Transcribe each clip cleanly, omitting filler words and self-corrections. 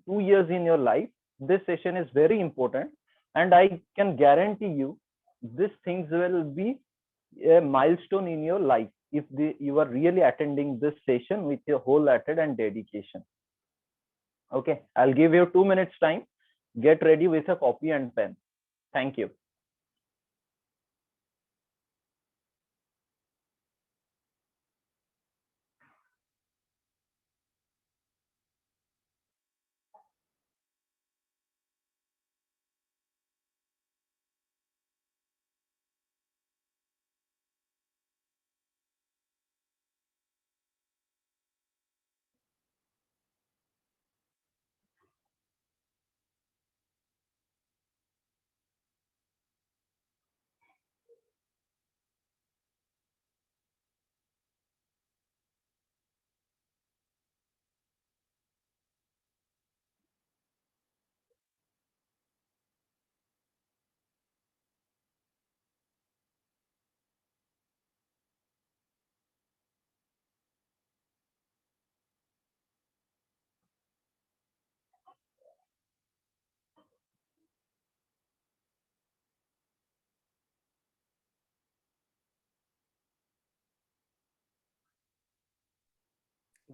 2 years in your life, this session is very important, and I can guarantee you these things will be a milestone in your life if you are really attending this session with your wholehearted and dedication. Okay, I'll give you 2 minutes time. Get ready with a copy and pen. Thank you.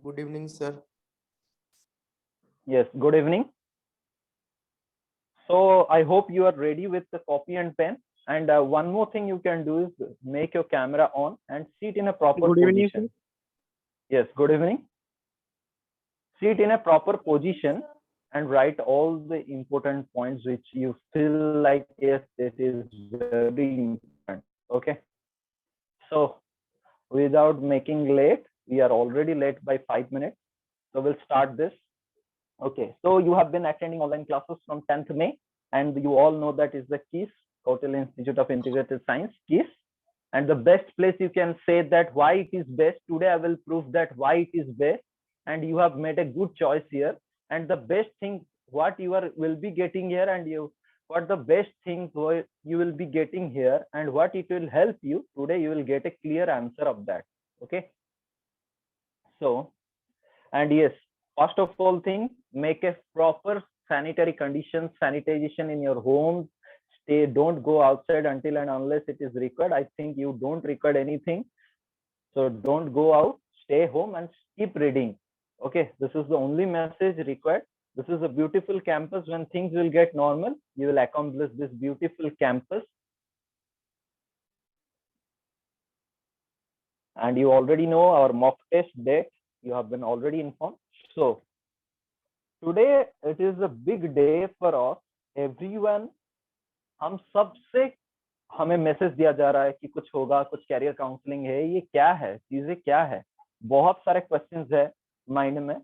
Good evening, sir. Yes, good evening. So I hope you are ready with the copy and pen. And one more thing you can do is make your camera on and sit in a proper Good evening, sir. position. Yes, good evening. Sit in a proper position and write all the important points which you feel like, yes, it is very important. Okay. So without making late, we are already late by 5 minutes. So we'll start this. Okay. So you have been attending online classes from 10th May, and you all know that is the KISS, Kautilya Institute of Integrated Science, KISS. And the best place you can say that why it is best. Today I will prove that why it is best, and you have made a good choice here. And the best thing what you are will be getting here, and you what the best thing you will be getting here, and what it will help you today, you will get a clear answer of that. Okay. So, and yes, first of all thing, make a proper sanitary conditions, sanitization in your home. Stay, don't go outside until and unless it is required. I think you don't record anything, so don't go out, stay home and keep reading. Okay, this is the only message required. This is a beautiful campus. When things will get normal, you will accomplish this beautiful campus. And you already know our mock test date, you have been already informed. So today it is a big day for us, everyone. हम सबसे हमें message दिया जा रहा है कि कुछ होगा, कुछ कैरियर काउंसलिंग है, ये क्या है, चीजें क्या है, बहुत सारे क्वेश्चंस है माइंड में.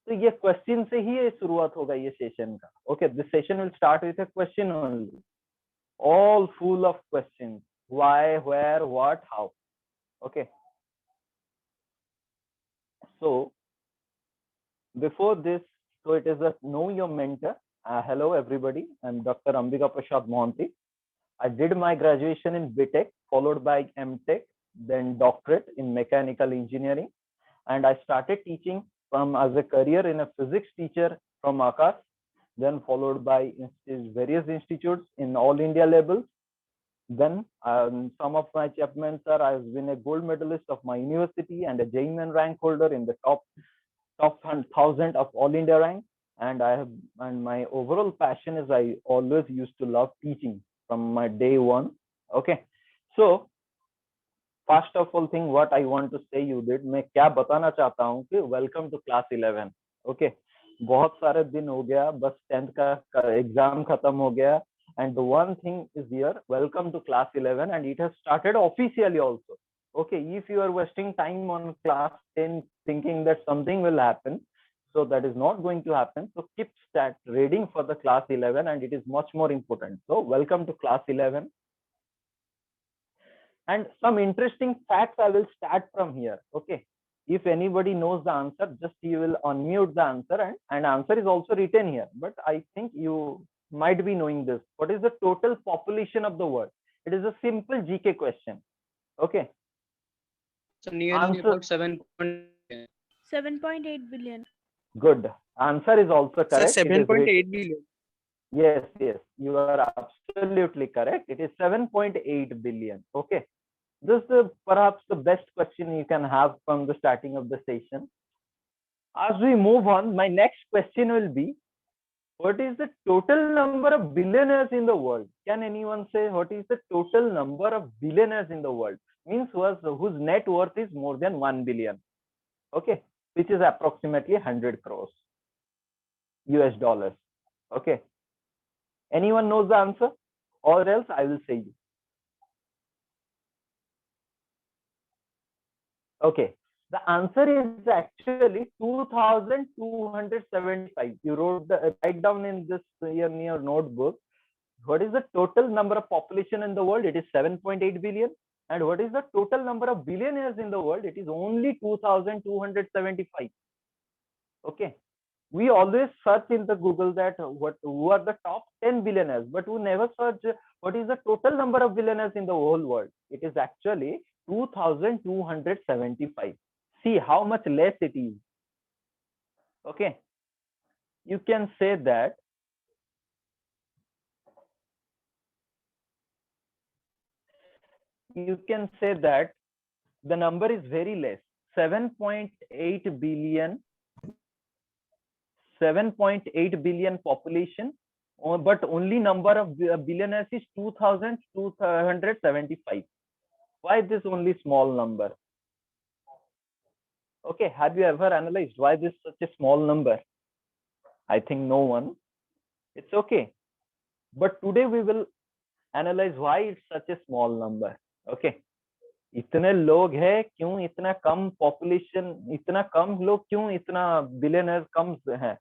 तो ये क्वेश्चन से ही ये शुरुआत होगा ये सेशन का. Okay, this session will start with a question only, all full of questions, why, where, what, how. Okay, so before this, so it is a know your mentor. Hello everybody, I'm Dr. Ambika Prasad Mohanty. I did my graduation in BTech, followed by MTech, then doctorate in mechanical engineering. And I started teaching from as a career in a physics teacher from Aakash, then followed by various institutes in all India levels. Then some of my achievements are I've been a gold medalist of my university and a JEE rank holder in the top 1,000 of all India rank. And my overall passion is I always used to love teaching from my day one. Okay, so first of all thing what I want to say you did, मैं क्या बताना चाहता हूँ कि welcome to class 11. Okay, बहुत सारे दिन हो गया, बस 10th का एग्जाम खत्म हो गया, and the one thing is here, welcome to class 11, and it has started officially also. Okay, if you are wasting time on class 10 thinking that something will happen, so that is not going to happen. So keep start reading for the class 11, and it is much more important. So welcome to class 11. And some interesting facts I will start from here. Okay, if anybody knows the answer, just you will unmute the answer, and answer is also written here, but I think you might be knowing this. What is the total population of the world? It is a simple GK question. Okay, So nearly answer about 7.8 billion. 7.8 billion. good. Answer is also Sir, correct. It is 7.8 billion. Yes, yes, you are absolutely correct. It is 7.8 billion. Okay. This is perhaps the best question you can have from the starting of the session. As we move on, my next question will be, what is the total number of billionaires in the world? Can anyone say what is the total number of billionaires in the world? Means whose net worth is more than 1 billion. Okay. Which is approximately 100 crores US dollars. Okay. Anyone knows the answer? Or else I will say you. Okay. The answer is actually 2,275. You write down in your notebook. What is the total number of population in the world? It is 7.8 billion. And what is the total number of billionaires in the world? It is only 2,275. Okay. We always search in the Google that who are the top 10 billionaires, but we never search what is the total number of billionaires in the whole world. It is actually 2,275. See how much less it is. Okay. You can say that the number is very less. 7.8 billion 7.8 billion population, but only number of billionaires is 2,275. Why this only small number? Okay, have you ever analyzed why this such a small number? I think no one. It's okay. But today we will analyze why it's such a small number. Okay. इतने लोग हैं, क्यों इतना कम population, इतना कम लोग, क्यों इतना billionaire कम है?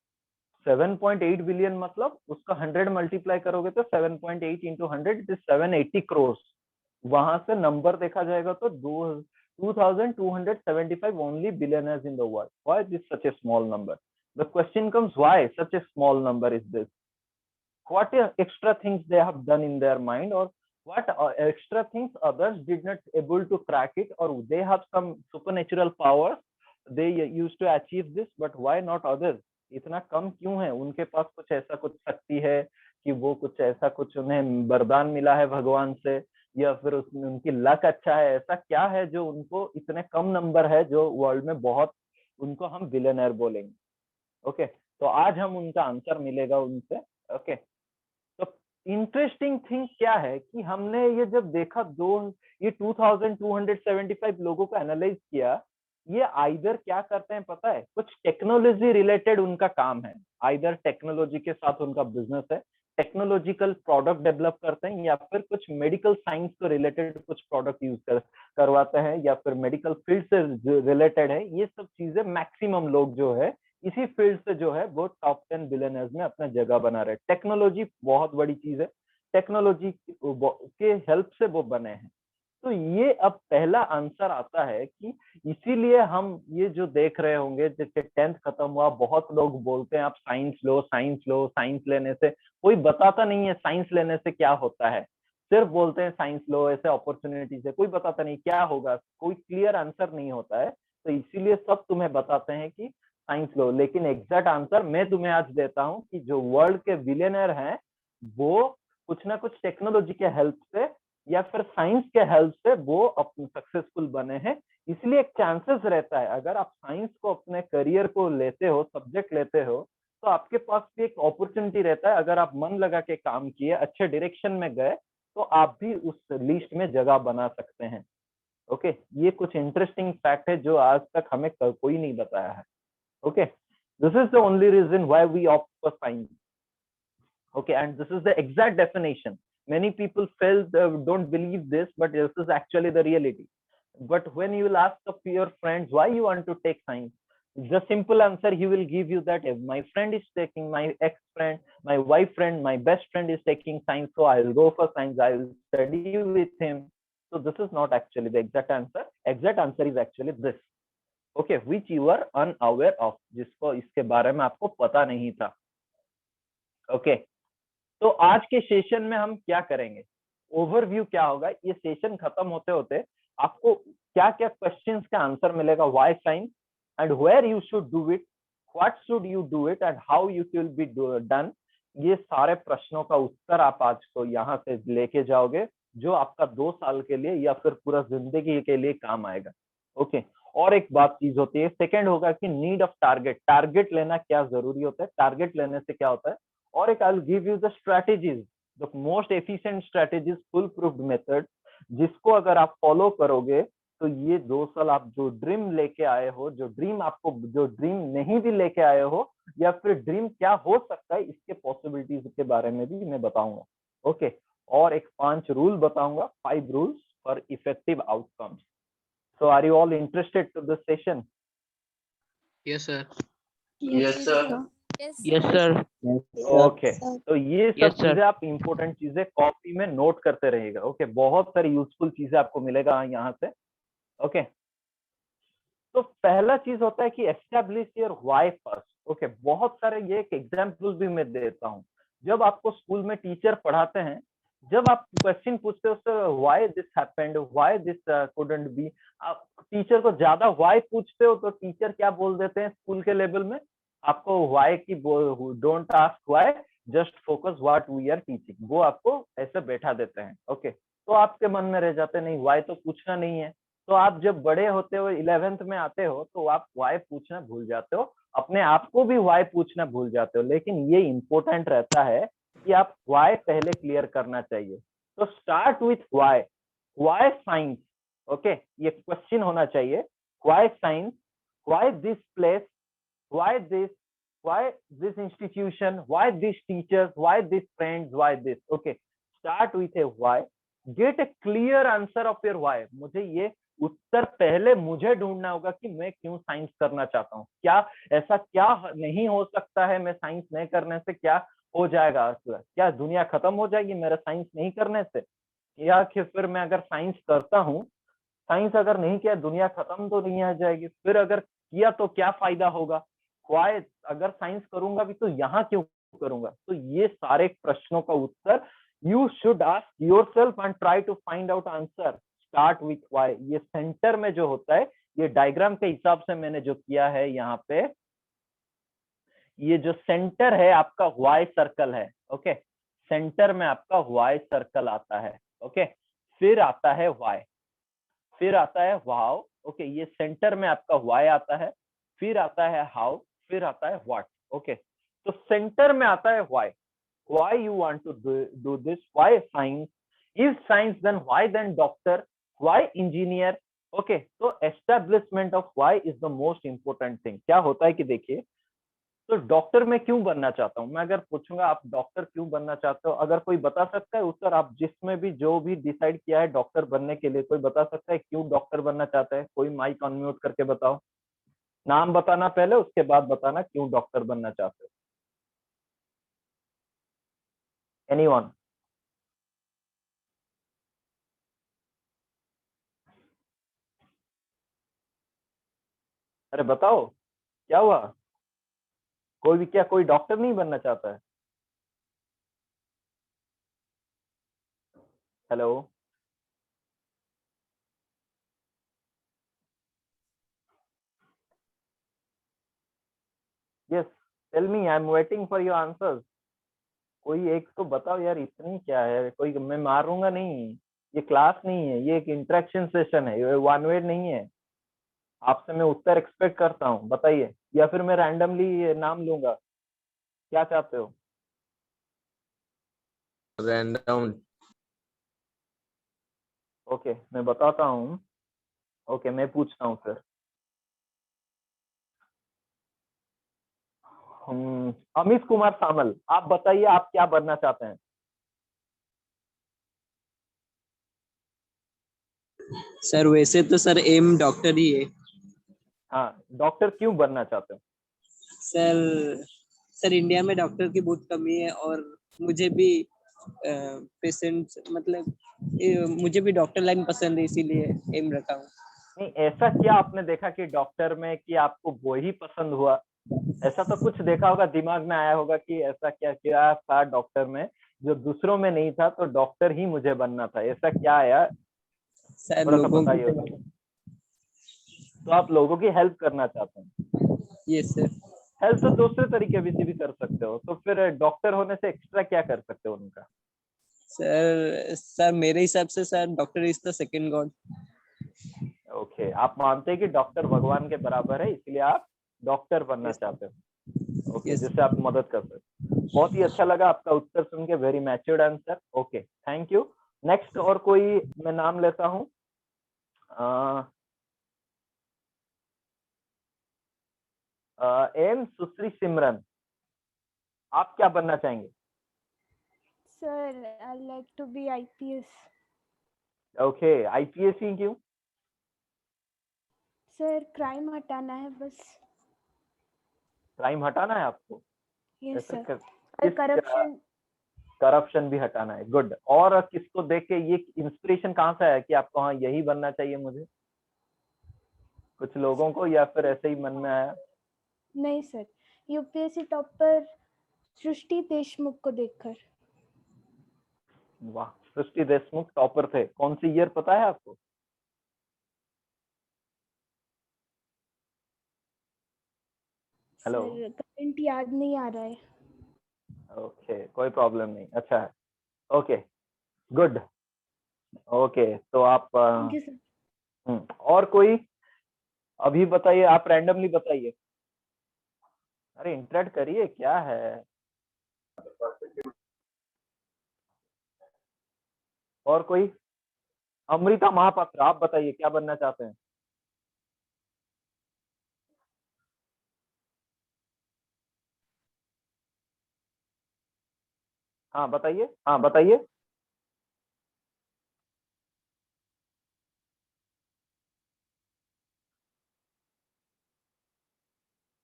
7.8 बिलियन मतलब उसका 100 मल्टीप्लाई करोगे तो 7.8 इंटू 100 इट इज 780 क्रोर्स. वहां से नंबर देखा जाएगा तो 2,275 only billionaires in the world. Why this such a small number? The question comes, why such a small number is this? What extra things they have done in their mind, or what extra things others did not able to crack it, or they have some supernatural powers they used to achieve this, but why not others? इतना कम क्यों है? उनके पास कुछ ऐसा कुछ शक्ति है कि वो कुछ ऐसा कुछ उन्हें वरदान मिला है भगवान से, या फिर उनकी लक अच्छा है? ऐसा क्या है जो उनको इतने कम नंबर है जो वर्ल्ड में बहुत, उनको हम बिलियनर बोलेंगे? ओके. तो आज हम उनका आंसर मिलेगा उनसे. ओके. तो इंटरेस्टिंग थिंग क्या है कि हमने ये जब देखा ये 2,275 लोगों को एनालाइज किया, ये आइदर क्या करते हैं पता है? कुछ टेक्नोलॉजी रिलेटेड उनका काम है. आइदर टेक्नोलॉजी के साथ उनका बिजनेस है, टेक्नोलॉजिकल प्रोडक्ट डेवलप करते हैं, या फिर कुछ मेडिकल साइंस को रिलेटेड कुछ प्रोडक्ट करवाते हैं, या फिर मेडिकल फील्ड से रिलेटेड है. ये सब चीजें मैक्सिमम लोग जो है इसी फील्ड से जो है वो टॉप 10 बिलियनर्स में अपना जगह बना रहे. टेक्नोलॉजी बहुत बड़ी चीज है, टेक्नोलॉजी के हेल्प से वो बने हैं. तो ये अब पहला आंसर आता है कि इसीलिए हम ये जो देख रहे होंगे, जैसे 10th खत्म हुआ, बहुत लोग बोलते हैं आप साइंस लो, साइंस लो. साइंस लेने से कोई बताता नहीं है साइंस लेने से क्या होता है. सिर्फ बोलते हैं साइंस लो, ऐसे अपॉर्चुनिटीज है, कोई बताता नहीं क्या होगा, कोई क्लियर आंसर नहीं होता है. तो इसीलिए सब तुम्हें बताते हैं कि साइंस लो, लेकिन एग्जैक्ट आंसर मैं तुम्हें आज देता हूँ कि जो वर्ल्ड के बिलियनर हैं वो कुछ ना कुछ टेक्नोलॉजी के हेल्प से या फिर साइंस के हेल्प से वो अपने सक्सेसफुल बने हैं. इसलिए एक चांसेस रहता है, अगर आप साइंस को अपने करियर को लेते हो, सब्जेक्ट लेते हो, तो आपके पास भी एक अपॉर्चुनिटी रहता है. अगर आप मन लगा के काम किए, अच्छे डायरेक्शन में गए, तो आप भी उस लिस्ट में जगह बना सकते हैं. ओके. ये कुछ इंटरेस्टिंग फैक्ट है जो आज तक हमें कोई नहीं बताया है. Okay, this is the only reason why we opt for science. Okay, and this is the exact definition. Many people don't believe this, but this is actually the reality. But when you will ask your friends why you want to take science, the simple answer he will give you that if my friend is taking, my ex-friend, my wife friend, my best friend is taking science, so I will go for science, I will study with him. So this is not actually the exact answer. Exact answer is actually this. Okay, which you are unaware of, जिसको इसके बारे में आपको पता नहीं था. Okay. तो आज के सेशन में हम क्या करेंगे, ओवरव्यू क्या होगा. ये सेशन खत्म होते होते आपको क्या क्या क्वेश्चंस का आंसर मिलेगा, why science and where you should do it, what should you do it and how you will be done, ये सारे प्रश्नों का उत्तर आप आज को यहाँ से लेके जाओगे, जो आपका 2 साल के लिए या फिर पूरा जिंदगी के लिए काम आएगा। ओके, और एक बात चीज होती है, सेकंड होगा कि नीड ऑफ टारगेट, टारगेट लेना क्या जरूरी होता है, टारगेट लेने से क्या होता है। और एक I will give you the strategies, the most efficient strategies, full proofed method, जिसको अगर आप फॉलो करोगे तो ये 2 साल आप जो ड्रीम लेके आए हो, जो ड्रीम नहीं भी लेके आए हो, या फिर ड्रीम क्या हो सकता है, इसके पॉसिबिलिटीज के बारे में भी मैं बताऊंगा। ओके, और एक 5 रूल बताऊंगा, 5 rules for effective outcomes. So are you all interested to this session? Yes, sir. Yes, sir. Yes, sir. Okay, तो ये सब Yes, sir. चीजें आप इंपॉर्टेंट चीजें कॉपी में नोट करते रहिएगा। ओके, बहुत सारी यूजफुल चीजें आपको मिलेगा यहाँ से। ओके, तो पहला चीज होता है कि establish your why first. Okay, बहुत सारे, ये एक एग्जांपल भी मैं देता हूँ। जब आपको स्कूल में टीचर पढ़ाते हैं, जब आप क्वेश्चन पूछते हो sir why this happened, why this couldn't B, आप टीचर को ज्यादा व्हाई पूछते हो तो टीचर क्या बोल देते हैं स्कूल के लेवल में, आपको व्हाई की don't ask why, just focus what we are teaching, वो आपको ऐसे बैठा देते हैं। ओके, तो आपके मन में रह जाते नहीं, व्हाई तो पूछना नहीं है। तो आप जब बड़े होते हो, 11th में आते हो, तो आप व्हाई पूछना भूल जाते हो, अपने आप को भी व्हाई पूछना भूल जाते हो। लेकिन ये इंपॉर्टेंट रहता है कि आप व्हाई पहले क्लियर करना चाहिए। तो start with why. Why science, okay, ये क्वेश्चन होना चाहिए, why science, why this place, why this institution, why this teachers, why this friends, why this. Okay, start with A why, gate A clear answer of your why. मुझे ये उत्तर पहले मुझे ढूंढना होगा कि मैं क्यों साइंस करना चाहता हूँ, क्या ऐसा क्या नहीं हो सकता है, मैं साइंस नहीं करने से क्या हो जाएगा, क्या दुनिया खत्म हो जाएगी मेरा साइंस नहीं करने से, या फिर मैं अगर साइंस करता हूँ, साइंस अगर नहीं किया दुनिया खत्म तो नहीं आ जाएगी, फिर अगर किया तो क्या फायदा होगा, व्हाई, अगर साइंस करूंगा भी तो यहाँ क्यों करूंगा। तो ये सारे प्रश्नों का उत्तर you should ask yourself and try to find out answer. Start with why. ये सेंटर में जो होता है, ये डायग्राम के हिसाब से मैंने जो किया है यहाँ पे, ये जो सेंटर है आपका व्हाई सर्कल है। ओके, सेंटर में आपका व्हाई सर्कल आता है। ओके, फिर आता है व्हाई, फिर आता है वाउ। ओके, ये सेंटर में आपका व्हाई आता है, फिर आता है हाउ, फिर आता है व्हाट। ओके, तो सेंटर में आता है why, why you want to do this, why science, if science then why then doctor, why engineer। Okay, तो establishment of why is the most important thing। क्या होता है कि देखिए, तो डॉक्टर मैं क्यों बनना चाहता हूँ, मैं अगर पूछूंगा आप डॉक्टर क्यों बनना चाहते हो, अगर कोई बता सकता है उत्तर, आप जिसमें भी जो भी डिसाइड किया है डॉक्टर बनने के लिए, कोई बता सकता है क्यों डॉक्टर बनना चाहता है, कोई माइक अनम्यूट करके बताओ, नाम बताना पहले, उसके बाद बताना क्यों डॉक्टर बनना चाहते हो। एनीवन? अरे बताओ क्या हुआ, कोई भी क्या, कोई डॉक्टर नहीं बनना चाहता है? Hello, yes, tell me, I am waiting for your answers. कोई एक तो बताओ यार, इतनी क्या है, कोई मैं मारूंगा नहीं, ये क्लास नहीं है, ये एक इंटरेक्शन सेशन है, ये वन वे नहीं है। आपसे मैं उत्तर एक्सपेक्ट करता हूँ, बताइए, या फिर मैं रैंडमली नाम लूंगा, क्या चाहते हो? Random. ओके, मैं बताता हूँ। ओके, मैं पूछता हूँ फिर। अमित कुमार सामल, आप बताइए आप क्या बनना चाहते हैं? सर वैसे तो सर एम डॉक्टर ही है। हाँ, डॉक्टर क्यों बनना चाहते हो? सर सर इंडिया में डॉक्टर की बहुत कमी है और मुझे भी पेशेंट मतलब मुझे भी डॉक्टर लाइन पसंद है, इसीलिए एम रखा हूँ। नहीं, ऐसा क्या आपने देखा कि डॉक्टर में कि आपको वो ही पसंद हुआ, ऐसा तो कुछ देखा होगा, दिमाग में आया होगा कि ऐसा क्या क्या था डॉक्टर में जो दूसरों में नहीं था, तो डॉक्टर ही मुझे बनना था, ऐसा क्या आया, सर थोड़ा सा लोगों बताइए। की, तो आप लोगों की हेल्प करना चाहते हैं? Yes sir. हेल्थ तो दूसरे तरीके से भी कर सकते हो, तो फिर डॉक्टर होने से एक्स्ट्रा क्या कर सकते हो उनका? सर मेरे हिसाब से sir doctor is the second God. Okay, आप मानते हैं कि डॉक्टर भगवान के बराबर है, इसलिए आप डॉक्टर बनना चाहते हो। ओके, जिससे आप मदद कर सकते। बहुत ही अच्छा लगा आपका उत्तर सुन के, very matured answer. Okay, thank you. Next और कोई मैं नाम लेता हूँ। एम सुश्री सिमरन, आप क्या बनना चाहेंगे? Sir, I like to be IPS. Okay, IPS ही क्यों? सर क्राइम हटाना है बस। क्राइम हटाना है आपको? Yes sir. और किस करप्शन भी हटाना है। गुड। और किसको देख के ये इंस्पिरेशन कहाँ से आया कि आपको हाँ यही बनना चाहिए मुझे? कुछ लोगों को या फिर ऐसे ही मन में आया? नहीं सर, यूपीएससी टॉपर सृष्टि देशमुख को देखकर। वाह, सृष्टि देशमुख टॉपर थे, कौन सी ईयर पता है आपको? हेलो। सर करंट याद नहीं आ रहा है। ओके, कोई प्रॉब्लम नहीं, अच्छा है। Okay, good. ओके, तो आप थैंक यू सर। और कोई अभी बताइए, आप रैंडमली बताइए। अरे इंटरेक्ट करिए, क्या है। और कोई? अमृता महापात्र, आप बताइए क्या बनना चाहते हैं? हाँ बताइए, हाँ बताइए।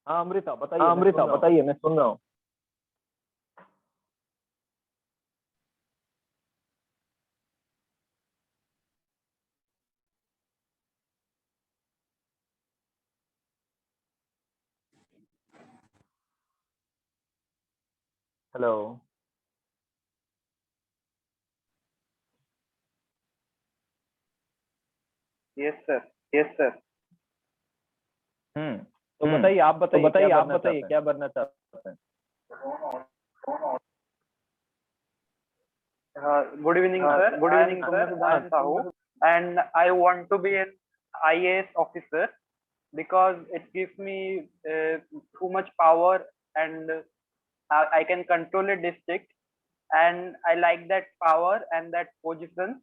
हाँ अमृता बताइए, हाँ मैं अमृता सुन रहा हूँ। बताइए, मैं सुन रहा हूँ। Hello. Yes sir, yes sir. तो बताइए, आप तो बताइए, बताइए, क्या आप बनना बताइए चाहते हैं? क्या बनना चाहते हैं? Good evening, sir. Good evening, I am sir. Sudhanshu Sahu, and I want to be an IAS officer because it gives me too much power, and I can control a district, and I like that power and that position.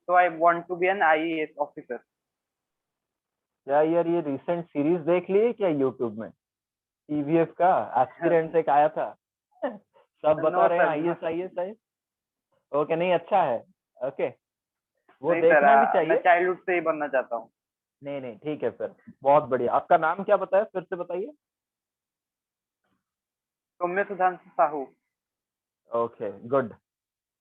So I want to be an IAS officer. क्या यार, ये recent series देख ली है क्या YouTube में? TVF का aspirant एक आया था। सब बता No, रहे हैं sir. IAS IAS IAS. Okay, नहीं अच्छा है। ओके, वो नहीं सर, देखना भी मैं चाहिए। चाइल्डहुड से ही बनना चाहता हूँ। नहीं नहीं, ठीक है फिर, बहुत बढ़िया। आपका नाम क्या बताया, फिर से बताइए। Saumya Sudhanshu Sahu. Okay, good.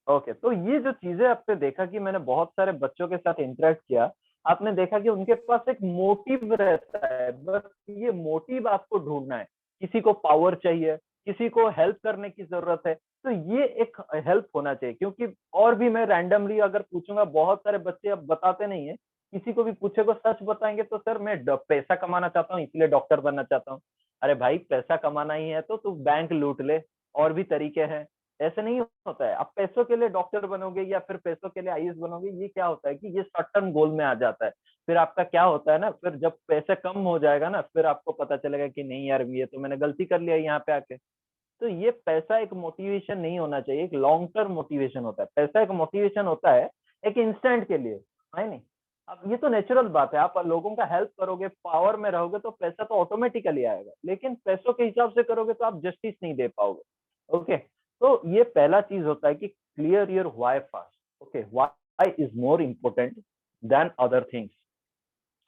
Okay, तो ये जो चीजें आपने देखा कि मैंने बहुत सारे बच्चों के साथ इंटरेक्ट किया, आपने देखा कि उनके पास एक मोटिव रहता है, बस ये मोटिव आपको ढूंढना है। किसी को पावर चाहिए, किसी को हेल्प करने की जरूरत है, तो ये एक हेल्प होना चाहिए। क्योंकि और भी मैं रैंडमली अगर पूछूंगा, बहुत सारे बच्चे अब बताते नहीं है। किसी को भी पूछेगा सच बताएंगे तो सर मैं पैसा कमाना चाहता हूँ इसलिए डॉक्टर बनना चाहता हूँ। अरे भाई, पैसा कमाना ही है तो तू बैंक लूट ले, और भी तरीके हैं। ऐसे नहीं होता है, आप पैसों के लिए डॉक्टर बनोगे या फिर पैसों के लिए आईएएस बनोगे, ये क्या होता है कि ये शॉर्ट टर्म गोल में आ जाता है। फिर आपका क्या होता है ना, फिर जब पैसे कम हो जाएगा ना, फिर आपको पता चलेगा कि नहीं यार, ये तो मैंने गलती कर लिया यहाँ पे आके। तो ये पैसा एक मोटिवेशन नहीं होना चाहिए, एक लॉन्ग टर्म मोटिवेशन होता है। पैसा एक मोटिवेशन होता है एक इंस्टेंट के लिए, है नहीं? अब ये तो नेचुरल बात है, आप लोगों का हेल्प करोगे, पावर में रहोगे तो पैसा तो ऑटोमेटिकली आएगा, लेकिन पैसों के हिसाब से करोगे तो आप जस्टिस नहीं दे पाओगे। ओके, तो ये पहला चीज होता है कि clear your why first. Okay, why is more important than other things.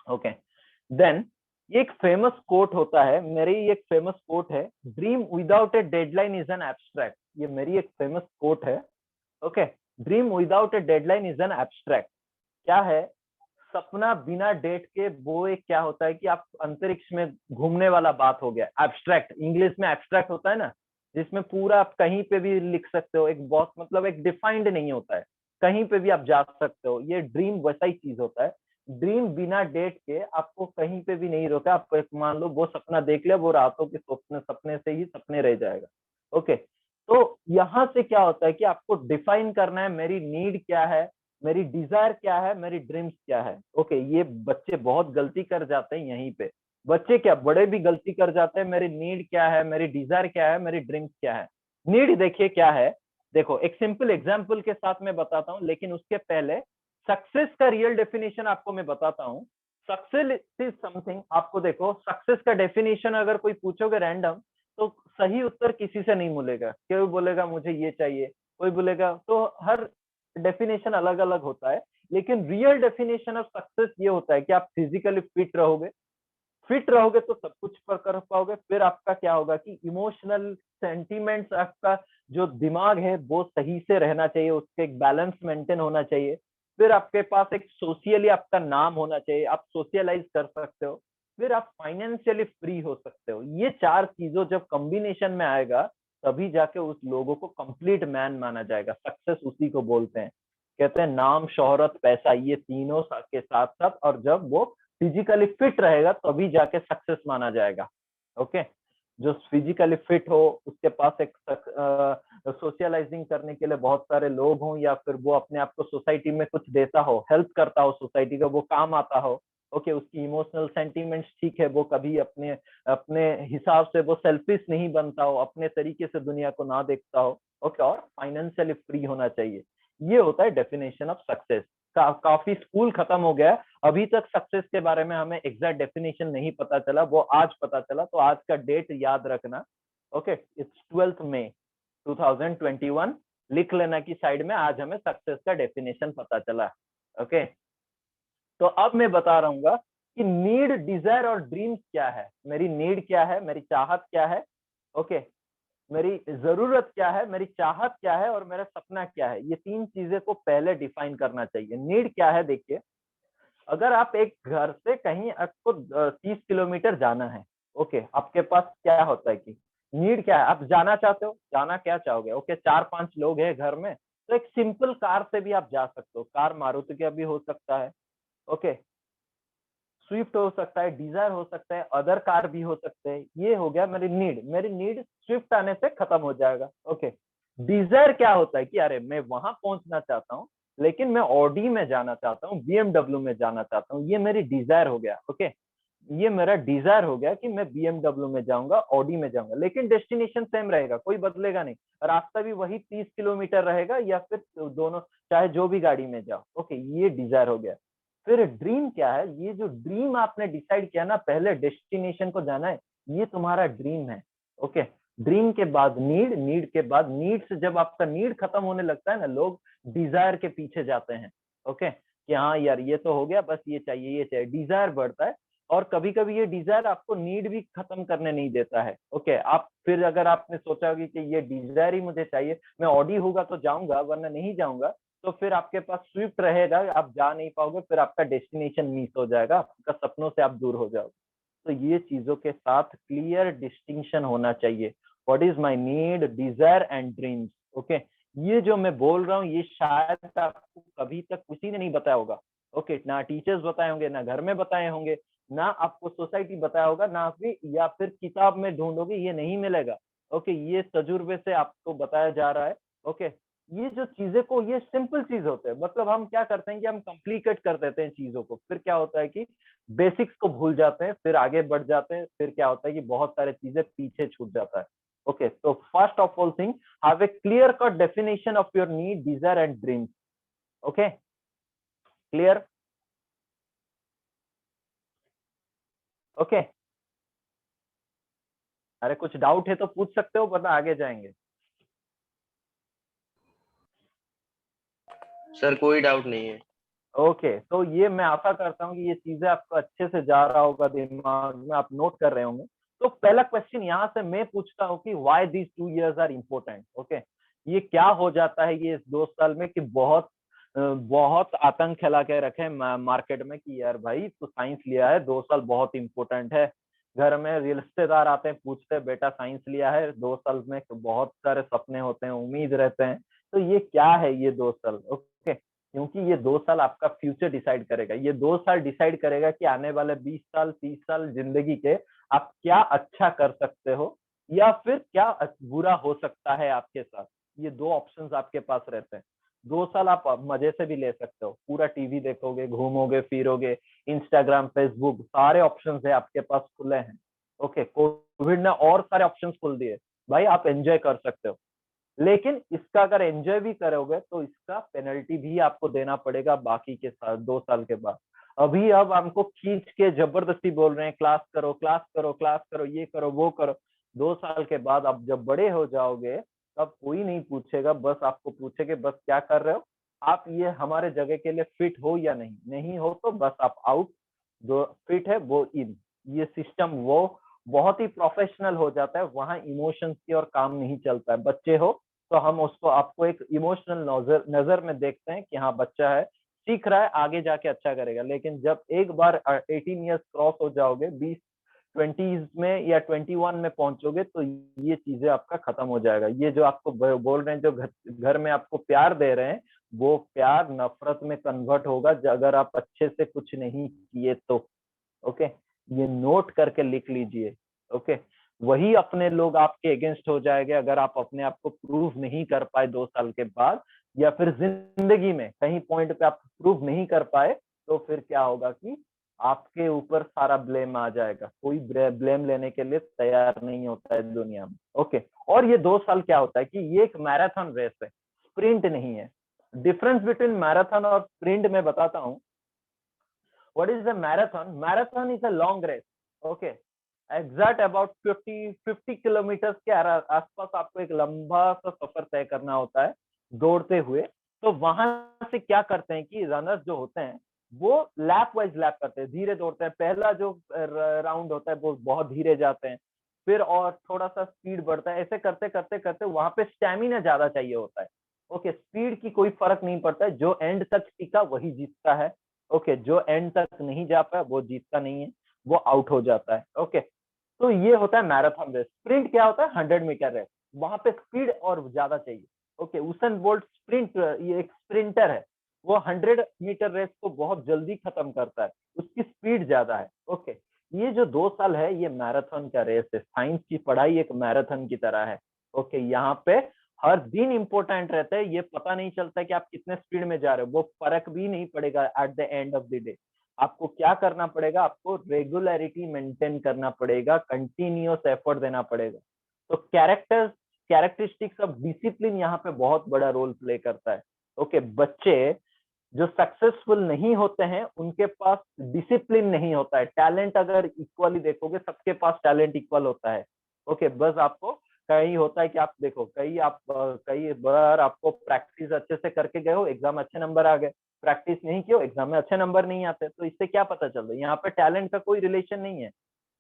Okay, then ये एक फेमस कोट होता है, मेरी एक फेमस कोट है, dream without a deadline is an abstract. ये मेरी एक फेमस कोट है। Okay, dream without a deadline is an abstract. क्या है? सपना बिना डेट के वो एक क्या होता है कि आप अंतरिक्ष में घूमने वाला बात हो गया। एब्स्ट्रैक्ट, इंग्लिश में एब्स्ट्रैक्ट होता है ना, जिसमें पूरा आप कहीं पे भी लिख सकते हो, एक बहुत मतलब एक डिफाइंड नहीं होता है, कहीं पे भी आप जा सकते हो। ये ड्रीम वैसा ही चीज होता है ड्रीम बिना डेट के आपको कहीं पे भी नहीं रोका। आप एक मान लो वो सपना देख लिया, वो रातों के सपने सपने से ही सपने रह जाएगा। ओके, तो यहाँ से क्या होता है कि आपको डिफाइन करना है मेरी नीड क्या है, मेरी डिजायर क्या है, मेरी ड्रीम्स क्या है। ओके, ये बच्चे बहुत गलती कर जाते हैं यहीं पे। बच्चे क्या, बड़े भी गलती कर जाते हैं। मेरी नीड क्या है, मेरी डिजायर क्या है, मेरी ड्रीम्स क्या है। नीड देखिए क्या है, देखो एक सिंपल एग्जांपल के साथ मैं बताता हूँ, लेकिन उसके पहले सक्सेस का रियल डेफिनेशन आपको मैं बताता हूँ। सक्सेस इज समथिंग, आपको देखो सक्सेस का डेफिनेशन अगर कोई पूछोगे रैंडम, तो सही उत्तर किसी से नहीं मिलेगा। कोई बोलेगा मुझे ये चाहिए, कोई बोलेगा, तो हर डेफिनेशन अलग अलग होता है। लेकिन रियल डेफिनेशन ऑफ सक्सेस ये होता है कि आप फिजिकली फिट रहोगे। फिट रहोगे तो सब कुछ कर पाओगे। फिर आपका क्या होगा कि इमोशनल सेंटीमेंट्स, आपका जो दिमाग है वो सही से रहना चाहिए, उसके एक बैलेंस मेंटेन होना चाहिए। फिर आपके पास एक सोशियली आपका नाम होना चाहिए, आप सोशलाइज कर सकते हो। फिर आप फाइनेंशियली फ्री हो सकते हो। ये चार चीजों जब कॉम्बिनेशन में आएगा, तभी जाके उस लोगों को कंप्लीट मैन माना जाएगा। सक्सेस उसी को बोलते हैं, कहते हैं नाम, शोहरत, पैसा, ये तीनों के साथ साथ, और जब वो फिजिकली फिट रहेगा तभी जाके सक्सेस माना जाएगा। ओके, जो फिजिकली फिट हो, उसके पास एक सोशलाइजिंग करने के लिए बहुत सारे लोग हों, या फिर वो अपने आप को सोसाइटी में कुछ देता हो, हेल्प करता हो सोसाइटी का, वो काम आता हो। ओके, उसकी इमोशनल सेंटीमेंट्स ठीक है, वो कभी अपने अपने हिसाब से वो सेल्फिश नहीं बनता हो, अपने तरीके से दुनिया को ना देखता हो। ओके, और फाइनेंशियली फ्री होना चाहिए। ये होता है डेफिनेशन ऑफ सक्सेस। काफी स्कूल खत्म हो गया, अभी तक सक्सेस के बारे में हमें एग्जैक्ट डेफिनेशन नहीं पता चला, वो आज पता चला। तो आज का डेट याद रखना। ओके, इट्स 12 मई 2021, लिख लेना की साइड में, आज हमें सक्सेस का डेफिनेशन पता चला। ओके, तो अब मैं बता रहा हूँ कि नीड, डिजायर और ड्रीम्स क्या है। मेरी नीड क्या है, मेरी चाहत क्या है। ओके, मेरी जरूरत क्या है, मेरी चाहत क्या है, और मेरा सपना क्या है। ये तीन चीजें को पहले डिफाइन करना चाहिए। नीड क्या है, देखिए अगर आप एक घर से कहीं आपको 30 किलोमीटर जाना है, ओके, आपके पास क्या होता है कि नीड क्या है, आप जाना चाहते हो, जाना क्या चाहोगे। ओके, 4-5 लोग हैं घर में, तो एक सिंपल कार से भी आप जा सकते हो। कार मारुति का भी हो सकता है, ओके, स्विफ्ट हो सकता है, डिजायर हो सकता है, अदर कार भी हो सकते हैं। ये हो गया मेरी नीड। मेरी नीड स्विफ्ट आने से खत्म हो जाएगा। ओके, डिजायर क्या होता है कि अरे मैं वहां पहुंचना चाहता हूँ, लेकिन मैं ऑडी में जाना चाहता हूँ, बीएमडब्ल्यू में जाना चाहता हूँ। ये मेरी डिजायर हो गया। ओके, ये मेरा डिजायर हो गया कि मैं बीएमडब्ल्यू में जाऊंगा, ऑडी में जाऊंगा, लेकिन डेस्टिनेशन सेम रहेगा, कोई बदलेगा नहीं। रास्ता भी वही 30 किलोमीटर रहेगा, या फिर दोनों, चाहे जो भी गाड़ी में जाओ। ओके, ये डिजायर हो गया। फिर ड्रीम क्या है, ये जो ड्रीम आपने डिसाइड किया ना, पहले डेस्टिनेशन को जाना है, ये तुम्हारा ड्रीम है। ओके, ड्रीम के बाद नीड, नीड के बाद, नीड से जब आपका नीड खत्म होने लगता है ना, लोग डिजायर के पीछे जाते हैं। ओके, कि हाँ यार ये तो हो गया, बस ये चाहिए, ये चाहिए, डिजायर बढ़ता है। और कभी कभी ये डिजायर आपको नीड भी खत्म करने नहीं देता है। ओके, आप फिर अगर आपने सोचा कि ये डिजायर ही मुझे चाहिए, मैं ऑडी होगा तो जाऊंगा, वरना नहीं जाऊंगा, तो फिर आपके पास स्विफ्ट रहेगा, आप जा नहीं पाओगे, फिर आपका डेस्टिनेशन मिस हो जाएगा, आपका सपनों से आप दूर हो जाओगे। तो ये चीजों के साथ क्लियर डिस्टिंक्शन होना चाहिए। What is my need, desire and dreams. Okay, ये जो मैं बोल रहा हूँ, ये शायद आपको कभी तक किसी ने नहीं बताया होगा। ओके, ना टीचर्स बताए होंगे, ना घर में बताए होंगे, ना आपको सोसाइटी बताया होगा, ना फिर या फिर किताब में ढूंढोगे, ये नहीं मिलेगा। ओके, ये तजुर्बे से आपको बताया जा रहा है। ओके, ये जो चीजें को, ये सिंपल चीज होते हैं, मतलब हम क्या करते हैं कि हम कॉम्प्लिकेट कर देते हैं चीजों को। फिर क्या होता है कि बेसिक्स को भूल जाते हैं, फिर आगे बढ़ जाते हैं, फिर क्या होता है कि बहुत सारी चीजें पीछे छूट जाता है। ओके, तो first of all thing, have a clear cut definition of your need, desire and dreams. Okay, clear? Okay, अरे कुछ डाउट है तो पूछ सकते हो, वरना आगे जाएंगे। सर कोई डाउट नहीं है। ओके, तो ये मैं आशा करता हूँ कि ये चीजें आपको अच्छे से जा रहा होगा, दिमाग में आप नोट कर रहे होंगे। तो पहला क्वेश्चन यहाँ से मैं पूछता हूँ कि why these 2 years are important. Okay, ये क्या हो जाता है ये इस 2 साल में कि बहुत आतंक फैला के रखे मार्केट में कि यार भाई तू साइंस लिया है, 2 साल बहुत इंपॉर्टेंट है। घर में रिश्तेदार आते हैं, पूछते हैं बेटा साइंस लिया है, 2 साल में बहुत सारे सपने होते हैं, उम्मीद रहते हैं, तो ये क्या है ये 2 साल। ओके, क्योंकि ये 2 साल आपका फ्यूचर डिसाइड करेगा। ये 2 साल डिसाइड करेगा कि आने वाले 20 साल 30 साल जिंदगी के आप क्या अच्छा कर सकते हो या फिर क्या बुरा हो सकता है आपके साथ। ये 2 ऑप्शंस आपके पास रहते हैं। 2 साल आप मजे से भी ले सकते हो, पूरा टीवी देखोगे, घूमोगे फिरोगे, इंस्टाग्राम फेसबुक सारे ऑप्शंस है आपके पास खुले हैं। ओके, कोविड ने और सारे ऑप्शंस खोल दिए भाई, आप एंजॉय कर सकते हो। लेकिन इसका अगर एंजॉय भी करोगे तो इसका पेनल्टी भी आपको देना पड़ेगा बाकी के साथ 2 साल के बाद। अभी अब हमको खींच के जबरदस्ती बोल रहे हैं क्लास करो क्लास करो क्लास करो, ये करो वो करो। 2 साल के बाद आप जब बड़े हो जाओगे तब कोई नहीं पूछेगा, बस आपको पूछेंगे बस क्या कर रहे हो आप, ये हमारे जगह के लिए फिट हो या नहीं, नहीं हो तो बस आप आउट, जो फिट है वो इन। ये सिस्टम वो बहुत ही प्रोफेशनल हो जाता है, वहां इमोशंस की और काम नहीं चलता है। बच्चे हो तो हम उसको आपको एक इमोशनल नजर में देखते हैं कि हाँ बच्चा है, सीख रहा है, आगे जाके अच्छा करेगा। लेकिन जब एक बार 18 ईयर्स क्रॉस हो जाओगे, 20 20s में या 21 में पहुंचोगे तो ये चीजें आपका खत्म हो जाएगा। ये जो आपको बोल रहे हैं, जो घर में आपको प्यार दे रहे हैं, वो प्यार नफरत में कन्वर्ट होगा अगर आप अच्छे से कुछ नहीं किए तो। ओके, ये नोट करके लिख लीजिए। ओके, वही अपने लोग आपके अगेंस्ट हो जाएंगे अगर आप अपने आप को प्रूव नहीं कर पाए 2 साल के बाद, या फिर जिंदगी में कहीं पॉइंट पे आप प्रूव नहीं कर पाए तो फिर क्या होगा कि आपके ऊपर सारा ब्लेम आ जाएगा। कोई ब्लेम लेने के लिए तैयार नहीं होता है दुनिया में। ओके, और ये 2 साल क्या होता है कि ये एक मैराथन रेस है, स्प्रिंट नहीं है। डिफरेंस बिटवीन मैराथन और स्प्रिंट मैं बताता हूँ। What is the marathon? Marathon is a long race. Okay. Exact about 50 kilometre के आसपास आपको एक लंबा सा सफर तय करना होता है दौड़ते हुए। तो वहां से क्या करते हैं कि रनर्स जो होते हैं वो लैप वाइज लैप करते हैं, धीरे दौड़ते हैं। पहला जो राउंड होता है वो बहुत धीरे जाते हैं, फिर और थोड़ा सा स्पीड बढ़ता है। ऐसे करते करते करते वहां पे स्टेमिना ज्यादा चाहिए होता है। ओके, स्पीड की कोई फर्क नहीं पड़ता है, जो एंड तक टिका वही जीतता है। ओके, जो एंड तक नहीं जा पाया वो जीतता नहीं है, वो आउट हो जाता है। ओके, तो ये होता है मैराथन रेस। स्प्रिंट क्या होता है? 100 मीटर रेस, वहां पे स्पीड और ज्यादा चाहिए। ओके, उसेन बोल्ट स्प्रिंट, ये एक स्प्रिंटर है, वो 100 मीटर रेस को बहुत जल्दी खत्म करता है, उसकी स्पीड ज्यादा है। ओके, ये जो 2 साल है ये मैराथन का रेस है। साइंस की पढ़ाई एक मैराथन की तरह है। ओके, यहाँ पे हर दिन इंपॉर्टेंट रहता है, ये पता नहीं चलता कि आप कितने स्पीड में जा रहे हो, वो फर्क भी नहीं पड़ेगा at the end of the day. आपको क्या करना पड़ेगा? आपको रेगुलरिटी मेंटेन करना पड़ेगा, कंटिन्यूअस एफर्ट देना पड़ेगा। तो कैरेक्टरिस्टिक्स ऑफ डिसिप्लिन यहाँ पे बहुत बड़ा रोल प्ले करता है। ओके, बच्चे जो सक्सेसफुल नहीं होते हैं उनके पास डिसिप्लिन नहीं होता है। टैलेंट अगर इक्वली देखोगे, सबके पास टैलेंट इक्वल होता है। ओके, बस आपको कहीं होता है कि आप देखो, कई बार आपको प्रैक्टिस अच्छे से करके गए हो, एग्जाम अच्छे नंबर आ गए, प्रैक्टिस नहीं की हो, एग्जाम में अच्छे नंबर नहीं आते। तो इससे क्या पता चल रहा है? यहाँ पे टैलेंट का कोई रिलेशन नहीं है।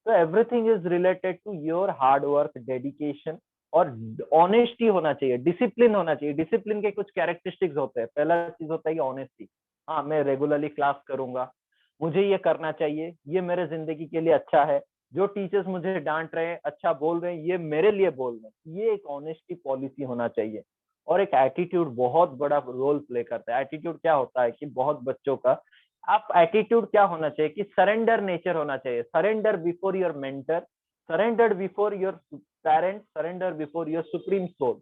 तो everything is related to your hard work, dedication और ऑनेस्टी होना चाहिए, डिसिप्लिन होना चाहिए। डिसिप्लिन के कुछ कैरेक्टरिस्टिक्स होते हैं। पहला चीज होता है कि ऑनेस्टी। हाँ, मैं रेगुलरली क्लास करूंगा, मुझे ये करना चाहिए, ये मेरे जिंदगी के लिए अच्छा है। जो टीचर्स मुझे डांट रहे हैं, अच्छा बोल रहे हैं, ये मेरे लिए बोल रहे हैं। ये एक ऑनेस्टी पॉलिसी होना चाहिए। और एक एटीट्यूड बहुत बड़ा रोल प्ले करता है। एटीट्यूड क्या होता है कि बहुत बच्चों का, आप एटीट्यूड क्या होना चाहिए कि सरेंडर नेचर होना चाहिए। Surrender before your mentor, surrender before your parents, surrender before your supreme soul.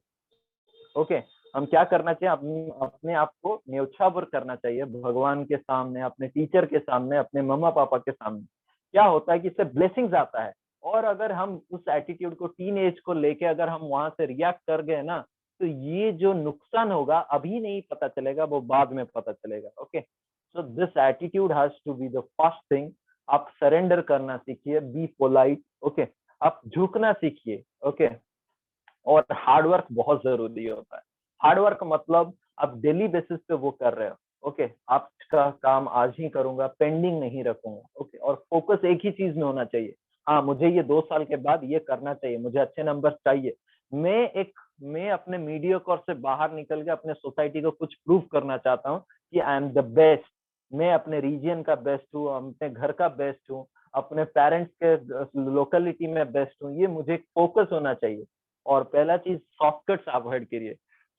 Okay, हम क्या करना चाहिए? अपने आप को न्यौछावर करना चाहिए भगवान के सामने, अपने टीचर के सामने, अपने मम्मा पापा के सामने। क्या होता है कि इससे ब्लेसिंग्स आता है। और अगर हम उस एटीट्यूड को, टीन एज को लेके अगर हम वहां से रिएक्ट कर गए ना, तो ये जो नुकसान होगा अभी नहीं पता चलेगा, वो बाद में पता चलेगा। Okay, so this attitude has to be the first thing. आप सरेंडर करना सीखिए, बी पोलाइट। ओके, आप झुकना सीखिए। ओके, और हार्डवर्क बहुत जरूरी होता है। हार्डवर्क मतलब आप डेली बेसिस पे वो कर रहे हो। ओके, आपका काम आज ही करूंगा, पेंडिंग नहीं रखूंगा। ओके, और फोकस एक ही चीज में होना चाहिए। हाँ, मुझे ये 2 साल के बाद ये करना चाहिए, मुझे अच्छे नंबर चाहिए। मैं अपने मीडियोकर से बाहर निकल के अपने सोसाइटी को कुछ प्रूव करना चाहता हूँ कि आई एम द बेस्ट। मैं अपने रीजन का बेस्ट हूँ, अपने घर का बेस्ट हूँ, अपने पेरेंट्स के लोकेलिटी में बेस्ट हूँ। ये मुझे फोकस होना चाहिए। और पहला चीज, शॉर्टकट्स अवॉइड करिए।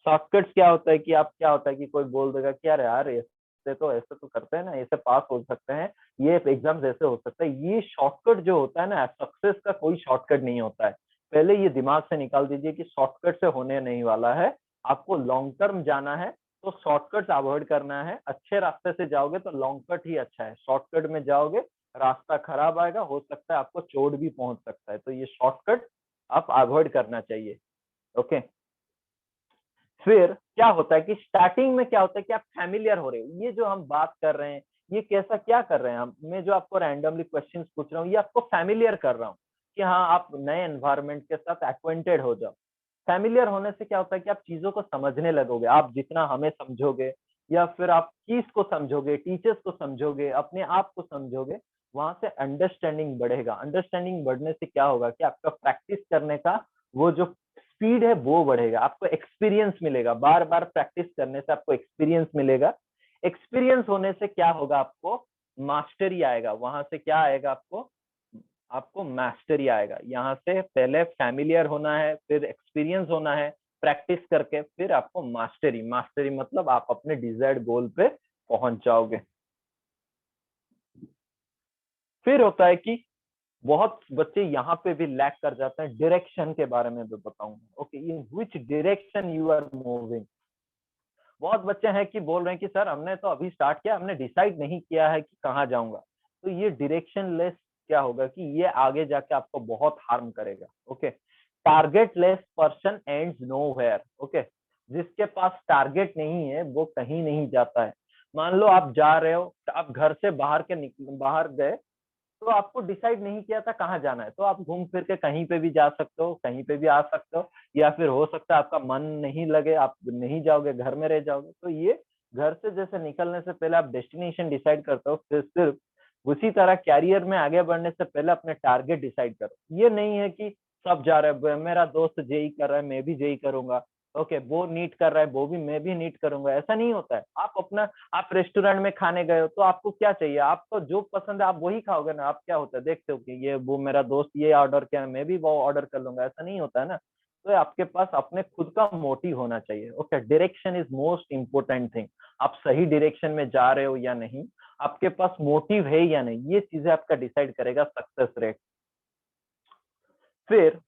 शॉर्टकट्स क्या होता है कि आप क्या होता है कि कोई बोल देगा कि यार यार ऐसे तो करते हैं ना, ऐसे पास हो सकते हैं, ये एग्जाम ऐसे हो सकता है। ये शॉर्टकट जो होता है ना, सक्सेस का कोई शॉर्टकट नहीं होता है। पहले ये दिमाग से निकाल दीजिए कि शॉर्टकट से होने नहीं वाला है। आपको लॉन्ग टर्म जाना है तो शॉर्टकट्स अवॉइड करना है। अच्छे रास्ते से जाओगे तो लॉन्ग कट ही अच्छा है। शॉर्टकट में जाओगे रास्ता खराब आएगा, हो सकता है आपको चोट भी पहुंच सकता है। तो ये शॉर्टकट आप अवॉइड करना चाहिए। ओके, फिर क्या होता है कि स्टार्टिंग में क्या होता है कि आप फैमिलियर हो रहे हो। ये जो हम बात कर रहे हैं, ये कैसा क्या कर रहे हैं हम, मैं जो आपको रैंडमली क्वेश्चंस पूछ रहा हूँ, ये आपको फैमिलियर कर रहा हूँ कि हाँ आप नए एनवायरनमेंट के साथ एक्वेंटेड हो जाओ। फैमिलियर होने से क्या होता है कि आप चीजों को समझने लगोगे। आप जितना हमें समझोगे या फिर आप चीज को समझोगे, टीचर्स को समझोगे, अपने आप को समझोगे, वहां से अंडरस्टैंडिंग बढ़ेगा। अंडरस्टैंडिंग बढ़ने से क्या होगा कि आपका प्रैक्टिस करने का वो जो स्पीड है वो बढ़ेगा। आपको एक्सपीरियंस मिलेगा, बार बार प्रैक्टिस करने से आपको एक्सपीरियंस मिलेगा। एक्सपीरियंस होने से क्या होगा, आपको मास्टरी आएगा। वहां से क्या आएगा, आपको मास्टरी आएगा। यहाँ से पहले फैमिलियर होना है, फिर एक्सपीरियंस होना है, प्रैक्टिस करके फिर आपको मास्टरी। मास्टरी मतलब आप अपने डिजायर्ड गोल पे पहुंच जाओगे। फिर होता है कि बहुत बच्चे यहाँ पे भी लैक कर जाते हैं। डायरेक्शन के बारे में भी बताऊंगा। Okay, in which direction you are moving. बहुत बच्चे हैं कि बोल रहे हैं कि सर हमने तो अभी स्टार्ट किया, हमने डिसाइड नहीं किया है कि कहाँ जाऊंगा। तो ये डायरेक्शन लेस क्या होगा कि ये आगे जाके आपको बहुत हार्म करेगा। Okay, target less person ends nowhere. Okay, जिसके पास टारगेट नहीं है वो कहीं नहीं जाता है। मान लो आप जा रहे हो, आप घर से बाहर गए, तो आपको डिसाइड नहीं किया था कहाँ जाना है, तो आप घूम फिर के कहीं पे भी जा सकते हो, कहीं पे भी आ सकते हो। या फिर हो सकता है आपका मन नहीं लगे, आप नहीं जाओगे, घर में रह जाओगे। तो ये घर से जैसे निकलने से पहले आप डेस्टिनेशन डिसाइड करते हो, फिर सिर्फ उसी तरह कैरियर में आगे बढ़ने से पहले अपने टारगेट डिसाइड करो। ये नहीं है कि सब जा रहे हैं, मेरा दोस्त जेई कर रहा है मैं भी जेई करूंगा, ओके वो नीट कर रहा है वो भी मैं भी नीट करूंगा, ऐसा नहीं होता है। आप रेस्टोरेंट में खाने गए हो तो आपको क्या चाहिए, आपको जो पसंद है आप वही खाओगे ना। आप क्या होता है देखते हो कि ये वो मेरा दोस्त ये ऑर्डर किया है मैं भी वो ऑर्डर कर लूंगा, ऐसा नहीं होता है ना। तो आपके पास अपने खुद का मोटिव होना चाहिए। Okay, direction is most important thing. आप सही डायरेक्शन में जा रहे हो या नहीं, आपके पास मोटिव है या नहीं, ये चीजें आपका डिसाइड करेगा सक्सेस रेट। फिर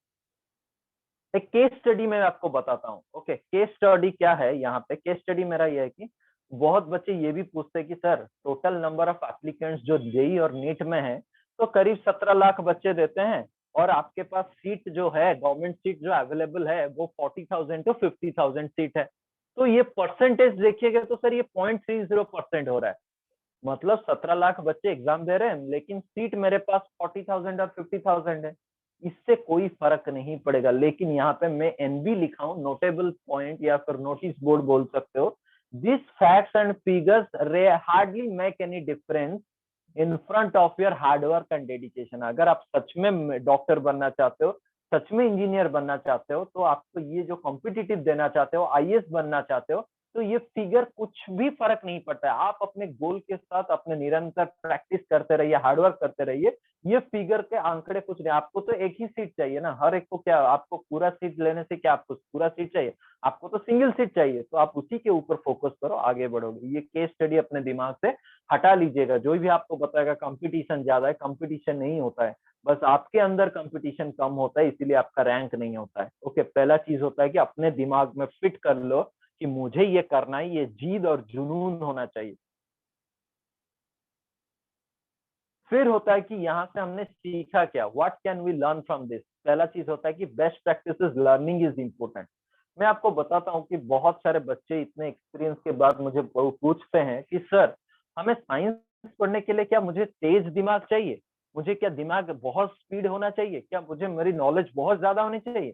एक केस स्टडी मैं आपको बताता हूँ। ओके, केस स्टडी क्या है, यहाँ पे केस स्टडी मेरा ये है कि बहुत बच्चे ये भी पूछते हैं कि sir total number of applicants जो जेई और नीट में है तो करीब 17 लाख बच्चे देते हैं, और आपके पास सीट जो है गवर्नमेंट सीट जो अवेलेबल है वो 40,000 to 50,000 सीट है। तो ये परसेंटेज देखिएगा तो सर ये 0.30% हो रहा है। मतलब 17 लाख बच्चे एग्जाम दे रहे हैं लेकिन सीट मेरे पास 40,000 और 50,000 है। इससे कोई फर्क नहीं पड़ेगा। लेकिन यहाँ पे मैं एनबी लिखा हूँ, नोटेबल पॉइंट या फिर नोटिस बोर्ड बोल सकते हो। This facts and figures hardly make any difference in front of your hard work and dedication. अगर आप सच में डॉक्टर बनना चाहते हो, सच में इंजीनियर बनना चाहते हो, तो आपको ये जो कॉम्पिटिटिव देना चाहते हो, आईएएस बनना चाहते हो, तो ये फिगर कुछ भी फर्क नहीं पड़ता है। आप अपने गोल के साथ अपने निरंतर प्रैक्टिस करते रहिए, हार्डवर्क करते रहिए। ये फिगर के आंकड़े कुछ नहीं। आपको तो एक ही सीट चाहिए ना, हर एक को क्या आपको पूरा सीट लेने से क्या आपको पूरा सीट चाहिए, आपको तो सिंगल सीट चाहिए। तो आप उसी के ऊपर फोकस करो, आगे बढ़ोगे। ये केस स्टडी अपने दिमाग से हटा लीजिएगा। जो भी आपको बताएगा कंपटीशन ज्यादा है, कंपटीशन नहीं होता है, बस आपके अंदर कंपटीशन कम होता है, इसीलिए आपका रैंक नहीं होता है। ओके, पहला चीज होता है कि अपने दिमाग में फिट कर लो कि मुझे ये करना है, ये जिद और जुनून होना चाहिए। फिर होता है कि यहाँ से हमने सीखा क्या, what can we learn from this. पहला चीज होता है कि best practices learning is important. मैं आपको बताता हूँ कि बहुत सारे बच्चे इतने एक्सपीरियंस के बाद मुझे पूछते हैं कि सर हमें साइंस पढ़ने के लिए क्या मुझे तेज दिमाग चाहिए, मुझे क्या दिमाग बहुत स्पीड होना चाहिए, क्या मुझे मेरी नॉलेज बहुत ज्यादा होनी चाहिए।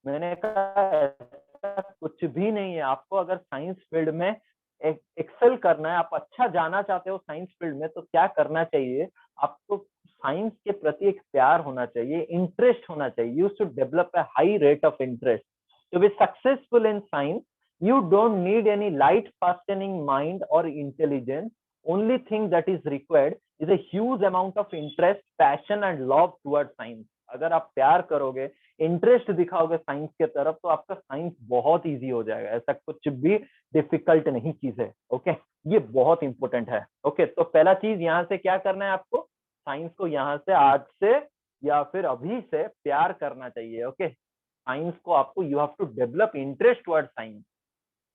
मैंने कहा ऐसा कुछ भी नहीं है। आपको अगर साइंस फील्ड में एक्सेल करना है, आप अच्छा जाना चाहते हो साइंस फील्ड में, तो क्या करना चाहिए, आपको साइंस के प्रति एक प्यार होना चाहिए, इंटरेस्ट होना चाहिए। You should develop a high rate of interest to be successful in science. You don't need any light fastening mind or intelligence. Only thing that is required is a huge amount of interest, passion and love towards science. अगर आप प्यार करोगे, interest दिखाओगे science के तरफ, तो आपका science बहुत इजी हो जाएगा। ऐसा कुछ भी डिफिकल्ट नहीं चीज है। ओके, ये बहुत इंपॉर्टेंट है। ओके, तो पहला चीज यहाँ से क्या करना है आपको, साइंस को यहाँ से आज से या फिर अभी से प्यार करना चाहिए। ओके, साइंस को आपको, you have to develop interest toward science.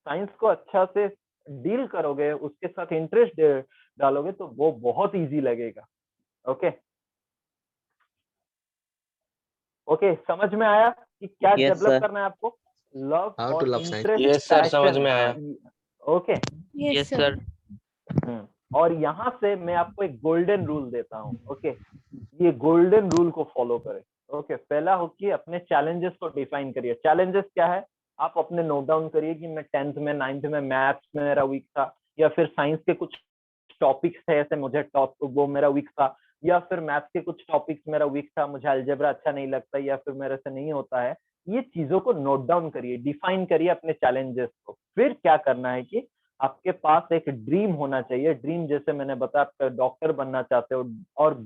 Science को अच्छा से डील करोगे, उसके साथ इंटरेस्ट डालोगे तो वो बहुत इजी लगेगा। ओके ओके, समझ में आया कि क्या Yes, डेवलप sir. करना है आपको, लव How to और love science. Interest, Yes, sir, समझ पैशन। में आया। Okay, Yes, Yes, sir. और यहाँ से मैं आपको एक गोल्डन रूल देता हूँ। ओके, ये गोल्डन रूल को फॉलो करें। ओके, पहला हो कि अपने चैलेंजेस को डिफाइन करिए। चैलेंजेस क्या है, आप अपने नोट डाउन करिए कि मैं 10th में 9th में मैथ्स में मेरा वीक था, या फिर साइंस के कुछ टॉपिक्स थे ऐसे मुझे वो मेरा वीक था, या फिर मैथ्स के कुछ टॉपिक्स मेरा वीक था, मुझे अलजेब्रा अच्छा नहीं लगता, या फिर मेरे से नहीं होता है। ये चीजों को नोट डाउन करिए, डिफाइन करिए अपने चैलेंजेस को। फिर क्या करना है कि आपके पास एक ड्रीम होना चाहिए। ड्रीम जैसे मैंने बताया, आप डॉक्टर बनना चाहते हो और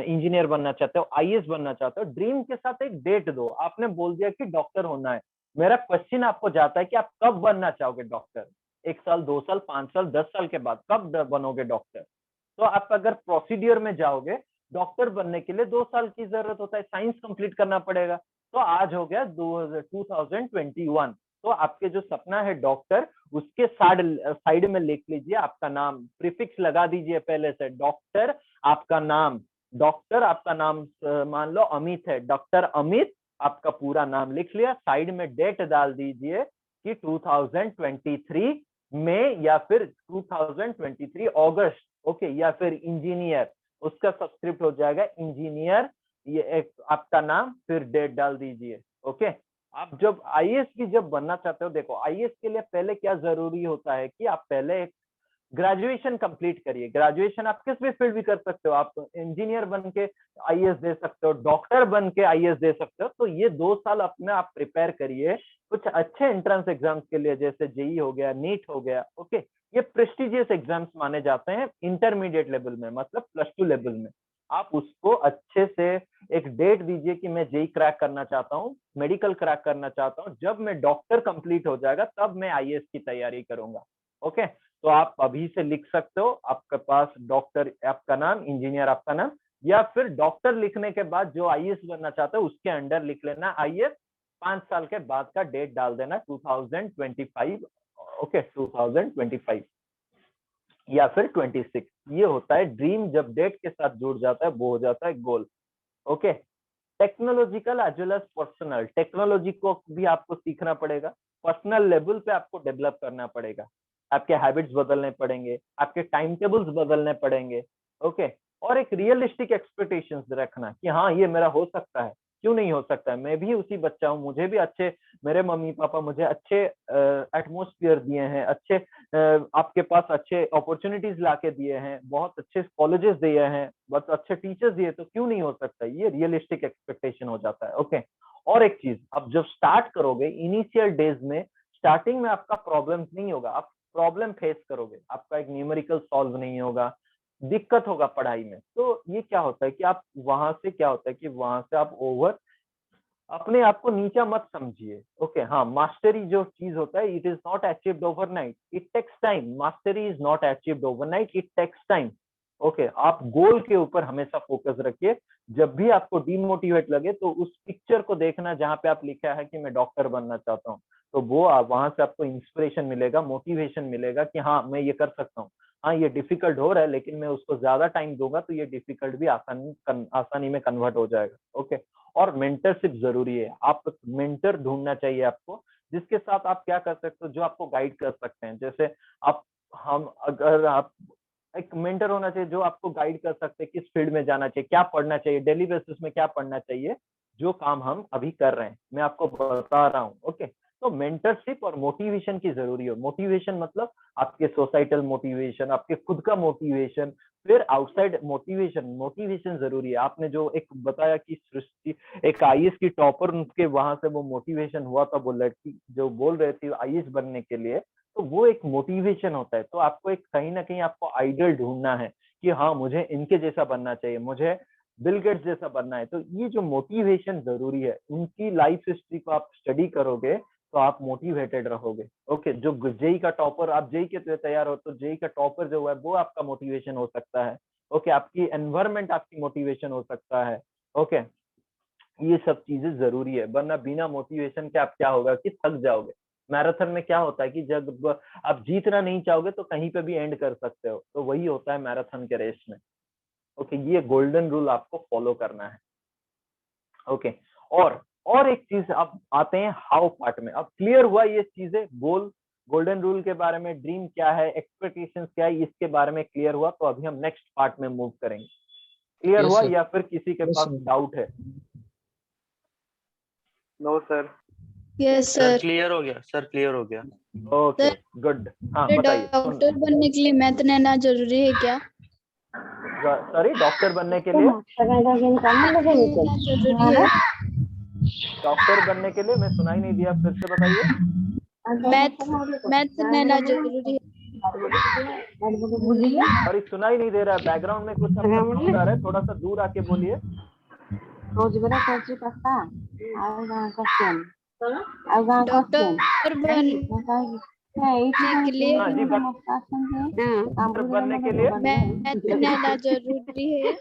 इंजीनियर बनना चाहते हो, आईएएस बनना चाहते हो, ड्रीम के साथ एक डेट दो। आपने बोल दिया कि डॉक्टर होना है, मेरा क्वेश्चन आपको जाता है कि आप कब बनना चाहोगे डॉक्टर, 1 साल, 2 साल, 5 साल, 10 साल के बाद कब बनोगे डॉक्टर। तो आप अगर प्रोसीडियर में जाओगे, डॉक्टर बनने के लिए 2 साल की जरूरत होता है, साइंस कंप्लीट करना पड़ेगा। तो आज हो गया 2021, तो आपके जो सपना है डॉक्टर, उसके साइड में लिख लीजिए आपका नाम, प्रीफिक्स लगा दीजिए पहले से, डॉक्टर आपका नाम, डॉक्टर आपका नाम मान लो अमित है, डॉक्टर अमित आपका पूरा नाम लिख लिया, साइड में डेट डाल दीजिए कि 2023 में या फिर 2023 अगस्त। ओके, या फिर इंजीनियर, उसका सब्सक्रिप्ट हो जाएगा इंजीनियर, ये एक आपका नाम, फिर डेट डाल दीजिए। ओके, आप जब आईएएस की जब बनना चाहते हो, देखो आईएएस के लिए पहले क्या जरूरी होता है कि आप पहले एक ग्रेजुएशन कंप्लीट करिए। ग्रेजुएशन आप किस भी फील्ड भी कर सकते हो, आप इंजीनियर बन के आईएएस दे सकते हो, डॉक्टर बन के आईएएस दे सकते हो। तो ये 2 साल अपने आप प्रिपेयर करिए कुछ अच्छे एंट्रेंस एग्जाम्स के लिए, जैसे जेई हो गया, नीट हो गया। ओके, ये प्रेस्टिजियस एग्जाम्स माने जाते हैं इंटरमीडिएट लेवल में, मतलब +2 लेवल में। आप उसको अच्छे से एक डेट दीजिए कि मैं जेई क्रैक करना चाहता हूँ, मेडिकल क्रैक करना चाहता हूँ, जब मैं डॉक्टर कंप्लीट हो जाएगा तब मैं आईएएस की तैयारी करूंगा। ओके, तो आप अभी से लिख सकते हो, आपके पास डॉक्टर आपका नाम, इंजीनियर आपका नाम, या फिर डॉक्टर लिखने के बाद जो आईएएस बनना चाहते हो उसके अंडर लिख लेना आईएएस, 5 साल के बाद का डेट डाल देना 2025। ओके, 2025 या फिर 26। ये होता है ड्रीम, जब डेट के साथ जुड़ जाता है वो हो जाता है goal. Okay, technological as well as personal, technology को भी आपको सीखना पड़ेगा, पर्सनल लेवल पे आपको डेवलप करना पड़ेगा, आपके हैबिट्स बदलने पड़ेंगे, आपके टाइम टेबल्स बदलने पड़ेंगे। ओके, और एक रियलिस्टिक एक्सपेक्टेशंस रखना कि हाँ ये मेरा हो सकता है, क्यों नहीं हो सकता है, मैं भी उसी बच्चा हूँ, मुझे भी अच्छे, मेरे मम्मी पापा मुझे अच्छे एटमोस्फियर दिए हैं, अच्छे आपके पास अच्छे अपॉर्चुनिटीज लाके दिए हैं, बहुत अच्छे कॉलेजेस दिए हैं, बहुत अच्छे टीचर्स दिए, तो क्यों नहीं हो सकता। ये रियलिस्टिक एक्सपेक्टेशन हो जाता है। ओके, और एक चीज, अब जब स्टार्ट करोगे इनिशियल डेज में, स्टार्टिंग में आपका प्रॉब्लम नहीं होगा, आप प्रॉब्लम फेस करोगे, आपका एक न्यूमेरिकल सॉल्व नहीं होगा, दिक्कत होगा पढ़ाई में। तो ये क्या होता है कि आप वहां से, क्या होता है कि वहां से आप अपने आप को नीचा मत समझिए। ओके, हाँ, मास्टरी जो चीज होता है, it is not achieved overnight, it takes time. Mastery is not achieved overnight, it takes time. Okay, आप गोल के ऊपर हमेशा फोकस रखिए। जब भी आपको डिमोटिवेट लगे तो उस पिक्चर को देखना जहाँ पे आप लिखा है कि मैं डॉक्टर बनना चाहता हूँ, तो वो वहां से आपको इंस्पिरेशन मिलेगा, मोटिवेशन मिलेगा कि हाँ मैं ये कर सकता हूँ। हाँ, ये डिफिकल्ट हो रहा है, लेकिन मैं उसको ज्यादा टाइम दूंगा तो ये डिफिकल्ट भी आसानी में कन्वर्ट हो जाएगा। ओके, और मेंटरशिप जरूरी है, आप मेंटर ढूंढना चाहिए आपको, जिसके साथ आप क्या कर सकते हो, जो आपको गाइड कर सकते हैं। जैसे आप, हम अगर आप, एक मेंटर होना चाहिए जो आपको गाइड कर सकते हैं किस फील्ड में जाना चाहिए, क्या पढ़ना चाहिए, डेली बेसिस में क्या पढ़ना चाहिए, जो काम हम अभी कर रहे हैं मैं आपको बता रहा हूँ। ओके, तो मेंटरशिप और मोटिवेशन की जरूरी है। मोटिवेशन मतलब आपके सोसाइटल मोटिवेशन, आपके खुद का मोटिवेशन, फिर आउटसाइड मोटिवेशन। मोटिवेशन जरूरी है। आपने जो एक बताया कि सृष्टि एक आईएएस की टॉपर, उनके वहां से वो मोटिवेशन हुआ था, वो लड़की जो बोल रहे थे आईएएस बनने के लिए, तो वो एक मोटिवेशन होता है। तो आपको एक कहीं ना कहीं आपको आइडल ढूंढना है कि हाँ मुझे इनके जैसा बनना चाहिए, मुझे बिल गेट्स जैसा बनना है, तो ये जो मोटिवेशन जरूरी है, उनकी लाइफ हिस्ट्री को आप स्टडी करोगे तो आप मोटिवेटेड रहोगे। ओके, जो जेई का टॉपर, आप जेई के लिए तैयार हो तो जेई का टॉपर जो है वो आपका मोटिवेशन हो सकता है। ओके, आपकी एनवायरनमेंट आपकी मोटिवेशन हो सकता है। ओके, ये सब चीजें जरूरी है, वरना बिना मोटिवेशन के आप क्या होगा कि थक जाओगे। मैराथन में क्या होता है कि जब आप जीतना नहीं चाहोगे तो कहीं पे भी एंड कर सकते हो, तो वही होता है मैराथन के रेस में। ओके, ये गोल्डन रूल आपको फॉलो करना है। ओके, और एक चीज अब आते हैं हाउ पार्ट में। अब क्लियर हुआ ये चीजें, गोल्डन रूल के बारे में, ड्रीम क्या है, एक्सपेक्टेशंस क्या है, इसके बारे में क्लियर हुआ। तो अभी हम नेक्स्ट पार्ट में मूव करेंगे। क्लियर हुआ या फिर किसी के पास डाउट है? No sir. Yes sir sir. Clear हो गया, सर क्लियर हो गया। Okay, good. हाँ बताइए। डॉक्टर बनने के लिए मैथ लेना जरूरी है क्या? सॉरी, डॉक्टर बनने के लिए? जरूरी है। डॉक्टर बनने के लिए मैं सुनाई नहीं दिया, फिर से बताइए। मैथ लेना जरूरी है। और सुनाई नहीं दे रहा है, बैकग्राउंड में कुछ साउंड आ रहा है, थोड़ा सा दूर आके बोलिए। डॉक्टर बनने के लिए हाँ जी, डॉक्टर बनने के लिए मैथ लेना जरूरी है।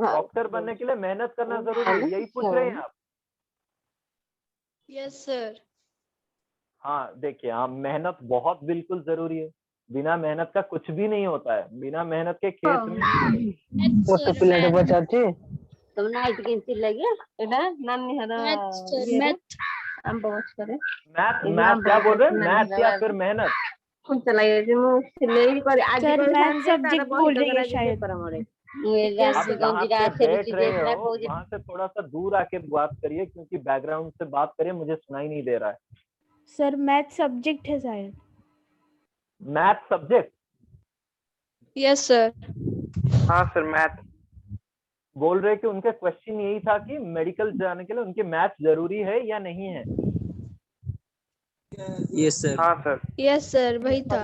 डॉक्टर बनने के लिए मेहनत करना जरूरी है, यही पूछ रहे हैं आप? Yes sir. हाँ देखिए, हाँ मेहनत बहुत बिल्कुल जरूरी है, बिना मेहनत का कुछ भी नहीं होता है। बिना मेहनत के खेत में मैथ क्या बोल रहे हैं, मैथ या फिर मेहनत? सर मैथ सब्जेक्ट बोल रही है शायद। आप जहाँ पे बैठ रहे हो वहाँ से थोड़ा सा दूर आके बात करिए, क्योंकि बैकग्राउंड से बात करिए, मुझे सुनाई नहीं दे रहा है। सर मैथ सब्जेक्ट है शायद। Math subject? Yes sir. हाँ सर, मैथ। बोल रहे कि उनका क्वेश्चन यही था कि मेडिकल जाने के लिए उनके मैथ जरूरी है या नहीं है? Yes sir. हाँ सर। यस सर, वही था।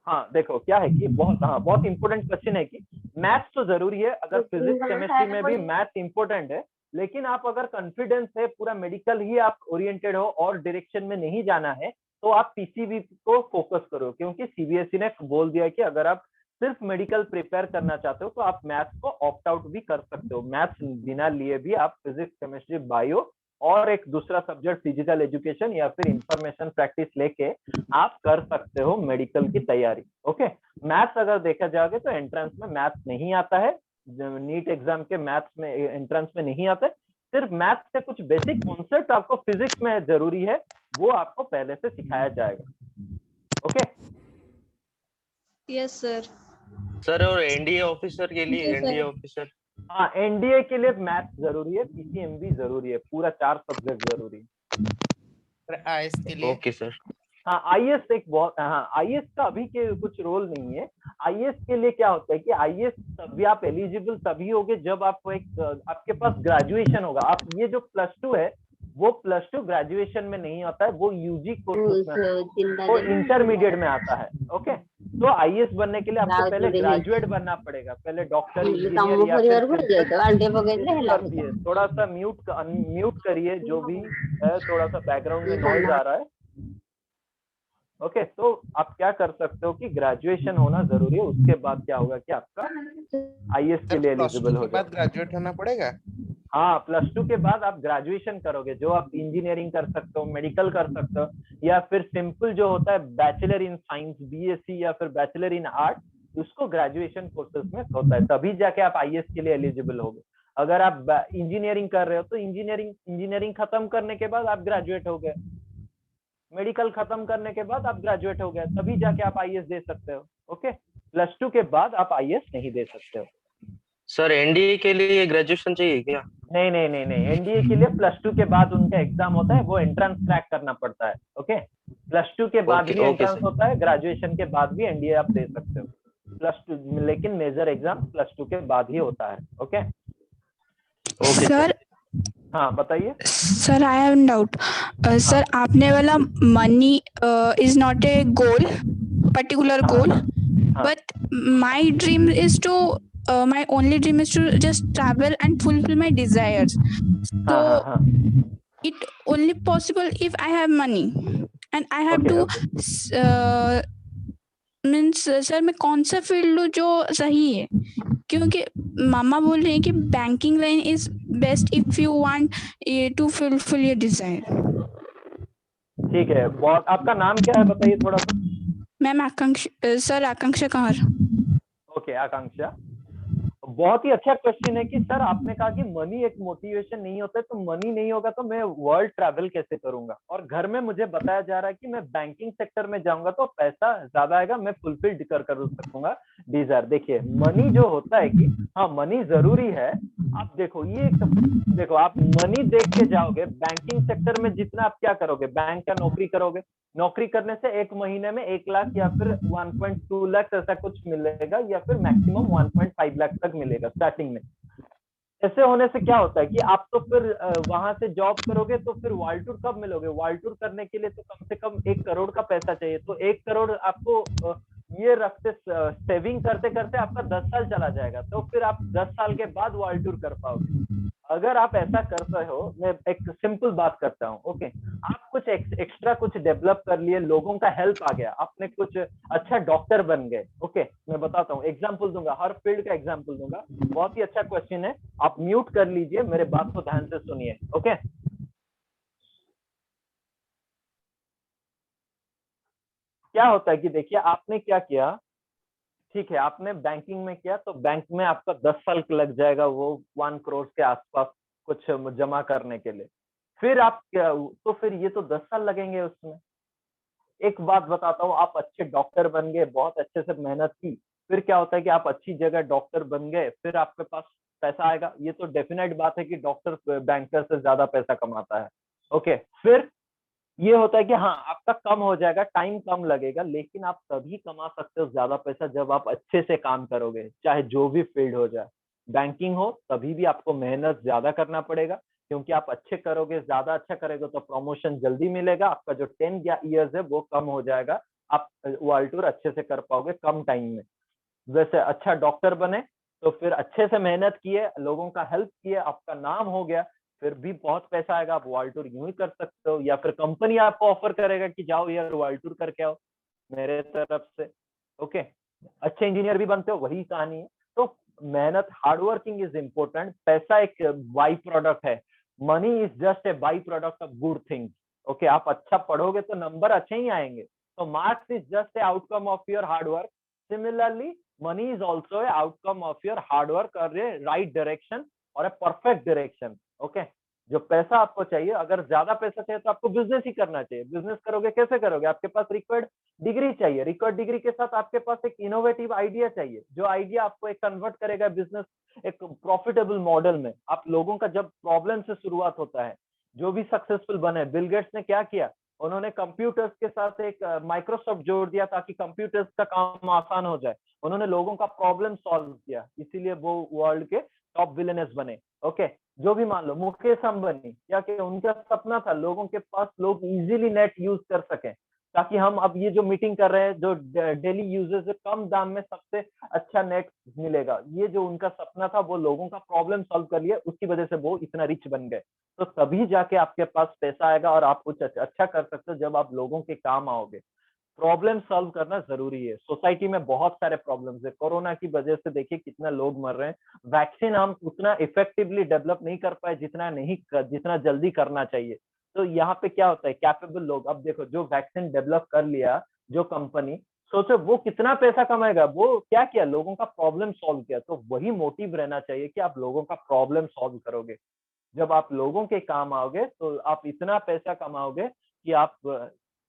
हाँ देखो क्या है कि बहुत इंपॉर्टेंट क्वेश्चन है कि मैथ्स तो जरूरी है, अगर फिजिक्स केमिस्ट्री में भी मैथ्स इंपॉर्टेंट है, लेकिन आप अगर कॉन्फिडेंस है, पूरा मेडिकल ही आप ओरिएंटेड हो और डायरेक्शन में नहीं जाना है, तो आप पीसीबी को फोकस करो, क्योंकि सीबीएसई ने बोल दिया कि अगर आप सिर्फ मेडिकल प्रिपेयर करना चाहते हो तो आप मैथ्स को ऑप्ट आउट भी कर सकते हो। मैथ्स बिना लिए भी आप फिजिक्स केमिस्ट्री बायो और एक दूसरा सब्जेक्ट फिजिकल एजुकेशन या फिर इंफॉर्मेशन प्रैक्टिस लेके आप कर सकते हो मेडिकल की तैयारी। ओके, मैथ्स अगर देखा जाए तो एंट्रेंस में मैथ्स नहीं आता है, नीट एग्जाम के मैथ्स में एंट्रेंस में नहीं आता है। सिर्फ मैथ्स के कुछ बेसिक कॉन्सेप्ट आपको फिजिक्स में जरूरी है, वो आपको पहले से सिखाया जाएगा। Okay yes sir. सर और एनडीए ऑफिसर के लिए, एनडीए ऑफिसर? हाँ, एनडीए के लिए मैथ्स जरूरी है, पीसीएम भी जरूरी है, पूरा 4 सब्जेक्ट जरूरी है। आईएएस के लिए? Okay sir. हाँ आईएएस एक बहुत, हाँ आईएएस का अभी के कुछ रोल नहीं है। आईएएस के लिए क्या होता है कि आईएएस तभी आप एलिजिबल तभी होगे जब आप आपके पास ग्रेजुएशन होगा। आप ये जो +2 है वो +2 ग्रेजुएशन में नहीं आता है, वो यूजी कोर्स में, वो इंटरमीडिएट में आता है। ओके, तो आईएएस बनने के लिए आपको पहले ग्रेजुएट बनना पड़ेगा, पहले डॉक्टर, इंजीनियर या फिर थोड़ा सा म्यूट करिए, जो भी है थोड़ा सा बैकग्राउंड में नॉइज आ रहा है। ओके, तो आप क्या कर सकते हो कि ग्रेजुएशन होना जरूरी है, उसके बाद क्या होगा कि आपका आईएएस के लिए एलिजिबल हो जाएगा। ग्रेजुएट होना पड़ेगा? हाँ, +2 के बाद आप ग्रेजुएशन करोगे, जो आप इंजीनियरिंग कर सकते हो, मेडिकल कर सकते हो, या फिर सिंपल जो होता है बैचलर इन साइंस बीएससी या फिर बैचलर इन आर्ट, उसको ग्रेजुएशन कोर्सेज में होता है, तभी जाके आप आईएएस के लिए एलिजिबल होगे। अगर आप इंजीनियरिंग कर रहे हो तो इंजीनियरिंग खत्म करने के बाद आप ग्रेजुएट हो गए, मेडिकल खत्म करने के बाद आप ग्रेजुएट हो गए, तभी जाके आप आईएएस दे सकते हो। ओके, +2 के बाद आप आईएएस नहीं दे सकते हो। सर एनडीए के लिए ग्रेजुएशन चाहिए क्या? नहीं, एनडीए के लिए +2 के बाद उनका एग्जाम होता है, वो एंट्रेंस क्रैक करना पड़ता है। ओके, +2 के बाद भी एंट्रेंस होता है, ग्रेजुएशन के बाद भी एनडीए आप दे सकते हो, +2, लेकिन मेजर एग्जाम +2 के बाद ही होता है। Okay sir. हाँ बताइए। Sir I have doubt. Sir आपने वाला money is not a goal, particular goal, but my dream is to my only dream is to just travel and fulfill my desires. So हाँ. it only possible if I have money and I have Okay, to means sir मैं कौन सा field लूँ जो सही है, क्योंकि मामा बोल रहे हैं कि banking line is best if you want to fulfil your desire. ठीक है. बहुत. आपका नाम क्या है बताइए थोड़ा सा. मैम आकांक्षा सर, आकांक्षा कंवर. ओके, आकांक्षा. बहुत ही अच्छा क्वेश्चन है कि सर आपने कहा कि मनी एक मोटिवेशन नहीं होता है, तो मनी नहीं होगा तो मैं वर्ल्ड ट्रैवल कैसे करूंगा, और घर में मुझे बताया जा रहा है कि मैं बैंकिंग सेक्टर में जाऊंगा तो पैसा ज्यादा आएगा, मैं फुलफिल कर सकूंगा डिजायर. देखिए मनी जो होता है कि हाँ मनी जरूरी है. आप देखो ये देखो आप मनी देख के जाओगे बैंकिंग सेक्टर में, जितना आप क्या करोगे, बैंक का नौकरी करोगे, नौकरी करने से एक महीने में 1 लाख या फिर 1.2 लाख ऐसा कुछ मिलेगा, या फिर मैक्सिमम 1.5 लाख तक मिलेगा स्टार्टिंग में. ऐसे होने से क्या होता है कि आप तो फिर वहां से जॉब करोगे तो फिर वर्ल्ड टूर कब मिलोगे. वर्ल्ड टूर करने के लिए तो कम से कम 1 करोड़ का पैसा चाहिए. तो 1 करोड़ आपको ये रखते सेविंग करते करते आपका 10 साल चला जाएगा. तो फिर आप 10 साल के बाद वर्ल्ड टूर कर पाओगे. अगर आप ऐसा करते हो, मैं एक सिंपल बात करता हूँ. ओके, आप कुछ एक्स्ट्रा कुछ डेवलप कर लिए, लोगों का हेल्प आ गया, आपने कुछ अच्छा डॉक्टर बन गए. ओके, मैं बताता हूँ, एग्जांपल दूंगा, हर फील्ड का एग्जांपल दूंगा. बहुत ही अच्छा क्वेश्चन है. आप म्यूट कर लीजिए, मेरे बात को ध्यान से सुनिए. ओके, क्या होता है कि देखिए आपने क्या किया. ठीक है, आपने बैंकिंग में किया तो बैंक में आपका 10 साल लग जाएगा वो 1 करोड़ के आसपास कुछ जमा करने के लिए. फिर आप क्या, तो फिर ये तो 10 साल लगेंगे उसमें. एक बात बताता हूँ, आप अच्छे डॉक्टर बन गए, बहुत अच्छे से मेहनत की, फिर क्या होता है कि आप अच्छी जगह डॉक्टर बन गए, फिर आपके पास पैसा आएगा. ये तो डेफिनेट बात है कि डॉक्टर बैंकर से ज्यादा पैसा कमाता है. ओके, फिर ये होता है कि हाँ आपका कम हो जाएगा, टाइम कम लगेगा, लेकिन आप तभी कमा सकते हो ज्यादा पैसा जब आप अच्छे से काम करोगे, चाहे जो भी फील्ड हो जाए. बैंकिंग हो तभी भी आपको मेहनत ज्यादा करना पड़ेगा, क्योंकि आप अच्छे करोगे, ज्यादा अच्छा करोगे तो प्रमोशन जल्दी मिलेगा, आपका जो 10 ईयर्स है वो कम हो जाएगा, आप वर्ल्ड टूर अच्छे से कर पाओगे कम टाइम में. वैसे अच्छा डॉक्टर बने तो फिर अच्छे से मेहनत किए, लोगों का हेल्प किए, आपका नाम हो गया, फिर भी बहुत पैसा आएगा, आप वर्ल्ड टूर यूं ही कर सकते हो, या फिर कंपनी आपको ऑफर करेगा कि जाओ यार वर्ल्ड टूर करके आओ मेरे तरफ से. ओके, अच्छे इंजीनियर भी बनते हो, वही कहानी है. तो मेहनत, हार्ड वर्किंग इज इम्पोर्टेंट. पैसा एक बाई प्रोडक्ट है, money is just a by product of good things. Okay, आप अच्छा पढ़ोगे तो नंबर अच्छे ही आएंगे. तो marks is just a outcome of your hard work. Similarly, money is also a outcome of your hard work or a right direction or a perfect direction. Okay, जो पैसा आपको चाहिए, अगर ज्यादा पैसा चाहिए तो आपको बिजनेस ही करना चाहिए. बिजनेस करोगे कैसे करोगे, आपके पास रिक्वायर्ड डिग्री चाहिए, रिक्वायर्ड डिग्री के साथ आपके पास एक इनोवेटिव आइडिया चाहिए, जो आइडिया आपको एक कन्वर्ट करेगा बिजनेस एक प्रॉफिटेबल मॉडल में. आप लोगों का जब प्रॉब्लम से शुरुआत होता है, जो भी सक्सेसफुल बने, बिल गेट्स ने क्या किया, उन्होंने कंप्यूटर्स के साथ एक माइक्रोसॉफ्ट जोड़ दिया ताकि कंप्यूटर्स का काम आसान हो जाए. उन्होंने लोगों का प्रॉब्लम सॉल्व किया, इसीलिए वो वर्ल्ड के टॉप विलेनर्स बने. ओके, जो भी मान लो मुकेश अंबानी, क्या कि उनका सपना था लोगों के पास लोग इजीली नेट यूज कर सकें, ताकि हम अब ये जो मीटिंग कर रहे हैं, जो डेली यूजर्स कम दाम में सबसे अच्छा नेट मिलेगा, ये जो उनका सपना था वो लोगों का प्रॉब्लम सॉल्व कर लिया, उसकी वजह से वो इतना रिच बन गए. तो तभी जाके आपके पास पैसा आएगा और आप कुछ अच्छा कर सकते हो जब आप लोगों के काम आओगे. प्रॉब्लम सॉल्व करना जरूरी है. सोसाइटी में बहुत सारे प्रॉब्लम्स है. कोरोना की वजह से देखिए कितना लोग मर रहे हैं. वैक्सीन हम उतना इफेक्टिवली डेवलप नहीं कर पाए जितना जल्दी करना चाहिए. तो यहाँ पे क्या होता है, कैपेबल लोग, अब देखो जो वैक्सीन डेवलप कर लिया जो कंपनी, सोचो वो कितना पैसा कमाएगा. वो क्या किया, लोगों का प्रॉब्लम सॉल्व किया. तो वही मोटिव रहना चाहिए कि आप लोगों का प्रॉब्लम सॉल्व करोगे. जब आप लोगों के काम आओगे तो आप इतना पैसा कमाओगे कि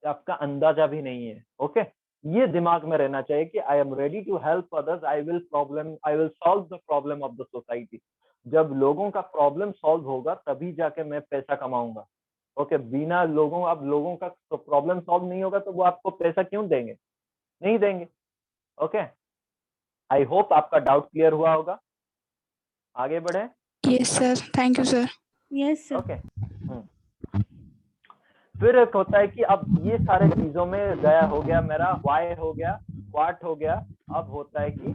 आपका अंदाजा भी नहीं है. ओके, ये दिमाग में रहना चाहिए कि I am ready to help others, I will solve the problem of the society. जब लोगों का प्रॉब्लम सॉल्व होगा तभी जाके मैं पैसा कमाऊंगा. ओके, बिना लोगों का तो प्रॉब्लम सॉल्व नहीं होगा तो वो आपको पैसा क्यों देंगे, नहीं देंगे. ओके, आई होप आपका डाउट क्लियर हुआ होगा. आगे बढ़े. Yes sir, thank you sir. Yes sir. Okay, फिर एक होता है कि अब ये सारे चीजों में गया हो गया मेरा, व्हाई हो गया, व्हाट हो गया, अब होता है कि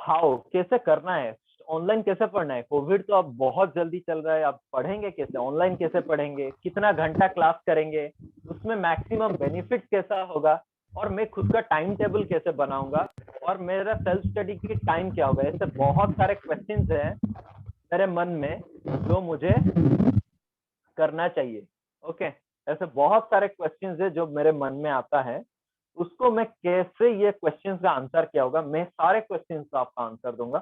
हाउ कैसे करना है, ऑनलाइन कैसे पढ़ना है। कोविड तो अब बहुत जल्दी चल रहा है, अब पढ़ेंगे कैसे, ऑनलाइन कैसे पढ़ेंगे, कितना घंटा क्लास करेंगे, उसमें मैक्सिमम बेनिफिट कैसा होगा, और मैं खुद का टाइम टेबल कैसे बनाऊंगा, और मेरा सेल्फ स्टडी की टाइम क्या होगा। ऐसे बहुत सारे क्वेश्चंस हैं मेरे मन में जो मुझे करना चाहिए। ओके, ऐसे बहुत सारे क्वेश्चंस है जो मेरे मन में आता है, उसको मैं कैसे ये क्वेश्चंस का आंसर क्या होगा, मैं सारे क्वेश्चंस का आपका आंसर दूंगा।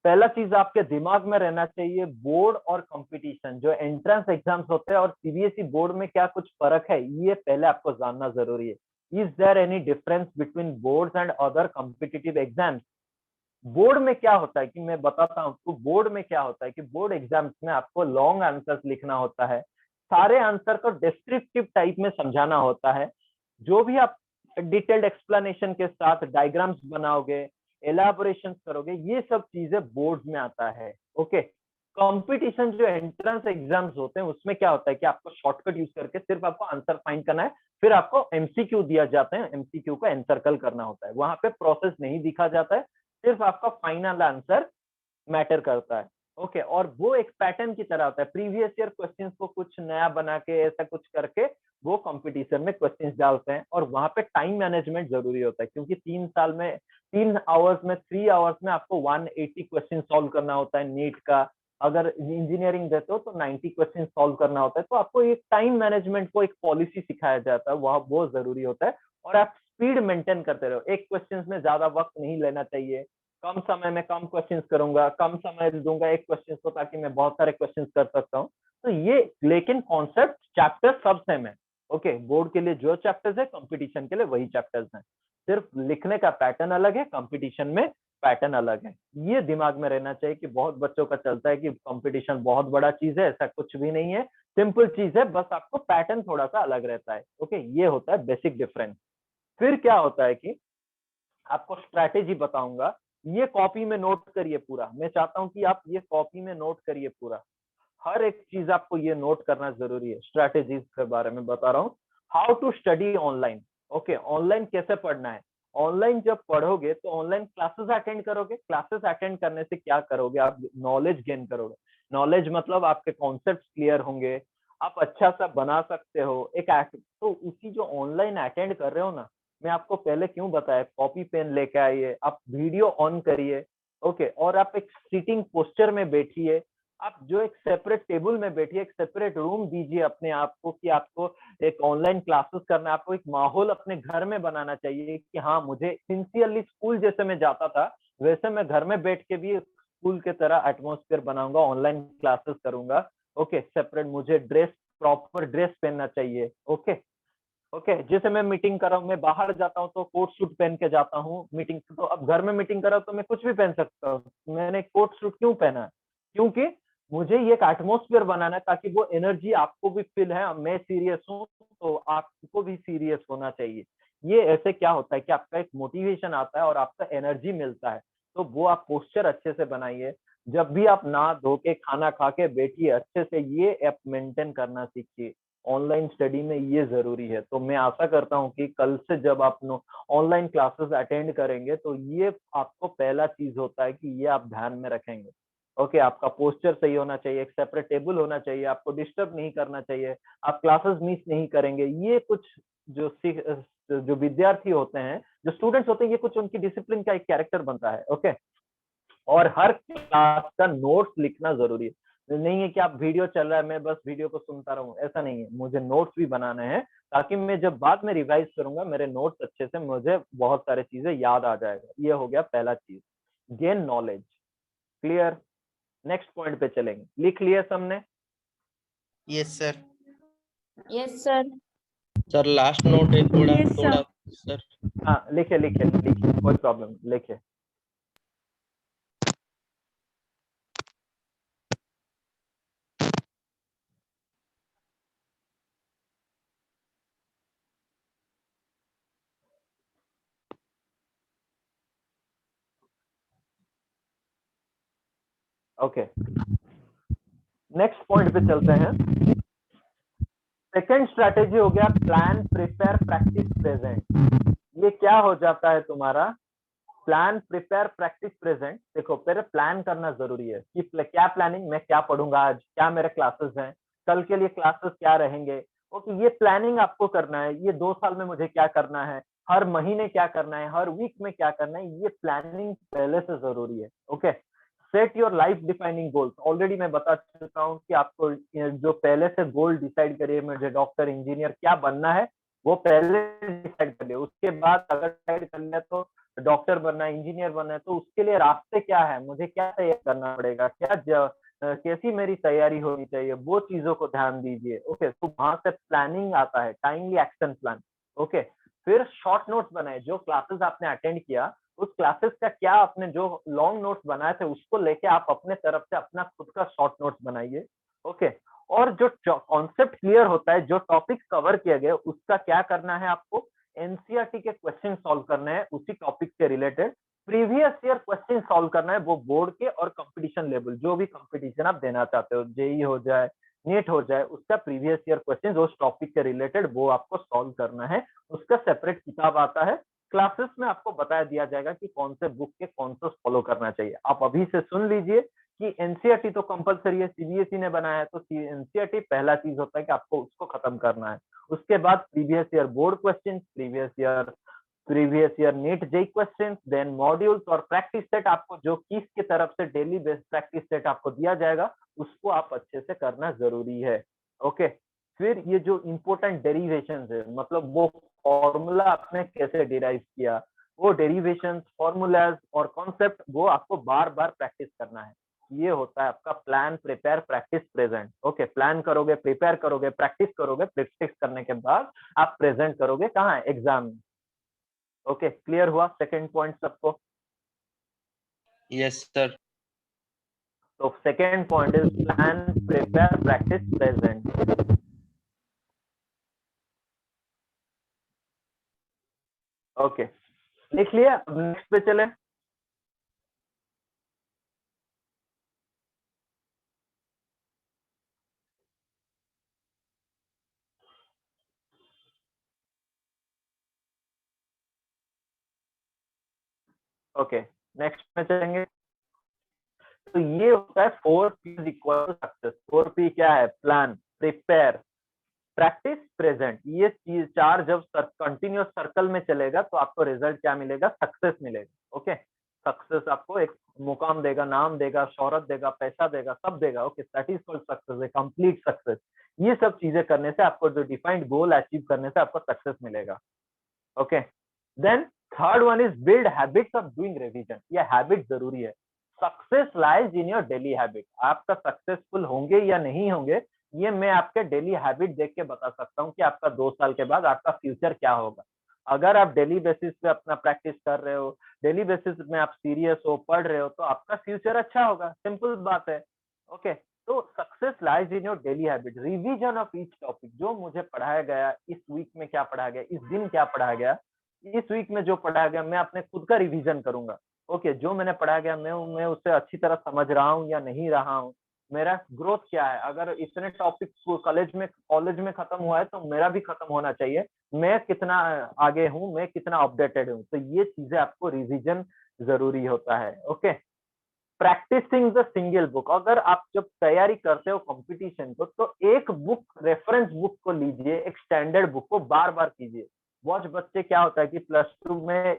पहला चीज आपके दिमाग में रहना चाहिए, बोर्ड और कंपटीशन, जो एंट्रेंस एग्जाम्स होते हैं और सीबीएसई बोर्ड में क्या कुछ फर्क है, ये पहले आपको जानना जरूरी है। Is there any difference between boards and other competitive exams. Board में क्या होता है कि मैं बताता हूँ तो बोर्ड में क्या होता है कि बोर्ड एग्जाम्स में आपको लॉन्ग आंसर्स लिखना होता है, सारे आंसर को डिस्क्रिप्टिव टाइप में समझाना होता है। जो भी आप डिटेल्ड एक्सप्लेनेशन के साथ डायग्राम्स बनाओगे, एलाबोरेशन करोगे, ये सब चीजें बोर्ड में आता है। ओके, कंपटीशन जो एंट्रेंस एग्जाम्स होते हैं उसमें क्या होता है कि आपको शॉर्टकट यूज करके सिर्फ आपको आंसर फाइंड करना है, फिर आपको एमसीक्यू दिया जाते हैं, एमसीक्यू को एनसर्कल करना होता है, वहां पे प्रोसेस नहीं दिखा जाता है, सिर्फ आपका फाइनल आंसर मैटर करता है। ओके, और वो एक पैटर्न की तरह होता है, प्रीवियस ईयर क्वेश्चंस को कुछ नया बना के ऐसा कुछ करके वो कंपटीशन में क्वेश्चंस डालते हैं, और वहां पे टाइम मैनेजमेंट जरूरी होता है, क्योंकि 3 आवर्स में 3 आवर्स में आपको 180 क्वेश्चन सॉल्व करना होता है नीट का। अगर इंजीनियरिंग देते हो तो 90 क्वेश्चन सॉल्व करना होता है, तो आपको एक टाइम मैनेजमेंट को एक पॉलिसी सिखाया जाता है, वह बहुत जरूरी होता है। और आप स्पीड मेंटेन करते रहो, एक क्वेश्चन में ज्यादा वक्त नहीं लेना चाहिए, कम समय में कम क्वेश्चंस करूंगा, कम समय दूंगा एक क्वेश्चन को ताकि मैं बहुत सारे क्वेश्चंस कर सकता हूँ। तो ये लेकिन कॉन्सेप्ट चैप्टर सब सेम है। ओके, बोर्ड के लिए जो चैप्टर्स है कंपटीशन के लिए वही चैप्टर्स हैं, सिर्फ लिखने का पैटर्न अलग है, कंपटीशन में पैटर्न अलग है। ये दिमाग में रहना चाहिए कि बहुत बच्चों का चलता है कि कंपटीशन बहुत बड़ा चीज है, ऐसा कुछ भी नहीं है, सिंपल चीज है, बस आपको पैटर्न थोड़ा सा अलग रहता है। ओके, ये होता है बेसिक डिफरेंस। फिर क्या होता है कि आपको स्ट्रैटेजी बताऊंगा, ये कॉपी में नोट करिए पूरा, मैं चाहता हूं कि आप ये कॉपी में नोट करिए पूरा, हर एक चीज आपको ये नोट करना जरूरी है। स्ट्रैटेजीज के बारे में बता रहा हूँ। How to study online. Okay, online कैसे पढ़ना है। ऑनलाइन जब पढ़ोगे तो ऑनलाइन क्लासेस अटेंड करोगे, क्लासेस अटेंड करने से क्या करोगे, आप नॉलेज गेन करोगे। नॉलेज मतलब आपके कॉन्सेप्ट क्लियर होंगे, आप अच्छा सा बना सकते हो एक तो उसी जो ऑनलाइन अटेंड कर रहे हो ना, मैं आपको पहले क्यों बताया, कॉपी पेन लेके आइए, आप वीडियो ऑन करिए। ओके, और आप एक सीटिंग पोस्चर में बैठिए, आप जो एक सेपरेट टेबल में बैठिए, एक सेपरेट रूम दीजिए अपने आप को कि आपको एक ऑनलाइन क्लासेस करना है। आपको एक माहौल अपने घर में बनाना चाहिए कि हाँ, मुझे सिंसियरली स्कूल जैसे मैं जाता था वैसे मैं घर में बैठ के भी स्कूल के तरह एटमॉस्फेयर बनाऊंगा, ऑनलाइन क्लासेस करूंगा। ओके, सेपरेट मुझे ड्रेस, प्रॉपर ड्रेस पहनना चाहिए। ओके, जैसे मैं मीटिंग कर रहा हूँ, मैं बाहर जाता हूँ तो कोट सूट पहन के जाता हूँ मीटिंग, तो अब घर में मीटिंग कर रहा हूँ तो मैं कुछ भी पहन सकता हूँ। मैंने कोट सूट क्यों पहना है, क्योंकि मुझे ये एक एटमॉस्फेयर बनाना है ताकि वो एनर्जी आपको भी फील है, मैं सीरियस हूँ तो आपको भी सीरियस होना चाहिए। ये ऐसे क्या होता है कि आपका एक मोटिवेशन आता है और आपका एनर्जी मिलता है, तो वो आप पोस्चर अच्छे से बनाइए। जब भी आप नहा धो के खाना खा के बैठिए अच्छे से, ये ऐप मेंटेन करना सीखिए। ऑनलाइन स्टडी में ये जरूरी है। तो मैं आशा करता हूँ कि कल से जब आप ऑनलाइन क्लासेस अटेंड करेंगे तो ये आपको पहला चीज होता है कि ये आप ध्यान में रखेंगे। ओके, आपका पोस्चर सही होना चाहिए, एक सेपरेट टेबल होना चाहिए, आपको डिस्टर्ब नहीं करना चाहिए, आप क्लासेस मिस नहीं करेंगे। ये कुछ जो विद्यार्थी होते हैं, जो स्टूडेंट्स होते हैं, ये कुछ उनकी डिसिप्लिन का एक कैरेक्टर बनता है। ओके, और हर क्लास का नोट्स लिखना जरूरी है। नहीं है कि आप वीडियो चल रहा है मैं बस वीडियो को सुनता रहूं, ऐसा नहीं है, मुझे नोट्स भी बनाने हैं ताकि मैं जब बाद में रिवाइज करूंगा मेरे नोट्स अच्छे से, मुझे बहुत सारी चीजें याद आ जाएगा। ये हो गया पहला चीज, gain knowledge. Clear, next point पे चलेंगे। लिख लिया सबने? Yes sir. Yes sir. Sir last note है थोड़ा Yes, sir. थोड़ा सर। हाँ, लिखे लिखे लिखे, कोई प्रॉब्लम, लिखे। ओके, नेक्स्ट पॉइंट पे चलते हैं। सेकेंड स्ट्रैटेजी हो गया प्लान, प्रिपेयर, प्रैक्टिस, प्रेजेंट। ये क्या हो जाता है तुम्हारा प्लान प्रिपेयर प्रैक्टिस प्रेजेंट। देखो पहले प्लान करना जरूरी है कि क्या प्लानिंग, मैं क्या पढ़ूंगा आज, क्या मेरे क्लासेस हैं, कल के लिए क्लासेस क्या रहेंगे। ओके, ये प्लानिंग आपको करना है, ये 2 साल में मुझे क्या करना है, हर महीने क्या करना है, हर वीक में क्या करना है, ये प्लानिंग पहले से जरूरी है। Okay, set your life defining goals. Already मैं बता चुका हूँ कि आपको जो पहले से गोल डिसाइड करिए, मुझे डॉक्टर इंजीनियर क्या बनना है वो पहले डिसाइड कर लिया। उसके बाद अगर डिसाइड कर लिया तो डॉक्टर बनना है, इंजीनियर बनना है, तो उसके लिए रास्ते क्या है, मुझे क्या तैयार करना पड़ेगा, कैसी मेरी तैयारी होनी चाहिए, वो चीजों को ध्यान दीजिए। ओके, तो वहां से प्लानिंग आता है, टाइमली एक्शन प्लान। ओके, फिर शॉर्ट नोट्स बनाए, जो क्लासेस आपने अटेंड किया उस क्लासेस का क्या आपने जो लॉन्ग नोट्स बनाए थे उसको लेके आप अपने तरफ से अपना खुद का शॉर्ट नोट्स बनाइए। ओके, और जो कॉन्सेप्ट क्लियर होता है, जो टॉपिक कवर किया गया उसका क्या करना है, आपको एनसीईआरटी के क्वेश्चन सॉल्व करने हैं उसी टॉपिक से related. Previous year question solve करना है, वो बोर्ड के और कंपटीशन लेवल, जो भी कंपटीशन आप देना चाहते हो, जेई हो जाए, नीट हो जाए, उसका प्रीवियस ईयर क्वेश्चन उस टॉपिक के रिलेटेड वो आपको सॉल्व करना है। उसका सेपरेट किताब आता है, क्लासेस में आपको बताया दिया जाएगा कि कौन से बुक के कौन से फॉलो करना चाहिए। आप अभी से सुन लीजिए कि एनसीईआरटी तो कंपलसरी है, सीबीएसई ने बनाया है, तो एनसीईआरटी पहला चीज होता है कि आपको उसको खत्म करना है। उसके बाद previous year board question, previous year NEET JEE question, then modules और प्रैक्टिस सेट, आपको जो किस की तरफ से डेली बेस प्रैक्टिस सेट आपको दिया जाएगा उसको आप अच्छे से करना जरूरी है। ओके, फिर ये जो इंपॉर्टेंट डेरिवेशन है, मतलब वो फॉर्मूला आपने कैसे डिराइव किया, वो डेरिवेशन फॉर्मूलाज और कॉन्सेप्ट वो आपको बार बार प्रैक्टिस करना है। ये होता है आपका plan prepare practice present. Okay, plan करोगे, प्रिपेयर करोगे, प्रैक्टिस करोगे, प्रैक्टिस करने के बाद आप प्रेजेंट करोगे कहाँ, एग्जाम में। ओके, क्लियर हुआ सेकंड पॉइंट सबको? Yes sir. तो second point is plan prepare practice present. Okay, लिख लिया? अब नेक्स्ट पे चले। ओके, नेक्स्ट में चलेंगे। तो ये होता है 4P equal to success. 4P क्या है, प्लान, प्रिपेयर, प्रैक्टिस, प्रेजेंट। ये चीज चार जब कंटिन्यूअस सर्कल में चलेगा तो आपको रिजल्ट क्या मिलेगा, सक्सेस मिलेगा। ओके, सक्सेस आपको एक मुकाम देगा, नाम देगा, शोहरत देगा, पैसा देगा, सब देगा। Okay, that is called success, A complete success. ये सब चीजें करने से आपको जो डिफाइंड गोल अचीव करने से आपको सक्सेस मिलेगा। Okay, then third one is build habits of doing revision. ये हैबिट जरूरी है। Success lies in your daily habit. आपका सक्सेसफुल होंगे या नहीं होंगे ये मैं आपके डेली हैबिट देख के बता सकता हूँ कि आपका 2 साल के बाद आपका फ्यूचर क्या होगा। अगर आप डेली बेसिस पे अपना प्रैक्टिस कर रहे हो, डेली बेसिस में आप सीरियस हो, पढ़ रहे हो, तो आपका फ्यूचर अच्छा होगा, सिंपल बात है। ओके, तो success lies in your daily habit, revision of each topic. जो मुझे पढ़ाया गया इस वीक में, क्या पढ़ाया गया इस दिन, क्या पढ़ाया गया इस वीक में, जो पढ़ाया गया मैं अपने खुद का रिवीजन करूंगा। ओके, जो मैंने पढ़ाया गया मैं उसे अच्छी तरह समझ रहा हूँ या नहीं रहा हूँ, मेरा ग्रोथ क्या है। अगर इतने टॉपिक कॉलेज में खत्म हुआ है तो मेरा भी खत्म होना चाहिए, मैं कितना आगे हूँ, मैं कितना अपडेटेड हूँ। तो ये चीजें आपको रिवीजन जरूरी होता है। Okay, practising the single book. अगर आप जब तैयारी करते हो कंपटीशन को तो एक बुक, रेफरेंस बुक को लीजिए, एक स्टैंडर्ड बुक को बार बार कीजिए। बहुत बच्चे क्या होता है कि +2 में,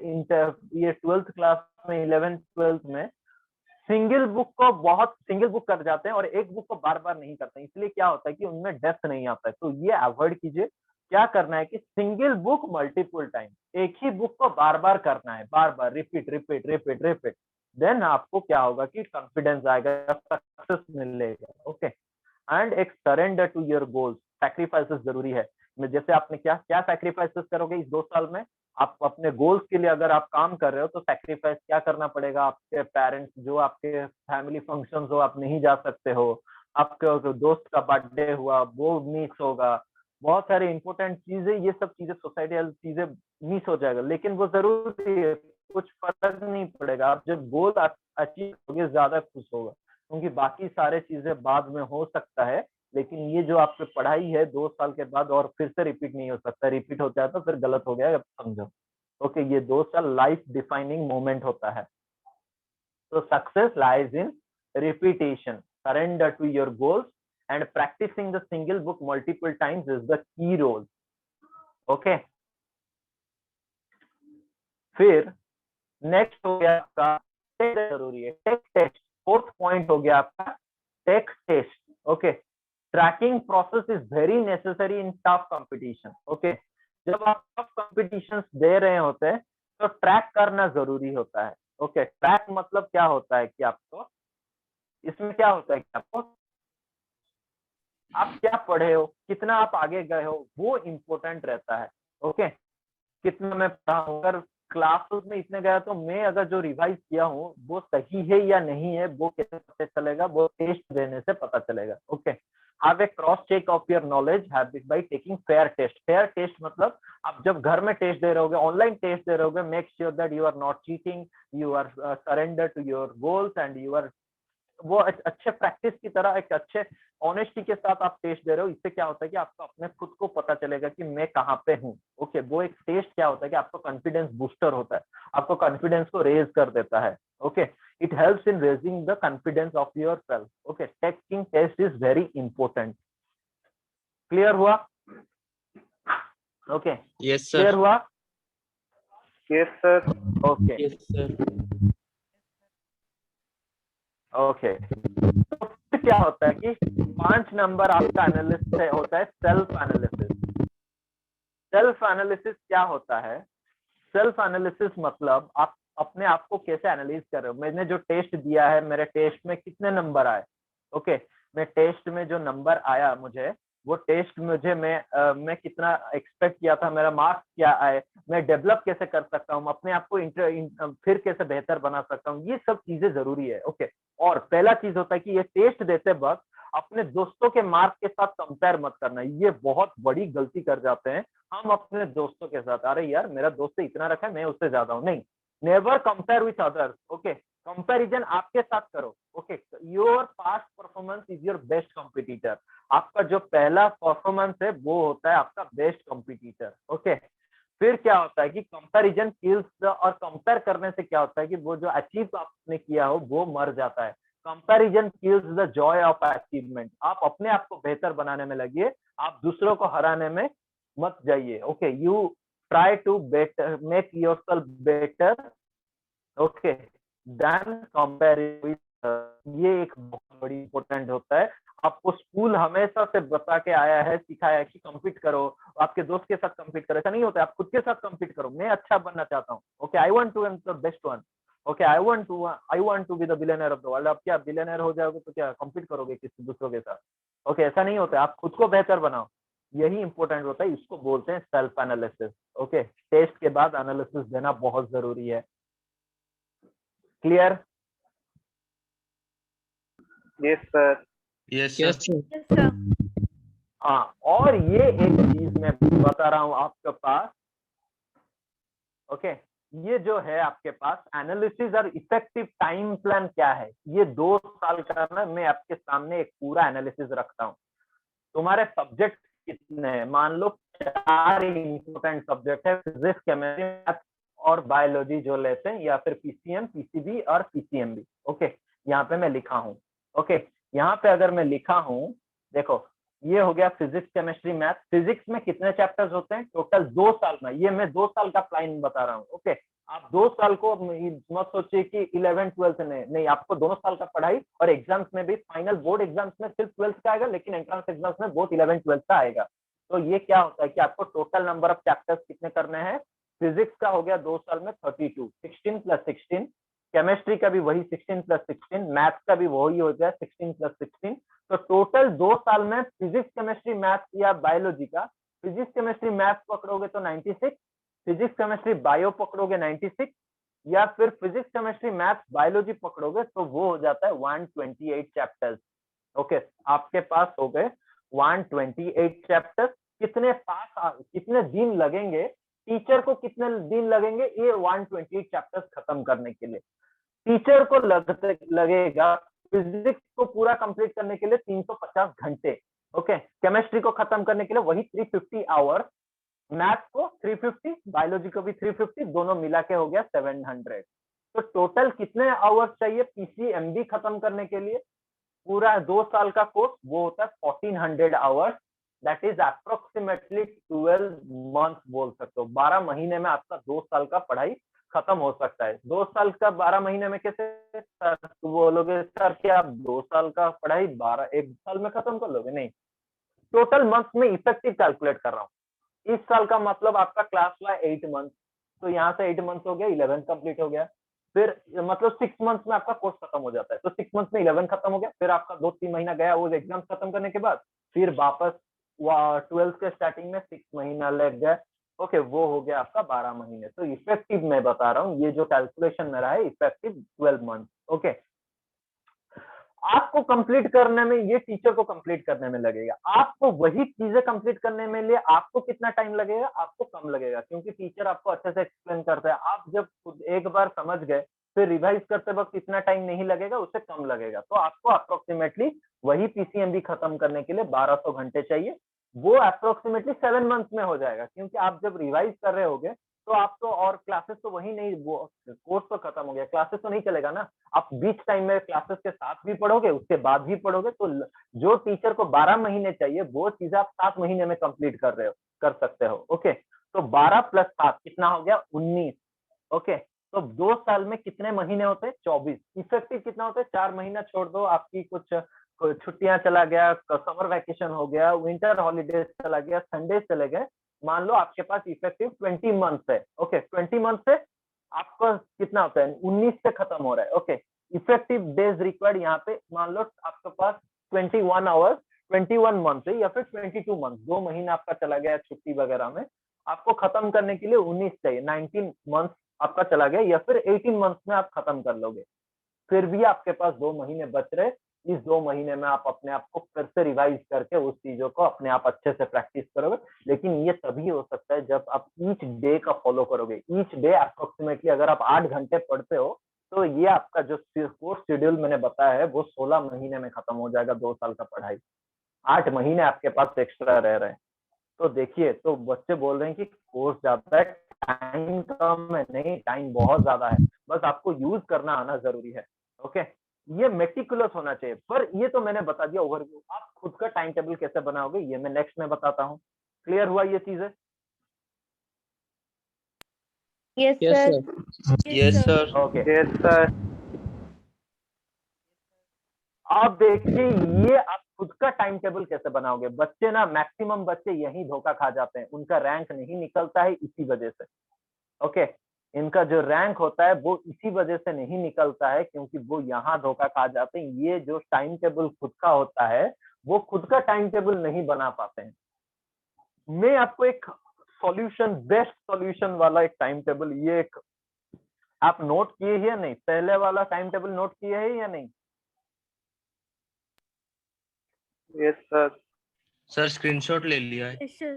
ये 12th क्लास में, 11th 12th में सिंगल बुक कर जाते हैं और एक बुक को बार बार नहीं करते, इसलिए क्या होता है कि उनमें डेप्थ नहीं आता है। तो ये अवॉइड कीजिए। क्या करना है कि सिंगल बुक मल्टीपल टाइम, एक ही बुक को बार बार करना है, बार बार repeat repeat repeat repeat. Then आपको क्या होगा कि कॉन्फिडेंस आएगा, सक्सेस मिलेगा। ओके, एंड एक surrender to your goals. Sacrifices जरूरी है। जैसे आपने क्या क्या सैक्रिफाइसेस करोगे इस 2 साल में, आप अपने गोल्स के लिए अगर आप काम कर रहे हो तो सैक्रिफाइस क्या करना पड़ेगा, आपके पेरेंट्स, जो आपके फैमिली फंक्शंस हो आप नहीं जा सकते हो, आपके दोस्त का बर्थडे हुआ वो मिस होगा, बहुत सारी इंपॉर्टेंट चीजें, ये सब चीजें, सोसाइटल चीजें मिस हो जाएगा, लेकिन वो जरूरी है, कुछ फर्क नहीं पड़ेगा। आप जब गोल अचीव होगे ज्यादा खुश होगा, क्योंकि बाकी सारे चीजें बाद में हो सकता है, लेकिन ये जो आपकी पढ़ाई है 2 साल के बाद और फिर से रिपीट नहीं हो सकता। रिपीट हो जाए तो फिर गलत हो गया, समझो। ओके ये 2 साल लाइफ डिफाइनिंग मोमेंट होता है. So success lies in repetition, surrender to your goals, and practicing the single book multiple times is the key role. Okay. फिर नेक्स्ट हो गया आपका टेक जरूरी है, टेक टेस्ट. फोर्थ पॉइंट हो गया आपका take test. Okay, tracking process is very necessary in tough competition. Okay, जब आप टफ कंपटीशंस दे रहे होते हैं तो ट्रैक करना जरूरी होता है. ओके, ट्रैक मतलब क्या होता है कि आपको इसमें क्या होता है कि आपको आप क्या पढ़े हो, कितना आप आगे गए हो, वो इम्पोर्टेंट रहता है. ओके, कितना मैं पढ़ा हूँ, अगर क्लासेस में इतने गया तो मैं अगर जो रिवाइज किया हूँ वो सही है या नहीं है वो कैसे पता चलेगा, वो टेस्ट देने से पता चलेगा. Okay, have a cross check of your knowledge habit by taking fair test. Fair test मतलब आप जब घर में टेस्ट दे रहोगे, ऑनलाइन टेस्ट दे रहोगे, make sure that you are not cheating, you are surrender to your goals and you are वो अच्छे प्रैक्टिस की तरह एक अच्छे ऑनेस्टी के साथ आप टेस्ट दे रहे हो. इससे क्या होता है कि आपको अपने खुद को पता चलेगा कि मैं कहाँ पे हूँ. ओके, वो एक टेस्ट क्या होता है कि आपको कॉन्फिडेंस बूस्टर होता है, आपको कॉन्फिडेंस को रेज कर देता है. Okay, it helps in raising the confidence of yourself. Okay, taking test is very important. Clear हुआ? Okay, yes clear sir. हुआ? Yes, sir. Okay yes sir. Okay, तो फिर क्या होता है कि 5 नंबर आपका एनालिसिस होता है सेल्फ एनालिसिस. सेल्फ एनालिसिस क्या होता है? सेल्फ एनालिसिस मतलब आप अपने आप को कैसे एनालाइज कर रहे हो. मैंने जो टेस्ट दिया है, मेरे टेस्ट में कितने नंबर आए. ओके, मैं टेस्ट में जो नंबर आया मुझे, वो टेस्ट मुझे मैं कितना एक्सपेक्ट किया था, मेरा मार्क्स क्या आए, मैं डेवलप कैसे कर सकता हूँ, अपने आप को फिर कैसे बेहतर बना सकता हूँ, ये सब चीजें जरूरी है. ओके, और पहला चीज होता है कि ये टेस्ट देते वक्त अपने दोस्तों के मार्क के साथ कंपेयर मत करना. ये बहुत बड़ी गलती कर जाते हैं हम अपने दोस्तों के साथ. अरे यार मेरा दोस्त इतना रखा है, मैं उससे ज्यादा हूँ. नहीं, never compare with others. Okay, comparison आपके साथ करो. Okay, your past performance is your best competitor. आपका जो पहला परफॉर्मेंस है वो होता है आपका बेस्ट कॉम्पिटिटर. ओके, फिर क्या होता है कि कंपैरिजन किल्स, और कंपेयर करने से क्या होता है कि वो जो अचीव आपने किया हो वो मर जाता है. Comparison kills the Joy of achievement. आप अपने आप को बेहतर बनाने में लगिए, आप दूसरों को हराने में मत जाइए. Okay, you try to better make yourself better. Okay, then compare with. ये एक बहुत बड़ी इंपॉर्टेंट होता है. आपको स्कूल हमेशा से बता के आया है, सिखाया है कि कम्पीट करो, आपके दोस्त के साथ कम्पीट करो. ऐसा नहीं होता है, आप खुद के साथ कम्पीट करो. मैं अच्छा बनना चाहता हूँ. Okay, I want to be the best one. Okay, I want to be the billionaire of the world. आप क्या बिलियनर हो जाओगे तो क्या कम्पीट करोगे किसी दूसरों के साथ? ओके, ऐसा नहीं होता है. आप खुद को बेहतर बनाओ, यही इंपॉर्टेंट होता है. इसको बोलते हैं सेल्फ एनालिसिस. ओके, टेस्ट के बाद एनालिसिस देना बहुत जरूरी है. Clear? Yes, sir. Yes yes sir. Sir. Yes, sir. हाँ, और ये एक चीज मैं बता रहा हूँ आपके पास. ओके, ये जो है आपके पास एनालिसिस और इफेक्टिव टाइम प्लान क्या है, ये 2 साल का ना मैं आपके सामने एक पूरा एनालिसिस रखता हूँ. तुम्हारे सब्जेक्ट कितने हैं? मान लो 4 इंपॉर्टेंट सब्जेक्ट है, फिजिक्स, केमिस्ट्री, मैथ और बायोलॉजी जो लेते हैं, या फिर पीसीएम, पीसीबी और पीसीएमबी. ओके, यहाँ पे मैं लिखा हूँ. ओके, यहाँ पे अगर मैं लिखा हूँ, देखो ये हो गया फिजिक्स, केमिस्ट्री, मैथ. फिजिक्स में कितने चैप्टर्स होते हैं टोटल 2 साल में? ये मैं 2 साल का प्लान बता रहा हूँ. ओके, आप 2 साल को मत सोचिए कि 11 12 नहीं, आपको दोनों साल का पढ़ाई, और एग्जाम्स में भी, फाइनल बोर्ड एग्जाम्स में सिर्फ 12th का आएगा, लेकिन एंट्रेंस एग्जाम्स में बोथ 11 12 का आएगा. तो ये क्या होता है कि आपको टोटल नंबर ऑफ चैप्टर्स कितने करने हैं? फिजिक्स का हो गया 2 साल में 32, 16 + 16. केमिस्ट्री का भी वही 16 + 16. मैथ का भी वही हो जाए 16 + 16. तो टोटल 2 साल में फिजिक्स, केमिस्ट्री, मैथ या बायोलॉजी का, फिजिक्स, केमिस्ट्री, मैथ पकड़ोगे तो 96, फिजिक्स, केमिस्ट्री, बायो पकड़ोगे 96, या फिर फिजिक्स, केमिस्ट्री, मैथ, बायोलॉजी पकड़ोगे तो वो हो जाता है 128 चैप्टर्स. ओके, आपके पास हो गए 128 चैप्टर्स. कितने दिन लगेंगे, टीचर को कितने दिन लगेंगे ये 128 चैप्टर्स खत्म करने के लिए? टीचर को लगेगा फिजिक्स को पूरा कंप्लीट करने के लिए 350 घंटे. ओके, केमिस्ट्री को खत्म करने के लिए वही 350 आवर्स, मैथ को 350, बायोलॉजी को भी 350, दोनों मिला के हो गया 700। तो टोटल कितने आवर्स चाहिए पीसीएमबी खत्म करने के लिए? पूरा 2 साल का कोर्स वो होता है 1400 hours, that is approximately 12 month बोल सकते हो। 12 महीने में आपका 2 साल का पढ़ाई खत्म हो सकता है। 2 साल का 12 महीने में कैसे सर बोलोगे सर क्या आप 2 साल का पढ़ाई 1 साल में खत्म कर लोगे? नहीं, टोटल मंथ में इफेक्टिव कैलकुलेट कर रहा हूँ। इस साल का मतलब आपका क्लास हुआ 8 मंथ, तो यहाँ से 8 मंथ हो गया, 11 कंप्लीट हो गया। फिर मतलब 6 मंथ में आपका कोर्स खत्म हो जाता है, तो 6 मंथ में 11 खत्म हो गया। फिर आपका 2-3 महीना गया वो एग्जाम खत्म करने के बाद, फिर वापस 12th के स्टार्टिंग में 6 महीना लग गया। ओके, वो हो गया आपका 12 महीने। तो इफेक्टिव मैं बता रहा हूँ, ये जो कैलकुलेशन मेरा है इफेक्टिव 12 मंथ। ओके, आपको कंप्लीट करने में, ये टीचर को कंप्लीट करने में लगेगा। आपको वही चीजें कंप्लीट करने में लिए आपको कितना टाइम लगेगा? आपको कम लगेगा, क्योंकि टीचर आपको अच्छे से एक्सप्लेन करता है। आप जब खुद एक बार समझ गए, फिर रिवाइज करते वक्त इतना टाइम नहीं लगेगा, उससे कम लगेगा। तो आपको अप्रोक्सीमेटली वही पीसीएमबी खत्म करने के लिए 1200 घंटे चाहिए। वो अप्रोक्सीमेटली 7 मंथ में हो जाएगा, क्योंकि आप जब रिवाइज कर रहे होगे तो आप तो, और क्लासेस तो वही नहीं, वो कोर्स तो खत्म हो गया, क्लासेस तो नहीं चलेगा ना। आप बीच टाइम में क्लासेस के साथ भी पढ़ोगे, उसके बाद भी पढ़ोगे, तो जो टीचर को 12 महीने चाहिए वो चीजें आप 7 महीने में कंप्लीट कर सकते हो। ओके, तो 12 + 7 कितना हो गया? 19। ओके, तो 2 साल में कितने महीने होते हैं? 24। इफेक्टिव कितना होता है? 4 महीना छोड़ दो, आपकी कुछ छुट्टियां चला गया, समर वैकेशन हो गया, विंटर हॉलीडेज चला गया, संडे चले गए, मान लो आपके पास इफेक्टिव 20 मंथ है। ओके, 20 मंथ से आपका कितना होता है? 19 से खत्म हो रहा है। ओके, इफेक्टिव डेज रिक्वायर्ड यहाँ पे मान लो आपके पास 21 आवर्स, 21 मंथ है, या फिर 22 मंथ, 2 महीना आपका चला गया छुट्टी वगैरह में, आपको खत्म करने के लिए 19 चाहिए। 19 मंथ आपका चला गया, या फिर 18 मंथ में आप खत्म कर लोगे। फिर भी आपके पास 2 महीने बच रहे। इस 2 महीने में आप अपने आप को फिर से रिवाइज करके उस चीजों को अपने आप अच्छे से प्रैक्टिस करोगे। लेकिन ये तभी हो सकता है जब आप ईच डे का फॉलो करोगे। ईच डे अप्रोक्सीमेटली अगर आप 8 घंटे पढ़ते हो, तो ये आपका जो कोर्स शेड्यूल मैंने बताया है वो 16 महीने में खत्म हो जाएगा। 2 साल का पढ़ाई, 8 महीने आपके पास एक्स्ट्रा रह रहे हैं। तो देखिए, तो बच्चे बोल रहे हैं कि कोर्स ज्यादा है, टाइम कम है। नहीं, टाइम बहुत ज्यादा है, बस आपको यूज करना आना जरूरी है। ओके, ये मेटिकुलस होना चाहिए। पर ये तो मैंने बता दिया ओवरव्यू। आप खुद का टाइम टेबल कैसे बनाओगे ये मैं नेक्स्ट में बताता हूँ। क्लियर हुआ ये चीजें? Yes, Yes, sir. sir. Yes, sir. Okay, Yes, sir. अब देखिए ये आप खुद का टाइम टेबल कैसे बनाओगे। बच्चे ना, मैक्सिमम बच्चे यही धोखा खा जाते हैं, उनका रैंक नहीं निकलता है इसी वजह से। ओके, इनका जो रैंक होता है वो इसी वजह से नहीं निकलता है, क्योंकि वो यहाँ धोखा खा जाते हैं। ये जो टाइम टेबल खुद का होता है, वो खुद का टाइम टेबल नहीं बना पाते हैं। मैं आपको एक सॉल्यूशन, बेस्ट सॉल्यूशन वाला एक टाइम टेबल, ये एक आप नोट किए है या नहीं? पहले वाला टाइम टेबल नोट किए है या नहीं? Yes, sir. सर स्क्रीनशॉट ले लिया है। Yes, sir.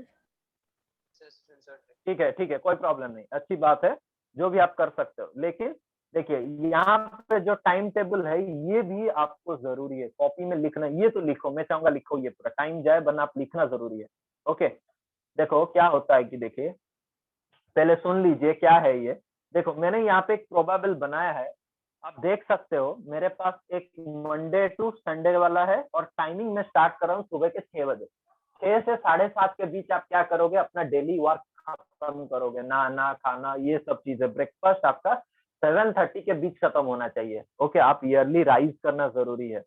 ठीक है, ठीक है, कोई प्रॉब्लम नहीं, अच्छी बात है, जो भी आप कर सकते हो। लेकिन देखिए, यहाँ पे जो टाइम टेबल है ये भी आपको जरूरी है कॉपी में लिखना। ये तो लिखो, मैं चाहूंगा लिखो, ये पूरा टाइम जाए वरना आप लिखना जरूरी है। ओके, देखो क्या होता है कि देखिए, पहले सुन लीजिए क्या है ये। देखो, मैंने यहाँ पे एक प्रोबेबल बनाया है, आप देख सकते हो। मेरे पास एक मंडे टू संडे वाला है, और टाइमिंग में स्टार्ट कर रहा हूँ सुबह के 6 बजे। 6 से 7:30 के बीच आप क्या करोगे? अपना डेली वर्क खत्म करोगे, नहाना खाना ये सब चीजें। ब्रेकफास्ट आपका 7:30 के बीच खत्म होना चाहिए। ओके, आप ईयरली राइज करना जरूरी है।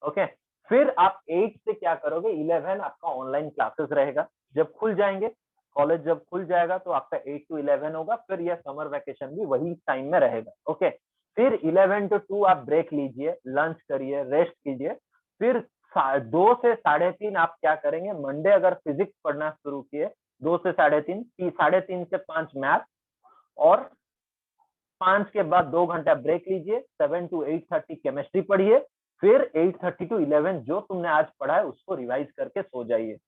ओके, फिर आप 8 से क्या करोगे? 11 आपका ऑनलाइन क्लासेस रहेगा। जब खुल जाएंगे कॉलेज, जब खुल जाएगा तो आपका 8 to 11 होगा। फिर यह समर वैकेशन भी वही टाइम में रहेगा। ओके, फिर 11 to 2 आप ब्रेक लीजिए, लंच करिए, रेस्ट कीजिए। फिर 2 से 3:30 आप क्या करेंगे? मंडे अगर फिजिक्स पढ़ना शुरू किए, 2 से 3:30, 3:30 से 5 मैथ, और 5 के बाद 2 घंटा ब्रेक लीजिए। 7 to 8:30 केमिस्ट्री पढ़िए। फिर 8:30 to 11 जो तुमने आज पढ़ा है उसको रिवाइज करके सो जाइए।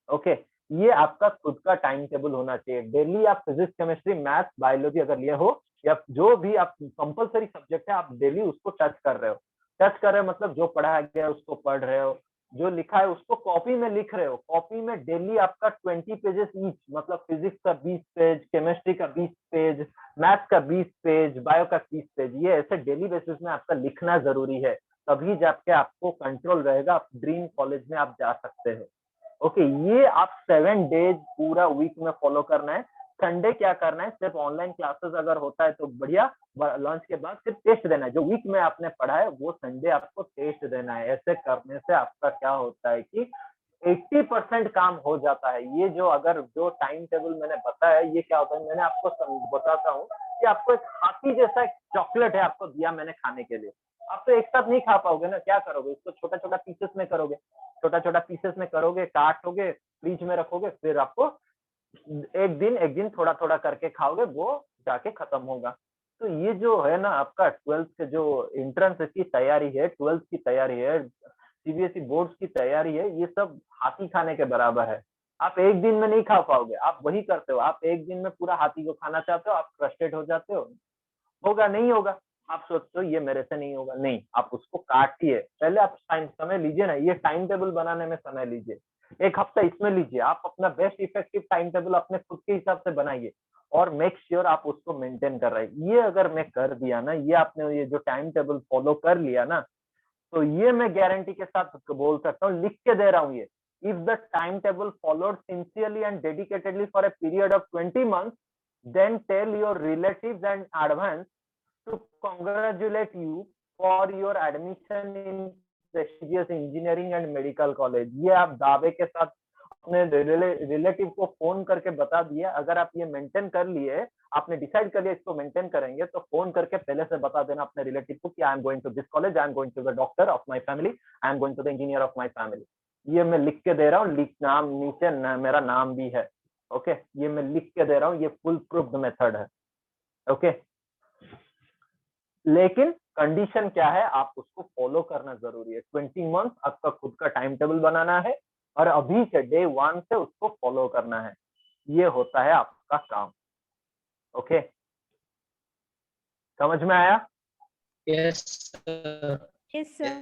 ओके, ये आपका खुद का टाइम टेबल होना चाहिए। डेली आप फिजिक्स, केमिस्ट्री, मैथ, बायोलॉजी अगर लिए हो, या जो भी आप कंपलसरी सब्जेक्ट है, आप डेली उसको टच कर रहे हो। टच कर रहे हो मतलब जो पढ़ाया गया है उसको पढ़ रहे हो, जो लिखा है उसको कॉपी में लिख रहे हो, कॉपी में डेली आपका 20 पेजेस ईच, मतलब फिजिक्स का 20 पेज, केमिस्ट्री का 20 पेज, मैथ्स का 20 पेज, बायो का 30 पेज, ये ऐसे डेली बेसिस में आपका लिखना जरूरी है, तभी जाके आपको कंट्रोल रहेगा, आप ड्रीम कॉलेज में आप जा सकते हो। ओके, ये आप 7 डेज पूरा वीक में फॉलो करना है। संडे क्या करना है, सिर्फ ऑनलाइन क्लासेस अगर होता है तो बढ़िया, लंच के बाद सिर्फ टेस्ट देना है, जो वीक में आपने पढ़ा है वो संडे आपको टेस्ट देना है। ऐसे करने से आपका क्या होता है कि 80% काम हो जाता है। ये जो अगर जो टाइम टेबल मैंने बताया, ये क्या होता है, मैंने आपको बताता हूँ कि आपको एक हाथी जैसा एक चॉकलेट है, आपको दिया मैंने खाने के लिए, आप तो एक साथ नहीं खा पाओगे ना, क्या करोगे, इसको छोटा छोटा पीसेस में करोगे, छोटा छोटा पीसेस में करोगे, काटोगे, फ्रिज में रखोगे, फिर आपको एक दिन थोड़ा थोड़ा करके खाओगे, वो जाके खत्म होगा। तो ये जो है ना आपका 12th के जो एंट्रेंस की तैयारी है, 12th की तैयारी है, सीबीएसई बोर्ड्स की तैयारी है, ये सब हाथी खाने के बराबर है। आप एक दिन में नहीं खा पाओगे, आप वही करते हो, आप एक दिन में पूरा हाथी को खाना चाहते हो, आप फ्रस्ट्रेट हो जाते हो, होगा नहीं होगा, आप सोचते हो ये मेरे से नहीं होगा, नहीं, आप उसको काटिए, पहले आप समय लीजिए ना, ये टाइम टेबल बनाने में समय लीजिए, एक हफ्ता इसमें लीजिए, आप अपना बेस्ट इफेक्टिव टाइम टेबल अपने खुद के हिसाब से बनाइए और मेक श्योर आप उसको मेंटेन कर रहे हैं। ये अगर मैं कर दिया ना, ये आपने ये जो टाइम टेबल फॉलो कर लिया ना, तो ये मैं गारंटी के साथ बोल सकता हूँ, लिख के दे रहा हूँ ये, if the time table followed sincerely and dedicatedly for a period of 20 months, then tell your relatives and advance to congratulate you for your admission in prestigious engineering and medical college। ये आप दावे के साथ अपने relative को phone करके बता दिया, अगर आप ये मेंटेन कर लिए, आपने डिसाइड कर लिया इसको मेंटेन करेंगे, तो फोन करके पहले से बता देना अपने रिलेटिव को कि I am going to this college, I am going to the doctor of my family, I am going to the engineer of my family. ये मैं लिख के दे रहा हूँ, नाम नीचे मेरा नाम भी है। ओके, ये मैं लिख के दे रहा हूँ, ये फुल प्रूफ्ड मेथड है। ओके, लेकिन कंडीशन क्या है, आप उसको फॉलो करना जरूरी है। 20 months आपका खुद का टाइम टेबल बनाना है और अभी से डे 1 से उसको फॉलो करना है, ये होता है आपका काम। ओके, समझ में आया? Yes, sir. Yes, sir.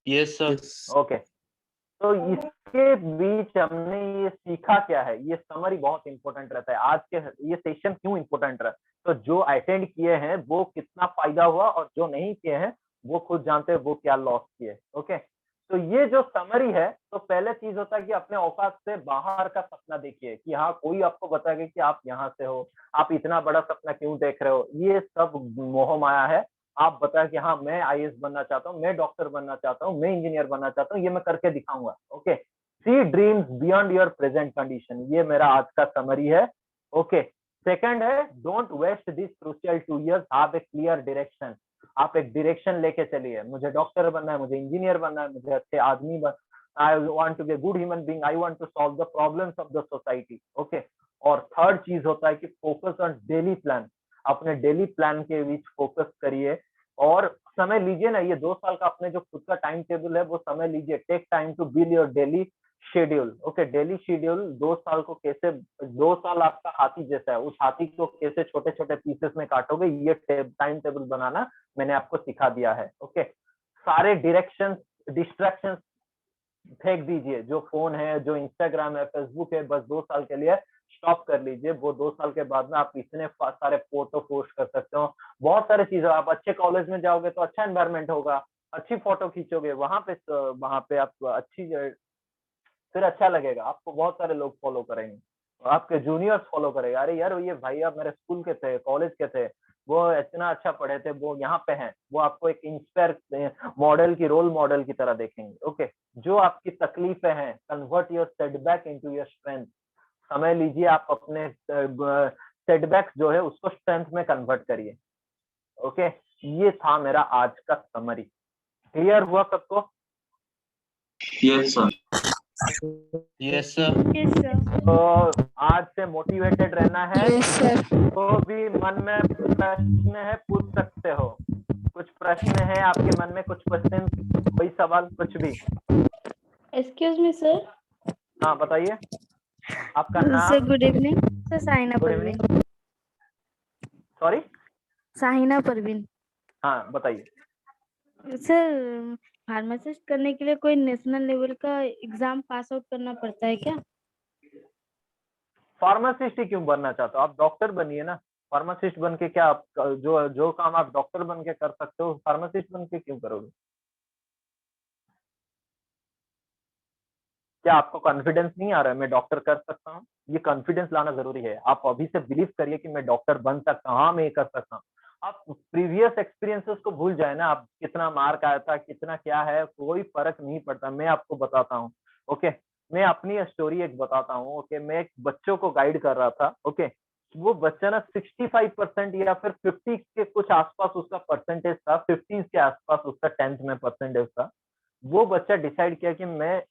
Yes, sir. Okay, तो इसके बीच हमने ये सीखा क्या है, ये समरी बहुत इंपॉर्टेंट रहता है। आज के ये सेशन क्यों इंपॉर्टेंट रहा, तो जो अटेंड किए हैं वो कितना फायदा हुआ, और जो नहीं किए हैं वो खुद जानते हैं वो क्या लॉस किए। ओके, तो ये जो समरी है, तो पहले चीज होता है कि अपने औकात से बाहर का सपना देखिए, कि हाँ कोई आपको बताएगा कि आप यहाँ से हो, आप इतना बड़ा सपना क्यों देख रहे हो, ये सब मोह माया है। आप बताए कि हाँ मैं आईएएस बनना चाहता हूँ, मैं डॉक्टर बनना चाहता हूँ, मैं इंजीनियर बनना चाहता हूँ, ये मैं करके दिखाऊंगा। Okay, see dreams beyond your present condition, ये मेरा आज का समरी है। ओके, सेकंड है, don't waste this crucial 2 years, have a clear direction. आप एक डायरेक्शन लेके चलिए, मुझे डॉक्टर बनना है, मुझे इंजीनियर बनना है, मुझे अच्छे आदमी बन, I want to be good human being, I want to solve the problems of the society. Okay, और थर्ड चीज होता है कि फोकस ऑन डेली प्लान, अपने डेली प्लान के बीच फोकस करिए और समय लीजिए ना, ये 2 साल का अपने जो खुद का टाइम टेबल है वो समय लीजिए, take time to build your daily schedule. Okay, daily schedule 2 साल को कैसे, 2 साल आपका हाथी जैसा है, उस हाथी को कैसे छोटे छोटे पीसेस में काटोगे, ये टाइम टेबल बनाना मैंने आपको सिखा दिया है। ओके, सारे डिस्ट्रैक्शन फेंक दीजिए, जो फोन है, जो इंस्टाग्राम है, फेसबुक है, बस 2 साल के लिए स्टॉप कर लीजिए। वो 2 साल के बाद में आप इतने सारे फोटो पोस्ट कर सकते हो, बहुत सारे चीजें, आप अच्छे कॉलेज में जाओगे तो अच्छा एनवायरनमेंट होगा, अच्छी फोटो खींचोगे वहां पे आप अच्छी, फिर अच्छा लगेगा आपको, बहुत सारे लोग फॉलो करेंगे, आपके जूनियर्स फॉलो करेगा, अरे यार ये भाई आप मेरे स्कूल के थे, कॉलेज के थे, वो इतना अच्छा पढ़े थे, वो यहाँ पे हैं, वो आपको एक इंस्पायर मॉडल की, रोल मॉडल की तरह देखेंगे। ओके, जो आपकी तकलीफें हैं, convert your setback into your strength. समय लीजिए, आप अपने सेटबैक जो है उसको स्ट्रेंथ में कन्वर्ट करिए। ओके, ये था मेरा आज का समरी। क्लियर हुआ सबको? Yes, sir. Yes, sir. Yes, sir. तो आज से मोटिवेटेड रहना है। Yes, sir. तो भी मन में प्रश्न है, पूछ सकते हो, कुछ प्रश्न है आपके मन में, कुछ क्वेश्चन, कोई सवाल, कुछ भी? Excuse me, sir. हाँ बताइए, आपका Sir, नाम? good evening. Sir, Sahina good Parveen. Evening, sorry, Sahina Parveen. हाँ बताइए। Sir, फार्मासिस्ट करने के लिए कोई नेशनल लेवल का एग्जाम पास आउट करना पड़ता है क्या? फार्मासिस्ट ही क्यों बनना चाहते हो? आप डॉक्टर बनिए ना। फार्मासिस्ट बन के क्या आप जो जो काम आप डॉक्टर बन के कर सकते हो फार्मासिस्ट बन के क्यों करोगे? क्या आपको कॉन्फिडेंस नहीं आ रहा है मैं डॉक्टर कर सकता हूँ? ये कॉन्फिडेंस लाना जरूरी है। आप अभी से बिलीव करिए कि मैं डॉक्टर बन सकता हूँ, हाँ मैं ये कर सकता हूँ। आप प्रीवियस एक्सपीरियंसेस को भूल जाए ना, आप कितना मार्क आया था, कितना क्या है, कोई फर्क नहीं पड़ता। मैं आपको बताता हूँ, ओके। मैं अपनी स्टोरी एक बताता हूँ, ओके। मैं एक बच्चों को गाइड कर रहा था, ओके। वो बच्चा ना 65% या फिर 50 के कुछ आसपास उसका परसेंटेज था, 50 के आसपास उसका 10th में परसेंटेज था। वो बच्चा डिसाइड किया कि मैं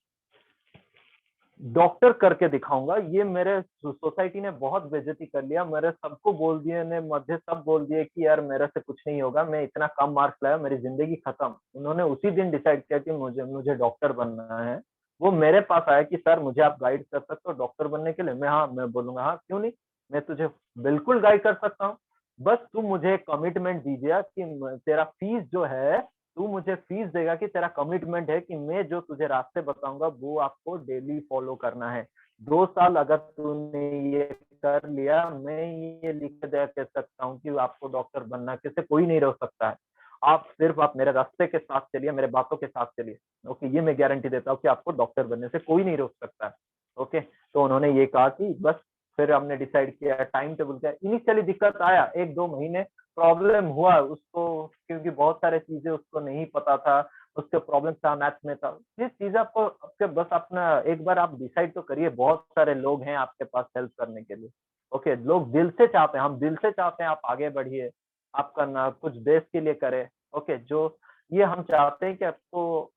डॉक्टर करके दिखाऊंगा। ये मेरे सोसाइटी ने बहुत बेइज्जती कर लिया, मेरे सबको बोल दिए ने, मुझे सब बोल दिए कि यार मेरे से कुछ नहीं होगा, मैं इतना कम मार्क्स लाया, मेरी जिंदगी खत्म। उन्होंने उसी दिन डिसाइड किया कि मुझे मुझे डॉक्टर बनना है। वो मेरे पास आया कि सर मुझे आप गाइड कर सकते हो डॉक्टर बनने के लिए? मैं बोलूंगा हाँ क्यों नहीं, मैं तुझे बिल्कुल गाइड कर सकता हूँ। बस तू मुझे कमिटमेंट दीजिए कि तेरा फीस जो है, तू मुझे फीस देगा कि तेरा कमिटमेंट है कि मैं जो तुझे रास्ते बताऊंगा वो आपको डेली फॉलो करना है। 2 साल अगर तूने ये कर लिया, मैं ये लिख के दे कह सकता हूँ कि आपको डॉक्टर बनना कैसे कोई नहीं रोक सकता है। आप मेरे रास्ते के साथ चलिए, मेरे बातों के साथ चलिए, ओके। ये मैं गारंटी देता हूँ कि आपको डॉक्टर बनने से कोई नहीं रोक सकता है, ओके। तो उन्होंने ये कहा कि बस, फिर हमने डिसाइड किया, टाइम टेबल किया। इनिशियली दिक्कत आया 1-2 महीने, प्रॉब्लम हुआ उसको, क्योंकि बहुत सारे चीजें उसको नहीं पता था, उसके प्रॉब्लम था मैथ्स में था। ये चीज आपको आपके बस अपना एक बार आप डिसाइड तो करिए। बहुत सारे लोग हैं आपके पास हेल्प करने के लिए, ओके। लोग दिल से चाहते हैं, हम दिल से चाहते हैं आप आगे बढ़िए, आपका ना कुछ देश के लिए करे, ओके। जो ये हम चाहते हैं कि आपको,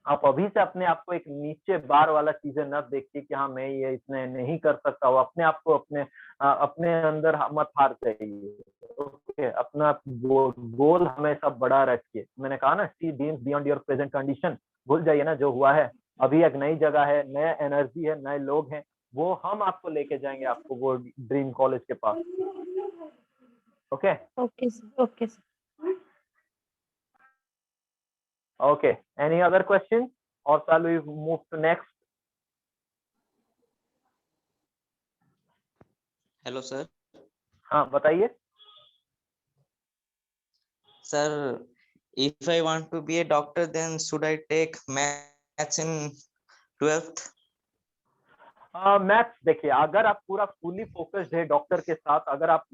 आप अभी से अपने आप को एक नीचे बार वाला चीजें न देखिए कि हाँ मैं ये इतने नहीं कर सकता हूँ। अपने आप को अपने अंदर मत हार जाइए, ओके। अपना गोल हमेशा बड़ा रखिए। मैंने कहा ना, see dreams beyond your present condition. भूल जाइए ना जो हुआ है। अभी एक नई जगह है, नया एनर्जी है, नए लोग हैं, वो हम आपको लेके जाएंगे आपको वो ड्रीम कॉलेज के पास, okay. Okay sir, okay sir. Okay. Any other questions, or shall we move to next? Hello sir. हाँ बताइए। Sir, if I want to be a doctor, then should I take maths in 12th? Maths देखिए, अगर आप पूरा fully focused है doctor के साथ, अगर आप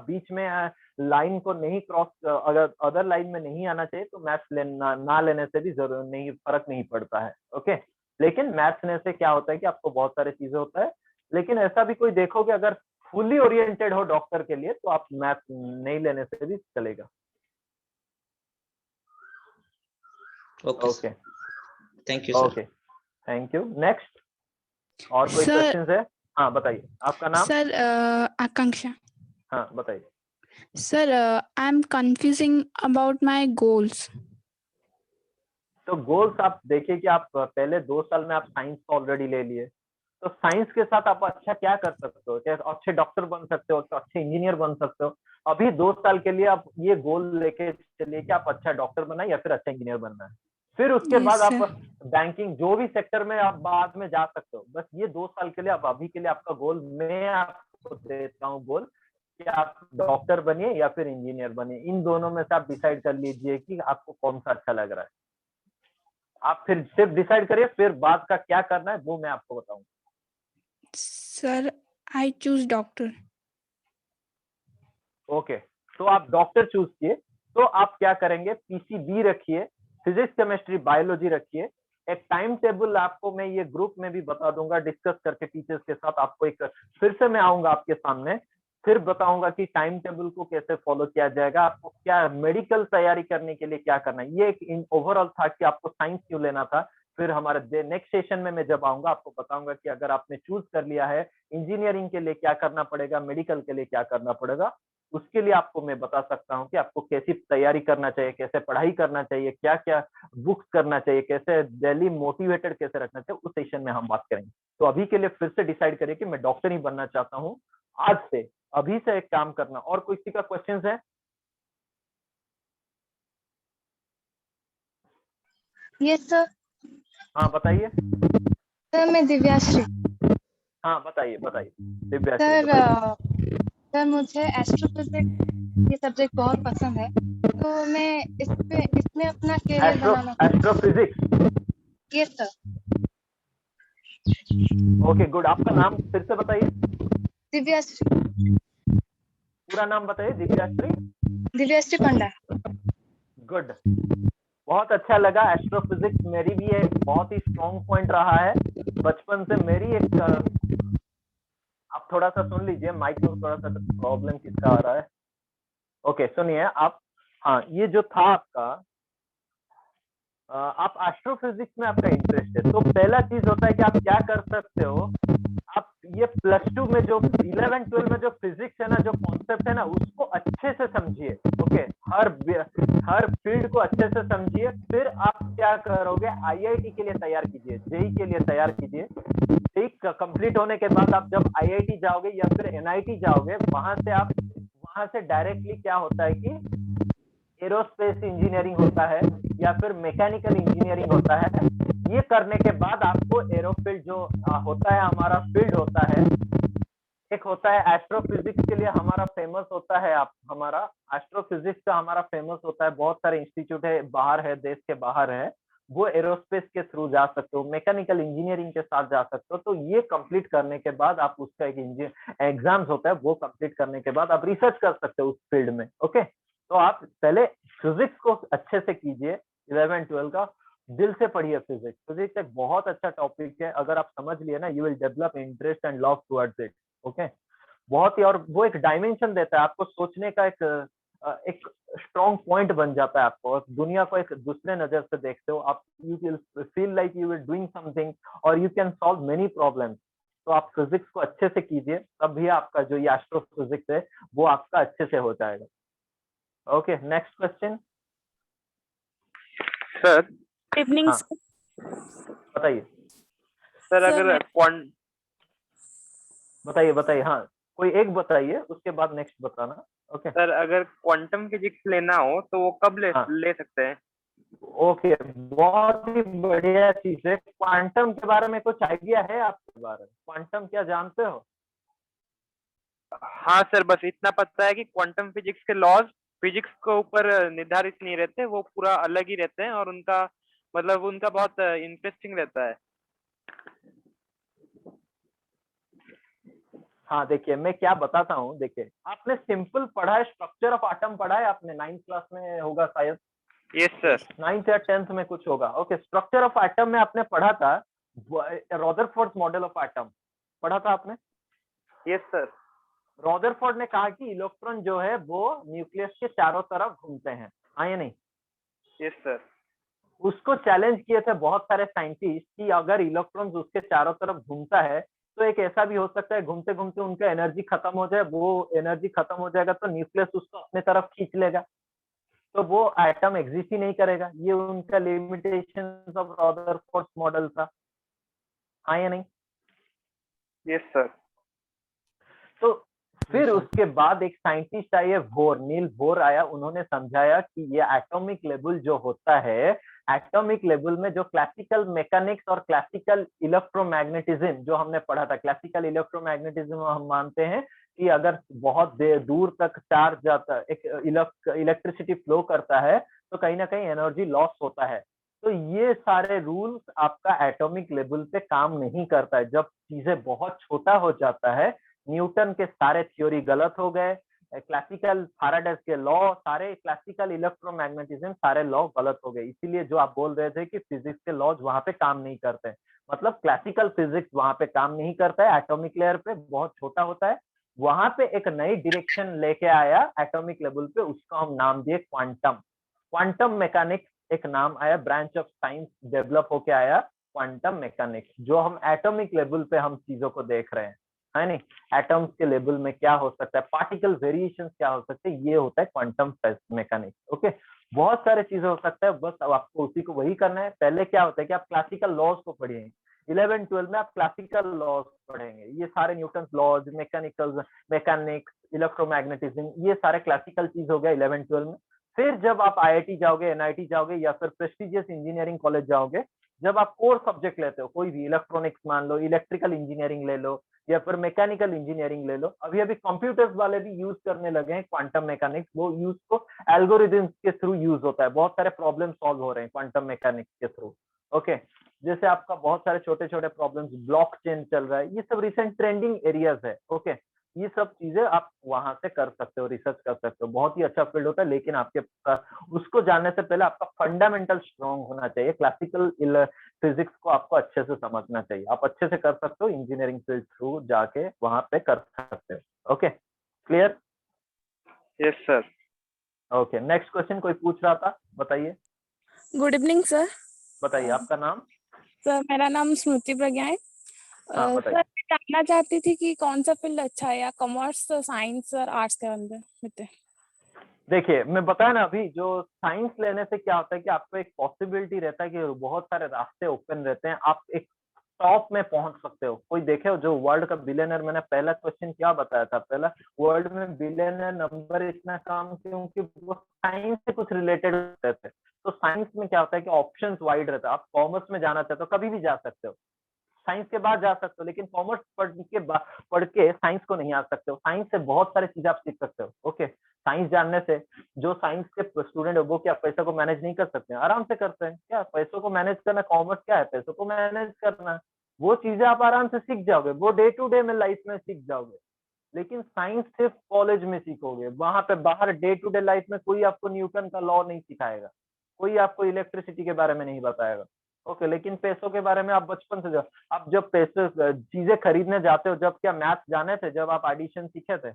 बीच में लाइन को नहीं क्रॉस, अगर अदर लाइन में नहीं आना चाहिए, तो मैथ्स लेना ना लेने से भी जरूर नहीं, फर्क नहीं पड़ता है, ओके। लेकिन मैथ्स लेने से क्या होता है कि आपको बहुत सारी चीजें होता है। लेकिन ऐसा भी कोई देखोगे, अगर फुली ओरिएंटेड हो डॉक्टर के लिए, तो आप मैथ्स नहीं लेने से भी चलेगा, okay. Thank you sir. Okay, thank you. Next, और कोई सर क्वेश्चंस है? हाँ बताइए, आपका नाम? सर आकांक्षा। हाँ बताइए। Sir I am confusing about my goals. तो गोल्स आप देखिए कि आप पहले 2 साल में आप साइंस तो ऑलरेडी ले लिए, तो साइंस के साथ आप अच्छा क्या कर सकते हो? क्या अच्छे डॉक्टर बन सकते हो, तो अच्छे इंजीनियर बन सकते हो। अभी 2 साल के लिए आप ये गोल लेके चलिए कि आप अच्छा डॉक्टर बनना है या फिर अच्छा इंजीनियर बनना है। फिर उसके बाद यस आप सर। बैंकिंग जो भी सेक्टर में आप बाद में जा सकते हो। बस ये 2 साल के लिए, आप अभी के लिए आपका गोल मैं आपको देता हूँ गोल, कि आप डॉक्टर बनिए या फिर इंजीनियर बनिए। इन दोनों में से आप डिसाइड कर लीजिए कि आपको कौन सा अच्छा लग रहा है। आप फिर सिर्फ डिसाइड करिए, फिर बाद का क्या करना है वो मैं आपको बताऊंगा। Sir I choose doctor. Okay, तो आप डॉक्टर चूज किए, तो आप क्या करेंगे? पीसीबी रखिए, फिजिक्स केमिस्ट्री बायोलॉजी रखिए। एक टाइम टेबल आपको मैं ये ग्रुप में भी बता दूंगा, डिस्कस करके टीचर्स के साथ। आपको एक फिर से मैं आऊंगा आपके सामने, फिर बताऊंगा कि टाइम टेबल को कैसे फॉलो किया जाएगा, आपको क्या मेडिकल तैयारी करने के लिए क्या करना है। ये एक ओवरऑल था कि आपको साइंस क्यों लेना था। फिर हमारे नेक्स्ट सेशन में मैं जब आऊंगा आपको बताऊंगा कि अगर आपने चूज कर लिया है इंजीनियरिंग के लिए क्या करना पड़ेगा, मेडिकल के लिए क्या करना पड़ेगा। उसके लिए आपको मैं बता सकता हूँ कि आपको कैसी तैयारी करना चाहिए, कैसे पढ़ाई करना चाहिए, क्या क्या बुक्स करना चाहिए, कैसे डेली मोटिवेटेड कैसे रखना चाहिए। उस सेशन में हम बात करेंगे। तो अभी के लिए फिर से डिसाइड करिए कि मैं डॉक्टर ही बनना चाहता हूँ आज से, अभी से एक काम करना। और कोई किसी का क्वेश्चन है? Yes sir. हाँ बताइए। सर मैं दिव्याश्री। हाँ बताइए बताइए दिव्याश्री सर बताइए। सर मुझे एस्ट्रोफिजिक्स ये सब्जेक्ट बहुत पसंद है, तो मैं इसमें अपना करियर बनाना। Astrophysics. Yes sir. Okay good. आपका नाम फिर से बताइए। दिव्याश्री। पूरा नाम बताइए। दिव्याश्री। दिव्याश्री पंडा। गुड। बहुत अच्छा लगा। एस्ट्रोफिजिक्स मेरी भी एक बहुत ही स्ट्रॉन्ग पॉइंट रहा है बचपन से। मेरी एक आप थोड़ा सा सुन लीजिए, माइक में थोड़ा सा प्रॉब्लम किसका आ रहा है। ओके सुनिए आप। हाँ ये जो था आपका, आप एस्ट्रोफिजिक्स में आपका इंटरेस्ट है, तो पहला चीज होता है कि आप क्या कर सकते हो, आप ये +2 में जो 11 12 में जो फिजिक्स है ना, जो कॉन्सेप्ट है ना, उसको अच्छे से समझिए। ओके हर फील्ड को अच्छे से समझिए। फिर आप क्या करोगे, आईआईटी के लिए तैयार कीजिए, जेई के लिए तैयार कीजिए। जेई कंप्लीट होने के बाद आप जब आईआईटी जाओगे या फिर एनआईटी जाओगे, वहां से डायरेक्टली क्या होता है कि एरोस्पेस इंजीनियरिंग होता है या फिर मैकेनिकल इंजीनियरिंग होता है। ये करने के बाद आपको एरोफील्ड जो होता है, हमारा फील्ड होता है, एक होता है एस्ट्रोफिजिक्स के लिए हमारा फेमस होता है, हमारा एस्ट्रोफिजिक्स का हमारा फेमस होता है, बहुत सारे इंस्टीट्यूट है बाहर है, देश के बाहर है, वो एरोस्पेस के थ्रू जा सकते हो, मैकेनिकल इंजीनियरिंग के साथ जा सकते हो। तो ये कंप्लीट करने के बाद आप उसका एक एग्जाम्स होता है, वो कंप्लीट करने के बाद आप रिसर्च कर सकते हो उस फील्ड में। ओके तो आप पहले फिजिक्स को अच्छे से कीजिए, 11 12 का दिल से पढ़िए। फिजिक्स फिजिक्स एक बहुत अच्छा टॉपिक है, अगर आप समझ लिए ना, you will develop interest and love towards it. Okay बहुत ही, और वो एक डायमेंशन देता है आपको, सोचने का एक स्ट्रॉन्ग पॉइंट बन जाता है आपको, और दुनिया को एक दूसरे नजर से देखते हो आप। You will feel like you will doing something और you can solve many problems. तो आप फिजिक्स को अच्छे से कीजिए, तभी आपका जो ये एस्ट्रोफिजिक्स है वो आपका अच्छे से हो जाएगा। Okay next question. Sir evening हाँ बताइए। सर अगर बताइए बताइए, हाँ कोई एक बताइए, उसके बाद नेक्स्ट बताना। ओके सर अगर क्वांटम फिजिक्स लेना हो तो वो कब ले सकते हैं? ओके बहुत ही बढ़िया चीज है। क्वांटम के बारे में कुछ आइडिया है आपके बारे में? क्वांटम क्या जानते हो? हाँ सर, बस इतना पता है कि क्वांटम फिजिक्स के लॉज फिजिक्स के ऊपर निर्धारित नहीं रहते, वो पूरा अलग ही रहते हैं, और उनका मतलब उनका बहुत इंटरेस्टिंग रहता है। हाँ देखिए मैं क्या बताता हूँ। देखिए आपने सिंपल पढ़ा है, स्ट्रक्चर ऑफ एटम पढ़ा है आपने, 9th क्लास में होगा शायद। Yes sir. 9th या 10th में कुछ होगा। ओके स्ट्रक्चर ऑफ एटम में आपने पढ़ा था, रदरफोर्ड मॉडल ऑफ एटम पढ़ा था आपने? Yes sir. रदरफोर्ड ने कहा कि इलेक्ट्रॉन जो है वो न्यूक्लियस के चारों तरफ घूमते हैं, हाँ या नहीं? Yes sir. उसको चैलेंज किए थे बहुत सारे साइंटिस्ट कि अगर इलेक्ट्रॉन उसके चारों तरफ घूमता है तो एक ऐसा भी हो सकता है घूमते घूमते उनका एनर्जी खत्म हो जाए, वो एनर्जी खत्म हो जाएगा तो न्यूक्लियस उसको अपने तरफ खींच लेगा, तो वो एटम एग्जिस्ट ही नहीं करेगा। ये उनका लिमिटेशन ऑफ रदरफोर्ड मॉडल था, हाँ या नहीं? Yes sir. तो फिर उसके बाद एक साइंटिस्ट आए नील बोर आया, उन्होंने समझाया कि ये एटॉमिक लेवल जो होता है, एटॉमिक लेवल में जो क्लासिकल मैकेनिक्स और क्लासिकल इलेक्ट्रोमैग्नेटिज्म जो हमने पढ़ा था, क्लासिकल इलेक्ट्रोमैग्नेटिज्म हम मानते हैं कि अगर बहुत दूर तक चार्ज जाता है, एक इलेक्ट्रिसिटी फ्लो करता है तो कहीं ना कहीं एनर्जी लॉस होता है। तो ये सारे रूल्स आपका एटॉमिक लेवल पे काम नहीं करता है। जब चीजें बहुत छोटा हो जाता है, न्यूटन के सारे थ्योरी गलत हो गए, क्लासिकल फैराडेस के लॉ, सारे क्लासिकल इलेक्ट्रोमैग्नेटिज्म सारे लॉ गलत हो गए। इसीलिए जो आप बोल रहे थे कि फिजिक्स के लॉज वहां पे काम नहीं करते, मतलब क्लासिकल फिजिक्स वहां पे काम नहीं करता है, एटॉमिक लेयर पे बहुत छोटा होता है। वहां पे एक नई डायरेक्शन लेके आया एटॉमिक लेवल पे, उसका हम नाम दिए क्वांटम। क्वांटम मैकेनिक्स एक नाम आया, ब्रांच ऑफ साइंस डेवलप होके आया क्वांटम मैकेनिक्स, जो हम एटॉमिक लेवल पे हम चीजों को देख रहे हैं, है नहीं? एटम्स के लेवल में क्या हो सकता है, पार्टिकल वेरिएशन क्या हो सकते हैं, ये होता है क्वांटम मैकेनिक्स। ओके बहुत सारे चीजें हो सकता है, बस अब आपको उसी को वही करना है। पहले क्या होता है कि आप क्लासिकल लॉज को पढ़िए, 11 12 में आप क्लासिकल लॉज पढ़ेंगे, ये सारे न्यूटन लॉज, मैकेनिक्स, इलेक्ट्रोमैग्नेटिज्म, ये सारे क्लासिकल चीज हो गया 11 12 में। फिर जब आप आईआईटी जाओगे, एनआईटी जाओगे या फिर प्रेस्टिजियस इंजीनियरिंग कॉलेज जाओगे, जब आप कोर सब्जेक्ट लेते हो, कोई भी इलेक्ट्रॉनिक्स मान लो, इलेक्ट्रिकल इंजीनियरिंग ले लो या फिर मैकेनिकल इंजीनियरिंग ले लो, अभी अभी कंप्यूटर्स वाले भी यूज करने लगे हैं क्वांटम मैकेनिक्स, वो यूज को एल्गोरिदम्स के थ्रू यूज होता है, बहुत सारे प्रॉब्लम सॉल्व हो रहे हैं क्वांटम मैकेनिक्स के थ्रू। ओके, जैसे आपका बहुत सारे छोटे छोटे प्रॉब्लम्स, ब्लॉकचेन चल रहा है, ये सब रिसेंट ट्रेंडिंग एरियाज है। ओके, ये सब चीजें आप वहां से कर सकते हो, रिसर्च कर सकते हो, बहुत ही अच्छा फील्ड होता है, लेकिन आपके उसको जानने से पहले आपका फंडामेंटल स्ट्रॉन्ग होना चाहिए, क्लासिकल फिजिक्स को आपको अच्छे से समझना चाहिए। आप अच्छे से कर सकते हो, इंजीनियरिंग फील्ड थ्रू जाके वहां पे कर सकते हो। Okay, clear? Yes sir. Okay, next question कोई पूछ रहा था, बताइए। Good evening sir. बताइए आपका नाम। सर मेरा नाम स्मृति प्रज्ञा है। हाँ, सर बताइए। मैं जानना चाहती थी कि कौन सा फील्ड अच्छा है, या कॉमर्स, साइंस और आर्ट्स के अंदर में। देखिए, मैं बताया ना अभी, जो साइंस लेने से क्या होता है कि आपको एक पॉसिबिलिटी रहता है कि बहुत सारे रास्ते ओपन रहते हैं, आप एक टॉप में पहुंच सकते हो। कोई देखे हो जो वर्ल्ड का बिलियनर, मैंने पहला क्वेश्चन क्या बताया था, पहला वर्ल्ड में बिलियनर नंबर इतना कम क्योंकि वो साइंस से कुछ रिलेटेड होते थे। तो साइंस में क्या होता है कि ऑप्शंस वाइड रहता है। आप कॉमर्स में जाना चाहते हो, कभी भी जा सकते हो, साइंस के बाद जा सकते हो, लेकिन कॉमर्स पढ़ के साइंस को नहीं आ सकते हो। साइंस से बहुत सारी चीजें आप सीख सकते हो। ओके, साइंस जानने से जो साइंस के स्टूडेंट है वो क्या पैसे को मैनेज नहीं कर सकते हैं? आराम से करते हैं। क्या पैसों को मैनेज करना कॉमर्स क्या है? पैसों को मैनेज करना, वो चीजें आप आराम से सीख जाओगे, वो डे टू डे में लाइफ में सीख जाओगे। लेकिन साइंस सिर्फ कॉलेज में सीखोगे, वहां पे बाहर डे टू डे लाइफ में कोई आपको न्यूटन का लॉ नहीं सिखाएगा, कोई आपको इलेक्ट्रिसिटी के बारे में नहीं बताएगा। ओके, लेकिन पैसों के बारे में आप बचपन से जाओ। आप जब पैसे चीजें खरीदने जाते हो, जब क्या मैथ जाने थे, जब आप एडिशन सीखे थे,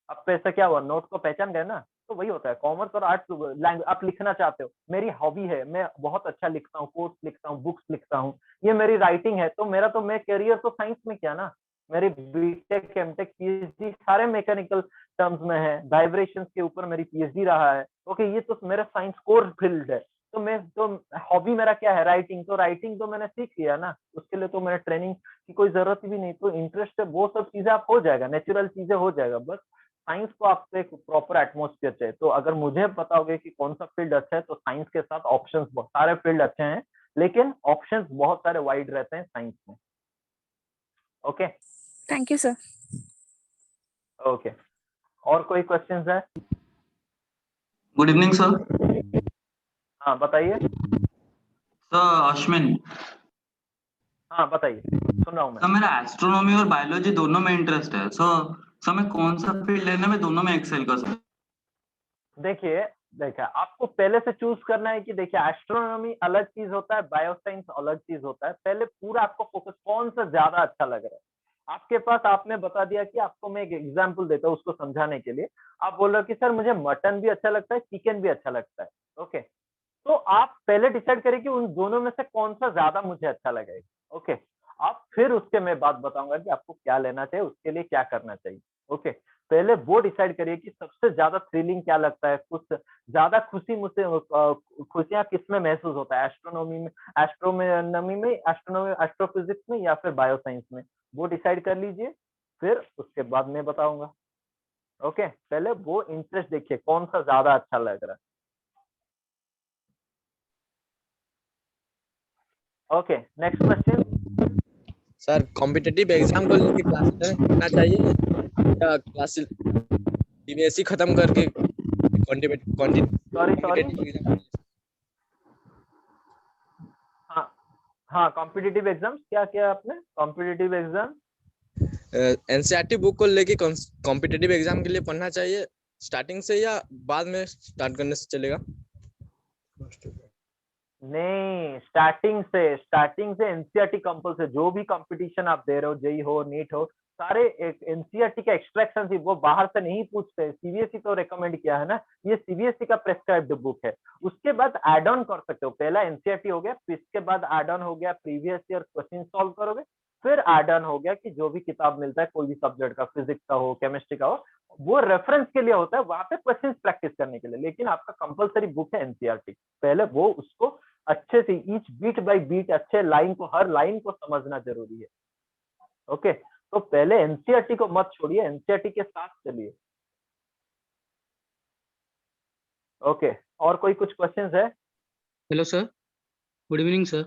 अब पैसा क्या हुआ? नोट को पहचान गए ना। तो वही होता है कॉमर्स और आर्ट्स। लैंग्वेज आप लिखना चाहते हो, मेरी हॉबी है, मैं बहुत अच्छा लिखता हूँ, कोट्स लिखता हूँ, बुक्स लिखता हूँ, ये मेरी राइटिंग है, तो मेरा तो मैं करियर तो साइंस में किया ना। मेरी बीटेक, एमटेक, पीएचडी सारे मैकेनिकल टर्म्स में है, वाइब्रेशंस के ऊपर मेरी पीएचडी रहा है। ओके, ये तो मेरा साइंस कोर फील्ड है। तो मैं तो हॉबी मेरा क्या है? राइटिंग। तो राइटिंग तो मैंने सीख लिया ना, उसके लिए तो मैंने ट्रेनिंग की कोई जरूरत भी नहीं। तो इंटरेस्ट है, वो सब चीजें आप हो जाएगा, नेचुरल चीजें हो जाएगा। बस साइंस को आपको एक प्रॉपर एटमोस्फियर चाहिए। तो अगर मुझे बताओगे कि कौन सा फील्ड अच्छा है, तो साइंस के साथ ऑप्शंस बहुत सारे फील्ड अच्छे हैं, लेकिन ऑप्शंस बहुत सारे वाइड रहते हैं साइंस में। Okay, thank you sir. Okay, और कोई क्वेश्चंस है? Good evening sir. हाँ, बताइए। सर अश्विन। हाँ, बताइए, सुन रहा हूँ मैं। सर मेरा एस्ट्रोनॉमी और बायोलॉजी दोनों में इंटरेस्ट है। सर मैं कौन सा फील्ड लेने में दोनों में एक्सेल कर सकता? देखिए आपको पहले से चूज करना है कि देखिए एस्ट्रोनॉमी अलग चीज होता है, बायोसाइंस अलग चीज होता है। पहले पूरा आपको फोकस कौन सा ज्यादा अच्छा लग रहा है आपके पास। आपने बता दिया कि आपको मैं एक एग्जांपल देता हूँ उसको समझाने के लिए। आप बोल रहे हो कि सर मुझे मटन भी अच्छा लगता है, चिकन भी अच्छा लगता है। ओके, तो आप पहले डिसाइड करें कि उन दोनों में से कौन सा ज्यादा मुझे अच्छा लगेगा। ओके, आप फिर उसके मैं बात बताऊंगा कि आपको क्या लेना चाहिए, उसके लिए क्या करना चाहिए। ओके, पहले वो डिसाइड करिए कि सबसे ज्यादा थ्रिलिंग क्या लगता है, कुछ ज्यादा खुशी मुझसे खुशियां किसमें महसूस होता है, एस्ट्रोनॉमी में, एस्ट्रोफिजिक्स में या फिर बायोसाइंस में, वो डिसाइड कर लीजिए। फिर उसके बाद मैं बताऊंगा। ओके, पहले वो इंटरेस्ट देखिए कौन सा ज्यादा अच्छा लग रहा है। Okay, next question. Sir competitive exam को लेके क्लास करना चाहिए या क्लास सीबीएसई खत्म करके सॉरी हाँ, कॉम्पिटिटिव एग्जाम क्या किया आपने? कॉम्पिटिटिव एग्जाम एनसीईआरटी बुक को लेके कॉम्पिटिटिव एग्जाम के लिए पढ़ना चाहिए स्टार्टिंग से या बाद में स्टार्ट करने से चलेगा? नहीं, स्टार्टिंग से एनसीईआरटी कंपल्सरी। जो भी कंपटीशन आप दे रहे हो, जेई हो, नीट हो, सारे एनसीईआरटी का एक्सट्रैक्शन ही, वो बाहर से नहीं पूछते। सीबीएसई तो रेकमेंड किया है ना, ये सीबीएसई का प्रेस्क्राइब्ड बुक है। उसके बाद एड ऑन कर सकते हो। पहला एनसीईआरटी हो गया, फिर इसके बाद एड ऑन हो गया, प्रीवियस ईयर क्वेश्चन सॉल्व करोगे। फिर एड ऑन हो गया कि जो भी किताब मिलता है कोई भी सब्जेक्ट का, फिजिक्स का हो, केमिस्ट्री का हो, वो रेफरेंस के लिए होता है, वहां पे क्वेश्चन प्रैक्टिस करने के लिए। लेकिन आपका कंपलसरी बुक है एनसीईआरटी। पहले वो उसको अच्छे से ईच बीट बाय बीट अच्छे लाइन को, हर लाइन को समझना जरूरी है। ओके, तो पहले एनसीईआरटी को मत छोड़िए, एनसीईआरटी के साथ चलिए। ओके, और कोई कुछ क्वेश्चंस है? Hello sir, good evening sir.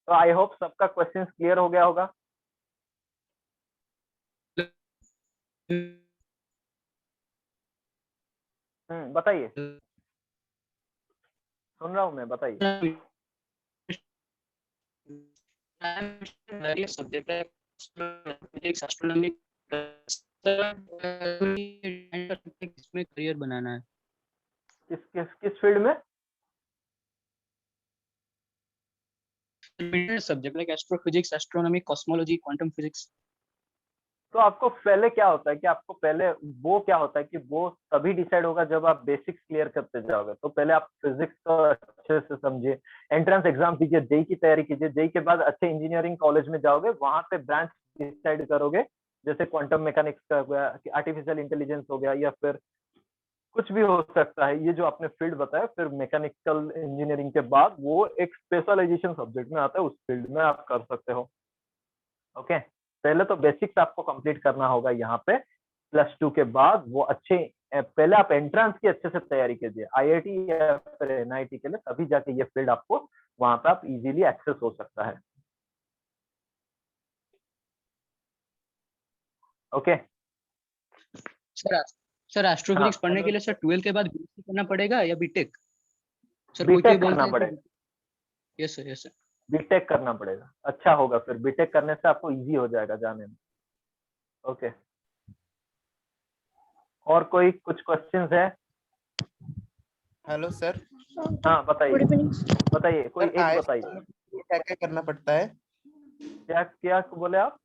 तो आई होप सबका क्वेश्चंस क्लियर हो गया होगा। बताइए, सुन रहा हूँ मैं, बताइए। सब्जेक्ट है एस्ट्रोनॉमी, इसमें करियर बनाना है। किस फील्ड में? Subject like astrophysics, astronomy, cosmology, quantum physics. तो आपको पहले क्या होता है कि आपको पहले वो क्या होता है कि वो तभी डिसाइड होगा जब आप बेसिक्स क्लियर करते जाओगे। तो पहले आप फिजिक्स को अच्छे से समझिए, एंट्रेंस एग्जाम दीजिए, जेई की तैयारी कीजिए, जेई के बाद अच्छे इंजीनियरिंग कॉलेज में जाओगे, वहां पे ब्रांच डिसाइड करोगे, जैसे क्वांटम मैकेनिक्स का हो गया, आर्टिफिशियल इंटेलिजेंस हो गया, या फिर कुछ भी हो सकता है, ये जो आपने फील्ड बताया। फिर मैकेनिकल इंजीनियरिंग के बाद वो एक स्पेशलाइजेशन सब्जेक्ट में आता है, उस फील्ड में आप कर सकते हो। ओके, पहले तो बेसिक्स आपको कंप्लीट करना होगा यहाँ पे। +2 के बाद वो अच्छे, पहले आप एंट्रेंस की अच्छे से तैयारी कीजिए आईआईटी या फिर एनआईटी के लिए, तभी जाके ये फील्ड आपको वहां पे आप इजीली एक्सेस हो सकता है। ओके सर एस्ट्रोफिजिक्स पढ़ने के लिए सर 12 के बाद बीएससी करना पड़ेगा या बीटेक? सर कोई बीटेक बोलते करना हैं पड़ेगा। Yes sir, yes sir. BTech करना पड़ेगा, अच्छा होगा, फिर बीटेक करने से आपको इजी हो जाएगा जाने में। ओके, और कोई कुछ क्वेश्चंस है? Hello sir. हाँ बताइए, बताइए, कोई एक बताइए। क्या क्या करना पड़ता है? क्या क्या बोले आप?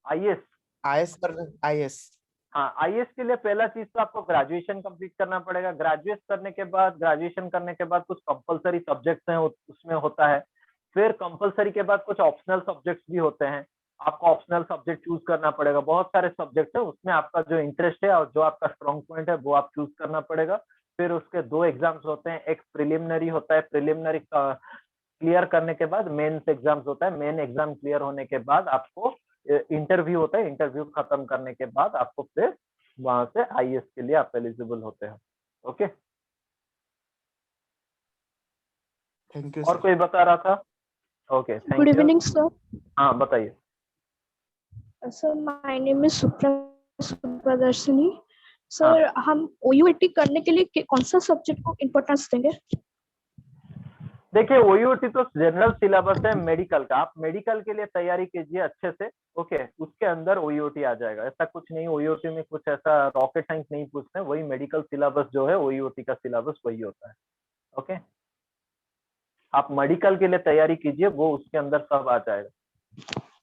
आईएएस? आईएएस। हाँ, आईएएस के लिए पहला चीज तो आपको ग्रेजुएशन कंप्लीट करना पड़ेगा। ग्रेजुएशन करने के बाद कुछ कंपलसरी सब्जेक्ट्स हैं, उसमें होता है। फिर कंपलसरी के बाद कुछ ऑप्शनल सब्जेक्ट्स भी होते हैं, आपको ऑप्शनल सब्जेक्ट चूज करना पड़ेगा। बहुत सारे सब्जेक्ट है, उसमें आपका जो इंटरेस्ट है और जो आपका स्ट्रॉन्ग पॉइंट है वो आप चूज करना पड़ेगा। फिर उसके 2 एग्जाम्स होते हैं, एक प्रिलिमिनरी होता है, प्रिलिमिनरी क्लियर करने के बाद मेंस एग्जाम्स होता है, मेन एग्जाम क्लियर होने के बाद आपको इंटरव्यू होता है, इंटरव्यू खत्म करने के बाद आपको फिर वहां से आईएएस के लिए आप एलिजिबल होते हैं। Okay, thank you. और कोई बता रहा था? Okay, thank you. Good evening sir. हाँ बताइए। Sir my name is Supradarshini. Sir हम ओयूटी करने के लिए कौन सा सब्जेक्ट को इम्पोर्टेंस देंगे? देखिए, ओयूटी तो जनरल सिलेबस है मेडिकल का, आप मेडिकल के लिए तैयारी कीजिए अच्छे से। ओके, उसके अंदर ओयूटी आ जाएगा, ऐसा कुछ नहीं, ओयूटी में कुछ ऐसा रॉकेट साइंस नहीं पूछते हैं, वही मेडिकल सिलेबस जो है ओयूटी का सिलेबस वही होता है। ओके, आप मेडिकल के लिए तैयारी कीजिए, वो उसके अंदर सब आ जाएगा।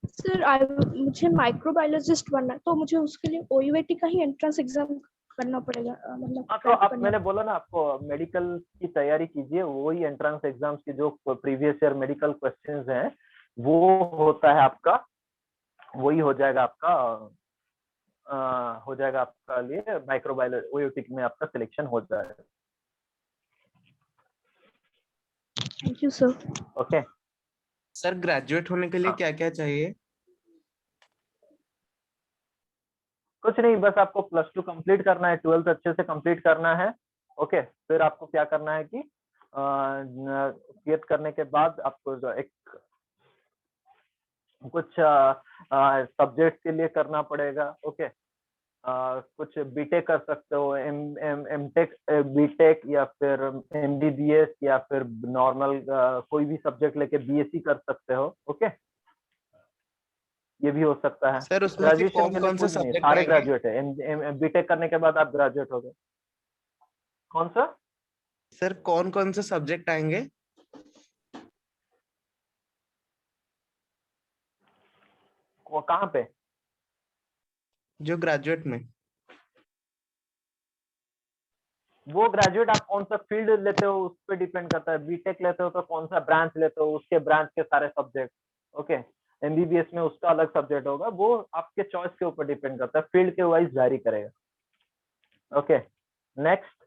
सर मुझे माइक्रोबायोलॉजिस्ट बनना है, तो मुझे उसके लिए ओयूटी का ही एंट्रेंस एग्जाम करना पड़ेगा, मतलब हाँ, तो आप, मैंने बोला ना आपको, मेडिकल की तैयारी कीजिए, वही एंट्रेंस एग्जाम्स की जो प्रीवियस ईयर मेडिकल क्वेश्चंस हैं वो होता है आपका, वही हो जाएगा आपका, हो जाएगा आपका लिए माइक्रोबायोलॉजी ओयूटी में आपका सिलेक्शन हो जाएगा। Thank you sir. Okay sir, graduate होने के लिए क्या क्या चाहिए? कुछ नहीं, बस आपको +2 कंप्लीट करना है, 12th अच्छे से कंप्लीट करना है। ओके, फिर आपको क्या करना है कि क्लियर करने के बाद आपको जो एक कुछ सब्जेक्ट के लिए करना पड़ेगा। ओके, कुछ बीटेक कर सकते हो, एमटेक, बीटेक, या फिर एमबीबीएस, या फिर नॉर्मल कोई भी सब्जेक्ट लेके बीएससी कर सकते हो। ओके, ये भी हो सकता है। सर उसमें से ग्रेजुएशन कौन के लिए कौन से कोई नहीं है, सब्जेक्ट सारे आएंगे? ग्रेजुएट है। बीटेक करने के बाद आप ग्रेजुएट हो गए। कौन सा? सर कौन कौन से सब्जेक्ट आएंगे? कहाँ पे? जो ग्रेजुएट में। वो ग्रेजुएट आप कौन सा फील्ड लेते हो उस पर डिपेंड करता है। बीटेक लेते हो तो कौन सा ब्रांच लेते हो, उसके ब्रांच के सारे सब्जेक्ट। ओके, एमबीबीएस में उसका अलग सब्जेक्ट होगा, वो आपके चॉइस के ऊपर डिपेंड करता है, फील्ड के वाइज जारी करेगा। Okay, next.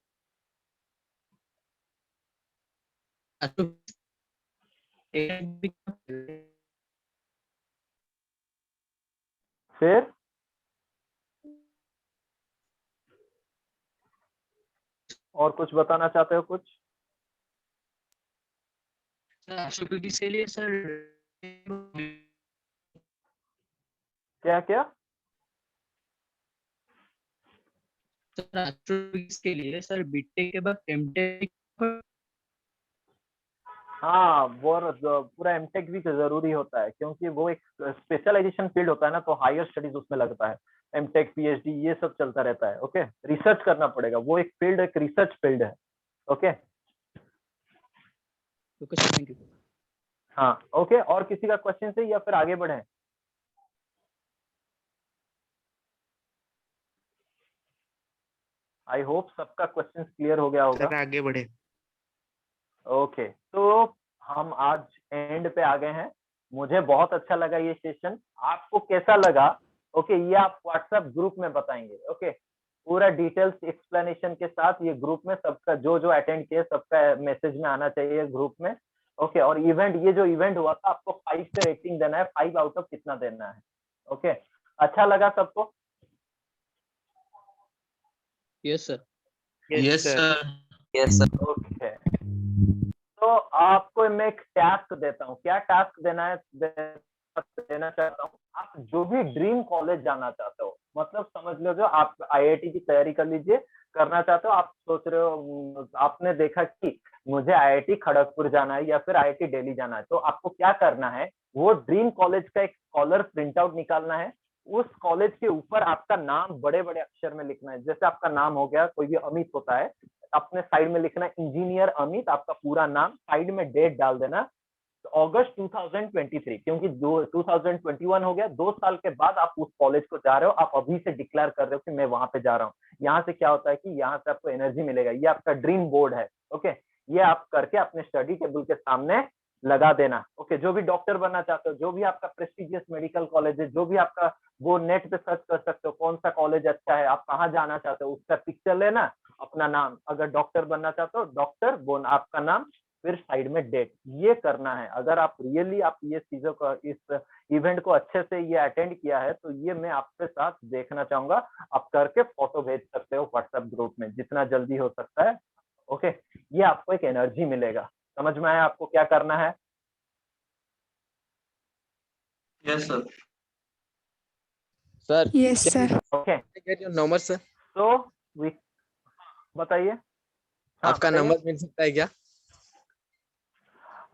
फिर और कुछ बताना चाहते हो? कुछ एस्ट्रोफिजिक्स के लिए सर क्या क्या? सर एस्ट्रोफिजिक्स के लिए सर बीटेक के बाद एमटेक। हाँ, वो पूरा एमटेक भी जरूरी होता है, क्योंकि वो एक स्पेशलाइजेशन फील्ड होता है ना, तो हायर स्टडीज उसमें लगता है। एमटेक, पीएचडी, ये सब चलता रहता है। ओके, रिसर्च करना पड़ेगा, वो एक फील्ड, एक रिसर्च फील्ड है। Okay, thank you. हाँ, ओके, और किसी का क्वेश्चन है या फिर आगे बढ़े? आई होप सबका क्वेश्चन क्लियर हो गया होगा। सर आगे बढ़े। ओके, तो हम आज एंड पे आ गए हैं। मुझे बहुत अच्छा लगा ये सेशन, आपको कैसा लगा? ओके, ये आप व्हाट्सएप ग्रुप में बताएंगे। ओके, पूरा डिटेल्स एक्सप्लेनेशन के साथ ये ग्रुप में सबका, जो जो अटेंड किए सबका मैसेज में आना चाहिए ग्रुप में। ओके, और इवेंट, ये जो इवेंट हुआ था, आपको 5 से रेटिंग देना है, 5 आउट ऑफ कितना देना है। ओके, अच्छा लगा सबको? Yes sir. Yes sir. Yes sir. Okay, तो आपको मैं एक टास्क देता हूँ। क्या टास्क देना चाहता हूँ? आप जो भी ड्रीम कॉलेज जाना चाहते हो, मतलब समझ लो जो आप आईआईटी की तैयारी कर लीजिए, करना चाहते हो, आप सोच रहे हो, आपने देखा कि मुझे आईआईटी खड़गपुर जाना है या फिर आईआईटी दिल्ली जाना है, तो आपको क्या करना है? वो ड्रीम कॉलेज का एक स्कॉलर प्रिंट आउट निकालना है। उस कॉलेज के ऊपर आपका नाम बड़े बड़े अक्षर में लिखना है। जैसे आपका नाम हो गया, कोई भी अमित होता है, अपने साइड में लिखना है इंजीनियर अमित, आपका पूरा नाम, साइड में डेट डाल देना, अगस्त 2023, क्योंकि 2021 हो गया, 2 साल के बाद आप उस कॉलेज को जा रहे हो, आप अभी से डिक्लेयर कर रहे हो कि मैं वहां पे जा रहा हूँ। यहाँ से क्या होता है कि यहाँ से आपको एनर्जी मिलेगा। ये आपका ड्रीम बोर्ड है। ओके, ये आप करके अपने स्टडी टेबल के सामने लगा देना। ओके, जो भी डॉक्टर बनना चाहते हो, जो भी आपका प्रेस्टिजियस मेडिकल कॉलेज है, जो भी आपका, वो नेट पे सर्च कर सकते हो कौन सा कॉलेज अच्छा है, आप कहाँ जाना चाहते हो, उसका पिक्चर लेना, अपना नाम, अगर डॉक्टर बनना चाहते हो डॉक्टर, वो आपका नाम, फिर साइड में डेट, ये करना है। अगर आप रियली आप ये चीजों को, इस इवेंट को अच्छे से ये अटेंड किया है, तो ये मैं आपके साथ देखना चाहूंगा। आप करके फोटो भेज सकते हो व्हाट्सएप ग्रुप में, जितना जल्दी हो सकता है। ओके, ये आपको एक एनर्जी मिलेगा। समझ में आया आपको क्या करना है? Yes sir. Sir yes sir. Okay, get your number sir. तो बताइए। हाँ, आपका बताइए। नंबर मिल सकता है क्या?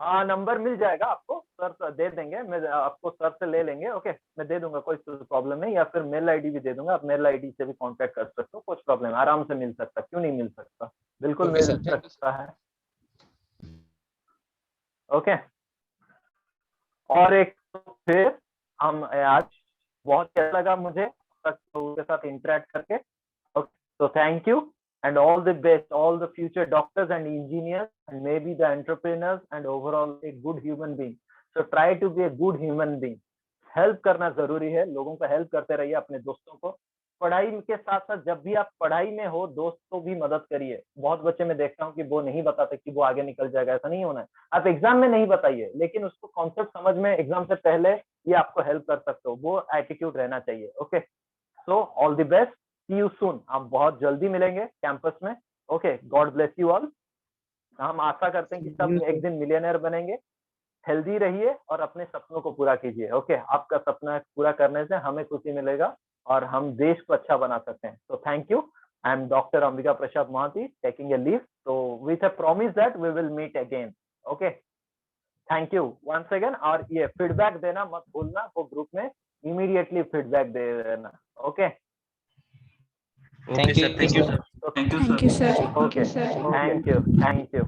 हाँ, नंबर मिल जाएगा आपको, सर दे देंगे, मैं आपको सर से ले लेंगे। ओके, मैं दे दूंगा, कोई प्रॉब्लम नहीं, या फिर मेल आईडी भी दे दूंगा, आप मेल आईडी से भी कांटेक्ट कर सकते हो, कुछ प्रॉब्लम, आराम से मिल सकता, क्यों नहीं मिल सकता, बिल्कुल okay mill sir, thank you सकता है। ओके, और एक फिर हम आज, बहुत अच्छा लगा मुझे उनके साथ इंटरेक्ट करके। ओके, तो thank you and all the best, all the future doctors and engineers and maybe the entrepreneurs and overall a good human being. So try to be a good human being. Help करना जरूरी है, लोगों को help करते रहिए, अपने दोस्तों को। पढ़ाई के साथ साथ जब भी आप पढ़ाई में हो, दोस्तों भी मदद करिए। बहुत बच्चे मैं देखता हूँ कि वो नहीं बताते कि वो आगे निकल जाएगा, ऐसा नहीं होना है। आप एग्जाम में नहीं बताइए, लेकिन उसको कॉन्सेप्ट समझ में एग्जाम से पहले ये आपको हेल्प कर सकते हो, वो एटीट्यूड रहना चाहिए। Okay, so all the best, see you soon. आप बहुत जल्दी मिलेंगे कैंपस में। Okay, God bless you all. हम आशा करते हैं कि सब एक दिन मिलियनर बनेंगे। हेल्दी रहिए और अपने सपनों को पूरा कीजिए। ओके, आपका सपना पूरा करने से हमें खुशी मिलेगा और हम देश को अच्छा बना सकते हैं. So thank you. I am Dr. Ambika Prasad Mohanty taking a leave. So with a promise that we will meet again. Okay. Thank you once again. और ये feedback देना मत भूलना, वो ग्रुप में immediately feedback दे देना. Okay. Thank you. Thank you, sir. Okay. Thank you, sir. Okay. Thank you. Thank you.